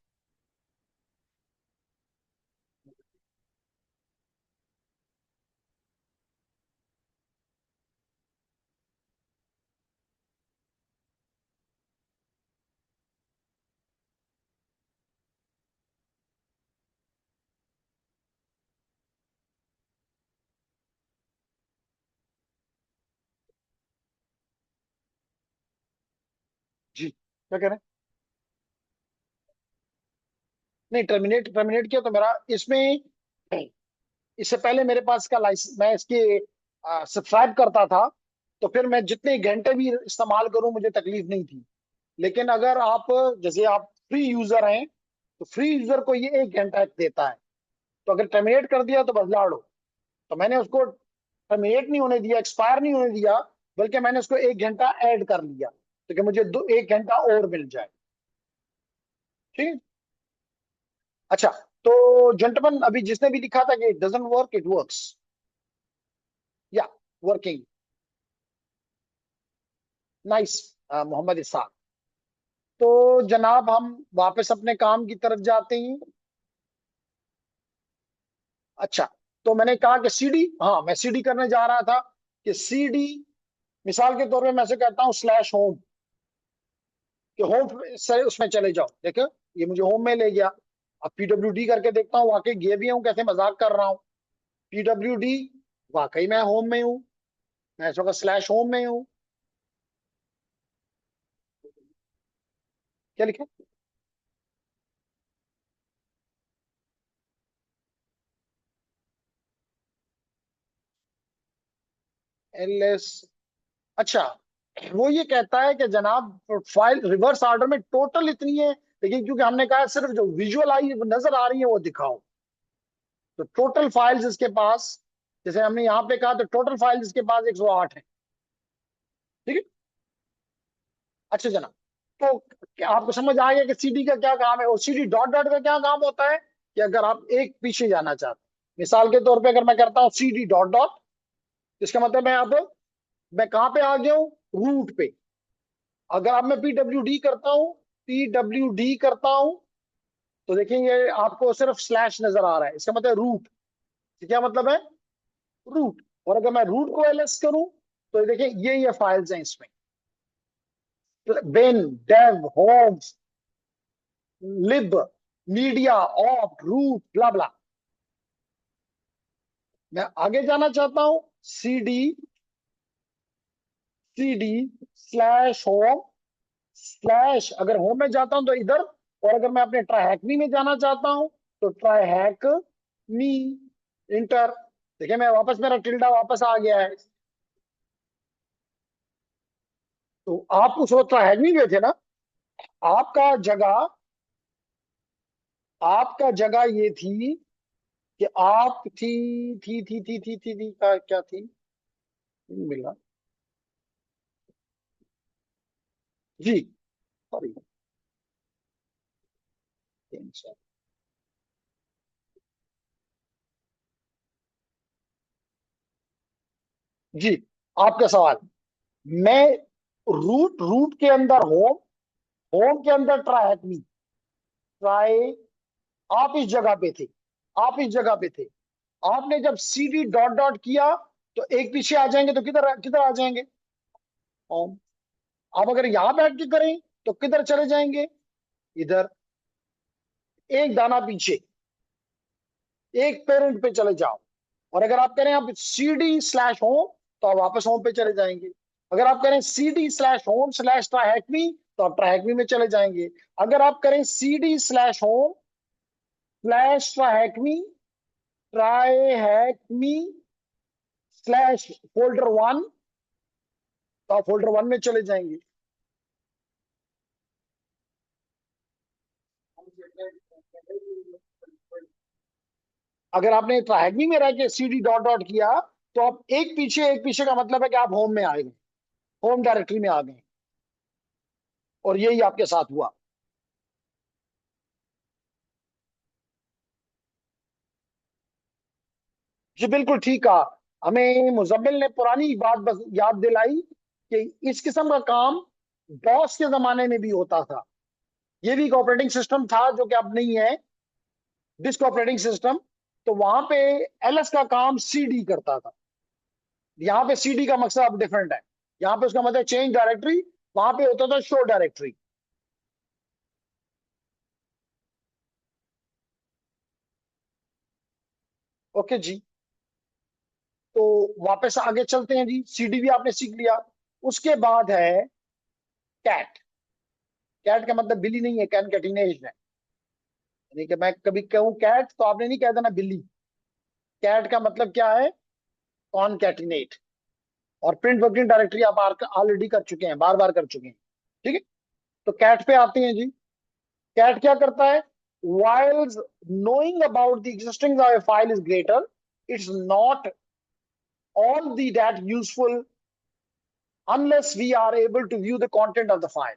जी, क्या कह रहे हैं? नहीं, टर्मिनेट टर्मिनेट किया तो मेरा इसमें, इससे पहले मेरे पास का लाइसेंस, मैं इसके सब्सक्राइब करता था, तो फिर मैं जितने घंटे भी इस्तेमाल करूं मुझे तकलीफ नहीं थी। लेकिन अगर आप, जैसे आप फ्री यूजर हैं, तो फ्री यूजर को ये 1 घंटा देता है। तो अगर टर्मिनेट कर दिया तो बदला लो। तो मैंने उसको टर्मिनेट नहीं होने दिया, एक्सपायर नहीं होने दिया, बल्कि मैंने उसको 1 घंटा ऐड कर लिया, तो कि मुझे 1 घंटा और मिल जाए। ठीक है। अच्छा, तो जेंटलमैन अभी जिसने भी लिखा था कि it doesn't work, it works, या वर्किंग, नाइस, मोहम्मद इसाक। तो जनाब हम वापस अपने काम की तरफ जाते हैं। अच्छा, तो मैंने कहा कि सीडी, हाँ मैं सीडी करने जा रहा था, कि सीडी, मिसाल के तौर पे मैं से कहता हूँ स्लैश होम, कि होम से उसमें चले जाओ। देखो, ये मुझे होम में ले गया। अब पीडब्ल्यू डी करके देखता हूँ, वाकई गे भी हूँ, कैसे मजाक कर रहा हूँ। पीडब्ल्यू डी, वाकई मैं होम में हूँ, मैं इस वक्त स्लैश होम में हूँ। क्या लिखे? L S. अच्छा, वो ये कहता है कि जनाब फाइल रिवर्स ऑर्डर में टोटल इतनी है, लेकिन क्योंकि हमने कहा सिर्फ जो विजुअल आई नजर आ रही है वो दिखाओ, तो टोटल फाइल्स इसके पास, जैसे हमने यहाँ पे कहा, तो टोटल फाइल्स इसके पास 108 है। ठीक है। अच्छा जनाब, तो क्या आपको समझ आ गया कि सीडी का क्या काम है, और सीडी डॉट डॉट का क्या काम होता है? कि अगर आप एक पीछे जाना चाहते हैं, मिसाल के तौर पे अगर मैं करता हूँ सीडी डॉट डॉट, इसका मतलब मैं अब, मैं कहाँ पे आ गया हूँ? रूट पे। अगर अब मैं पीडब्ल्यू डी करता हूँ, पीडब्ल्यू डी करता हूँ, तो देखेंगे आपको सिर्फ स्लैश नजर आ रहा है, इसका मतलब रूट। क्या मतलब है? रूट। और अगर मैं रूट को एलएस करूं, तो ये देखिए ये फाइल्स हैं इसमें, बिन, डेव, होम, लिब, मीडिया, ऑप, रूट, ब्ला ब्ला। मैं आगे जाना चाहता हूं, CD, CD slash home, slash, अगर होम में जाता हूं तो इधर, और अगर मैं अपने ट्राई में जाना चाहता हूं, तो ट्राई मी, इंटर। देखिए मैं वापस, मेरा टिल्डा वापस आ गया है। तो आप उस वक्त ट्राई में थे ना? आपका जगह, आपका जगह ये थी कि आप थी क्या थी? नहीं मिल रहा। जी, सॉरी, जी, आपका सवाल। मैं रूट, रूट के अंदर होम, होम के अंदर ट्राई, ट्राई, आप इस जगह पे थे, आप इस जगह पे थे। आपने जब सीडी डॉट डॉट किया, तो एक पीछे आ जाएंगे, तो किधर किधर आ जाएंगे? होम। आप अगर यहां बैठ के करें, तो किधर चले जाएंगे? इधर। एक दाना पीछे, एक पेरेंट पे चले जाओ। और अगर आप करें आप सीडी स्लैश होम, तो आप वापस होम पे चले जाएंगे। अगर आप करें CD slash home slash try, तो आप ट्राई में चले जाएंगे। अगर आप करें CD slash home slash try slash folder 1, तो आप फोल्डर 1 में चले जाएंगे। अगर आपने ट्राई में रह के सीडी डॉट डॉट किया, तो आप एक पीछे, एक पीछे का मतलब है कि आप होम में आ गए, होम डायरेक्टरी में आ गए। और यही आपके साथ हुआ। जी बिल्कुल ठीक कहा। हमें मुजम्मिल ने पुरानी बात बस याद दिलाई, कि इस किस्म का काम डॉस के जमाने में भी होता था। ये भी एक ऑपरेटिंग सिस्टम था जो कि अब नहीं है, डिस्क ऑपरेटिंग सिस्टम। तो वहां पे एलएस का काम सीडी करता था। यहाँ पे सीडी का मकसद अब डिफरेंट है। यहाँ पे उसका मतलब चेंज डायरेक्टरी, वहां पे होता था शो डायरेक्टरी। ओके जी। तो वापस आगे चलते हैं जी, सीडी भी आपने सीख लिया। उसके बाद है कैट। कैट का मतलब बिल्ली नहीं है, कैनकेटिनेशन है। यानी कि मैं कभी कहूँ कैट तो आपने नहीं कह देना बिल्ली। कैट का मतलब क्या है? कॉनकैटिनेट। और प्रिंट वर्किंग डायरेक्टरी आप ऑलरेडी कर चुके हैं, बार बार कर चुके हैं। ठीक है। तो कैट पे आते हैं जी। कैट क्या करता है? while knowing about the existence of a file is greater, it's not all the that useful unless we are able to view the content of the file.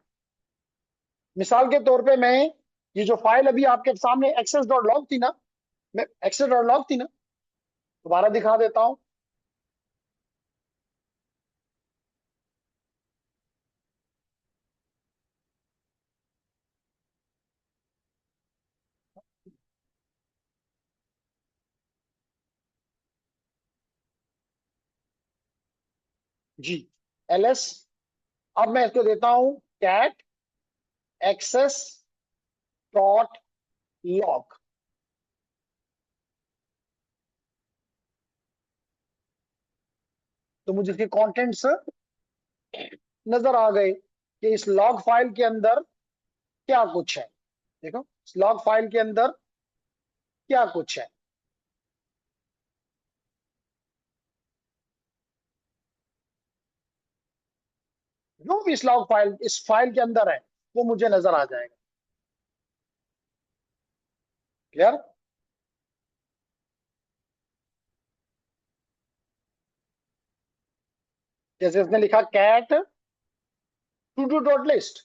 मिसाल के तौर पे मैं ये जो फाइल अभी आपके सामने एक्सेस डॉट लॉग थी ना, मैं एक्सेस डॉट लॉग थी ना, दोबारा दिखा देता हूं। जी, ls। अब मैं इसको देता हूं कैट एक्सेस डॉट लॉग। तो मुझे इसके कंटेंट्स नजर आ गए कि इस लॉग फाइल के अंदर क्या कुछ है। देखो इस लॉग फाइल के अंदर क्या कुछ है। जो भी इस लॉग फाइल इस फाइल के अंदर है वो मुझे नजर आ जाएगा। क्लियर? जैसे इसने लिखा cat to do dot list,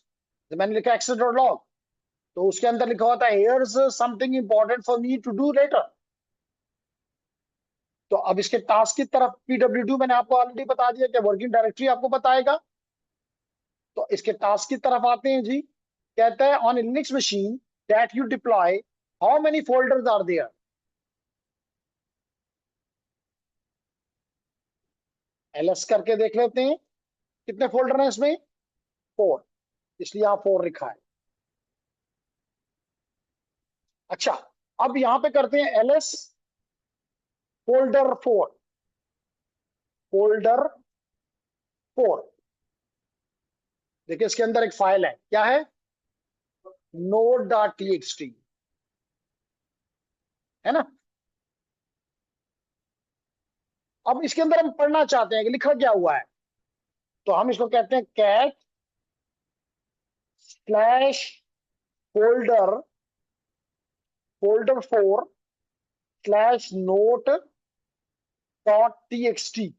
तो मैंने लिखा एक्सेस डॉट लॉग, तो उसके अंदर लिखा होता है here's something important for me to do later. तो अब इसके टास्क की तरफ PW2 मैंने आपको ऑलरेडी बता दिया कि वर्किंग डायरेक्टरी आपको बताएगा। तो इसके टास्क की तरफ आते हैं जी। कहता है on Linux machine that you deploy how many folders are there. ls करके देख लेते हैं कितने फोल्डर हैं इसमें। 4, इसलिए आप 4 लिखा है। अच्छा, अब यहां पे करते हैं ls फोल्डर 4। फोल्डर 4, देखिए इसके अंदर एक फाइल है, क्या है? node.txt, है ना। अब इसके अंदर हम पढ़ना चाहते हैं कि लिखा क्या हुआ है, तो हम इसको कहते हैं cat slash folder folder 4 slash note dot TXT.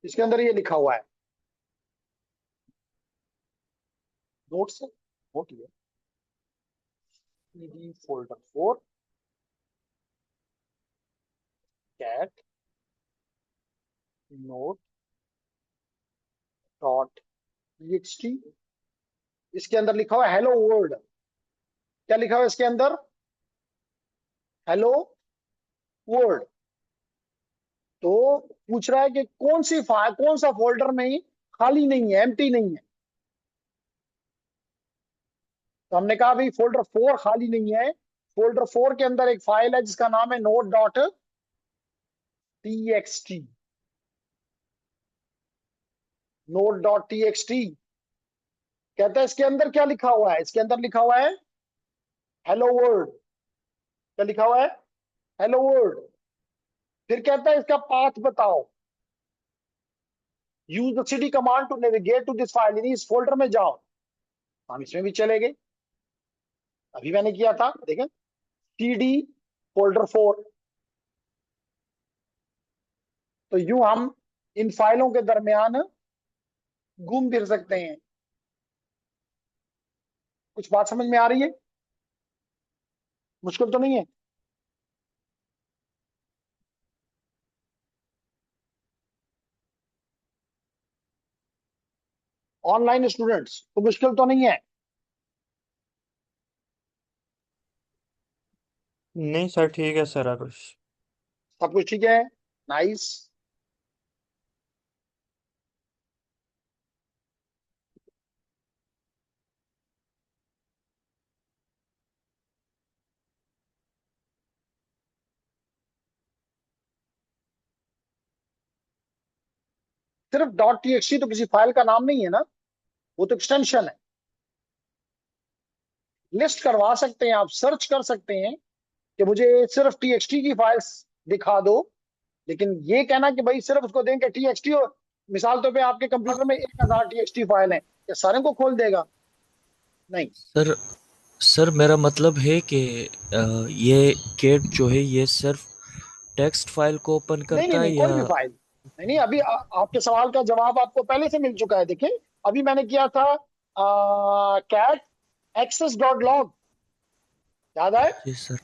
इसके अंदर ये लिखा हुआ है नोट से नोट ये folder 4 cat note dot TXT. इसके अंदर लिखा हुआ है हेलो वर्ल्ड। क्या लिखा हुआ है इसके अंदर? Hello world. तो पूछ रहा है कि कौन सी फाइल, कौन सा फोल्डर नहीं खाली नहीं है, एम्प्टी नहीं है। तो हमने कहा भाई फोल्डर 4 खाली नहीं है। फोल्डर 4 के अंदर एक फाइल है जिसका नाम है note dot TXT. Note dot TXT कहता है इसके अंदर क्या लिखा हुआ है? इसके अंदर लिखा हुआ है हेलो वर्ल्ड। क्या लिखा हुआ है? Hello world. फिर कहता है इसका पाथ बताओ। Use the cd command to navigate to this file, यानी इस फोल्डर में जाओ। हम इसमें भी चले गए, अभी मैंने किया था, देखें cd फोल्डर 4। तो यूं हम इन फाइलों के दरमियान घूम फिर सकते हैं। कुछ बात समझ में आ रही है? मुश्किल तो नहीं है? ऑनलाइन स्टूडेंट्स तो मुश्किल तो नहीं है? नहीं सर, ठीक है सर आरुष। सब कुछ ठीक है? नाइस। सिर्फ डॉट टीएक्सटी तो किसी फाइल का नाम नहीं है ना, वो तो एक्सटेंशन है। लिस्ट करवा सकते हैं, आप सर्च कर सकते हैं कि मुझे सिर्फ टीएक्सटी की फाइल्स दिखा दो। लेकिन ये कहना कि भाई सिर्फ उसको देंगे टीएक्सटी, और मिसाल तो पे आपके कंप्यूटर में 1000 टीएक्सटी फाइल है, ये सारे को खोल देगा? नहीं। सर सर मेरा मतलब है कि ये कैट जो है ये सिर्फ टेक्स्ट फाइल को ओपन नहीं नहीं करता है नहीं, कोई या? भी फाइल। नहीं नहीं, अभी आपके सवाल का जवाब आपको पहले से मिल चुका है। देखिए, अभी मैंने किया था कैट एक्सेस डॉट लॉग, याद आए? जी सर।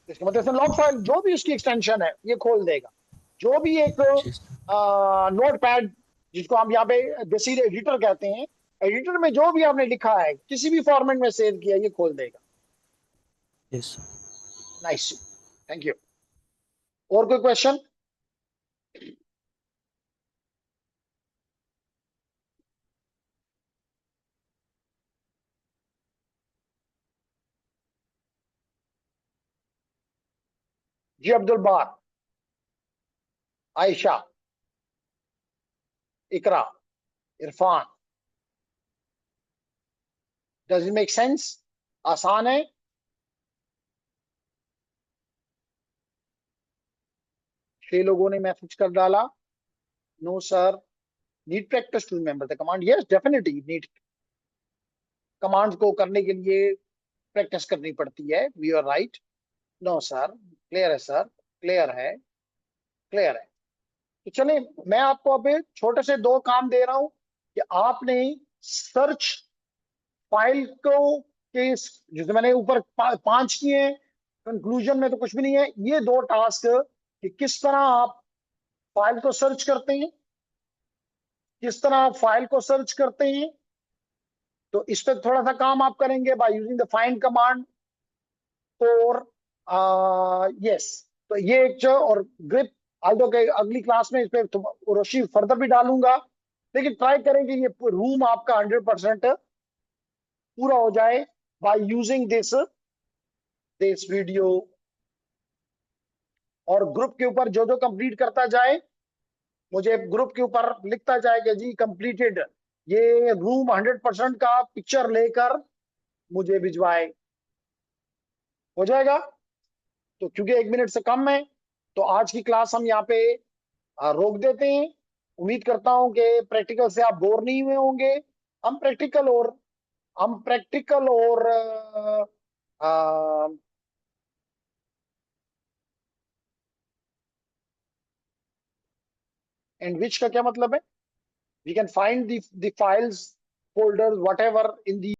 इसका मतलब लॉग फाइल जो भी उसकी एक्सटेंशन है ये खोल देगा। जो भी एक जी सर। नोट पैड, जिसको हम यहाँ पे बेसिक एडिटर कहते हैं, एडिटर में जो भी आपने लिखा है किसी भी फॉर्मेट में सेव किया, ये खोल देगा। जी सर। Nice, thank you. और कोई क्वेश्चन? जी अब्दुल बार, Ayesha, Iqra, Irfan, does it make sense? आसान है? छह लोगों ने मैसेज कर डाला, no sir, need practice to remember the command. Yes definitely need, commands को करने के लिए प्रैक्टिस करनी पड़ती है। We are right. No sir, clear है सर, क्लियर है, क्लियर है। तो चलिए, मैं आपको अभी छोटे से दो काम दे रहा हूं कि आपने सर्च फाइल को के जैसे मैंने ऊपर पांच किए हैं, कंक्लूजन में तो कुछ भी नहीं है। ये दो टास्क कि किस तरह आप फाइल को सर्च करते हैं, किस तरह आप फाइल को सर्च करते हैं, तो इस पर थोड़ा सा काम आप करेंगे by using the find command. और यस, तो ये एक जो, और ग्रिप आल्दो के अगली क्लास में इस पे रोशनी फर्दर भी डालूंगा। लेकिन ट्राई करेंगे ये रूम आपका 100% पूरा हो जाए by using this this video. और ग्रुप के ऊपर जो जो कंप्लीट करता जाए, मुझे ग्रुप के ऊपर लिखता जाए कि जी कंप्लीटेड, ये रूम 100% का पिक्चर लेकर मुझे भिजवाए, हो जाएगा। तो क्योंकि 1 मिनट से कम है, तो आज की क्लास हम यहाँ पे रोक देते हैं। उम्मीद करता हूं कि प्रैक्टिकल से आप बोर नहीं हुए होंगे। हम प्रैक्टिकल और हम प्रैक्टिकल और एंड विच का क्या मतलब है? We can find the files, folders, whatever in the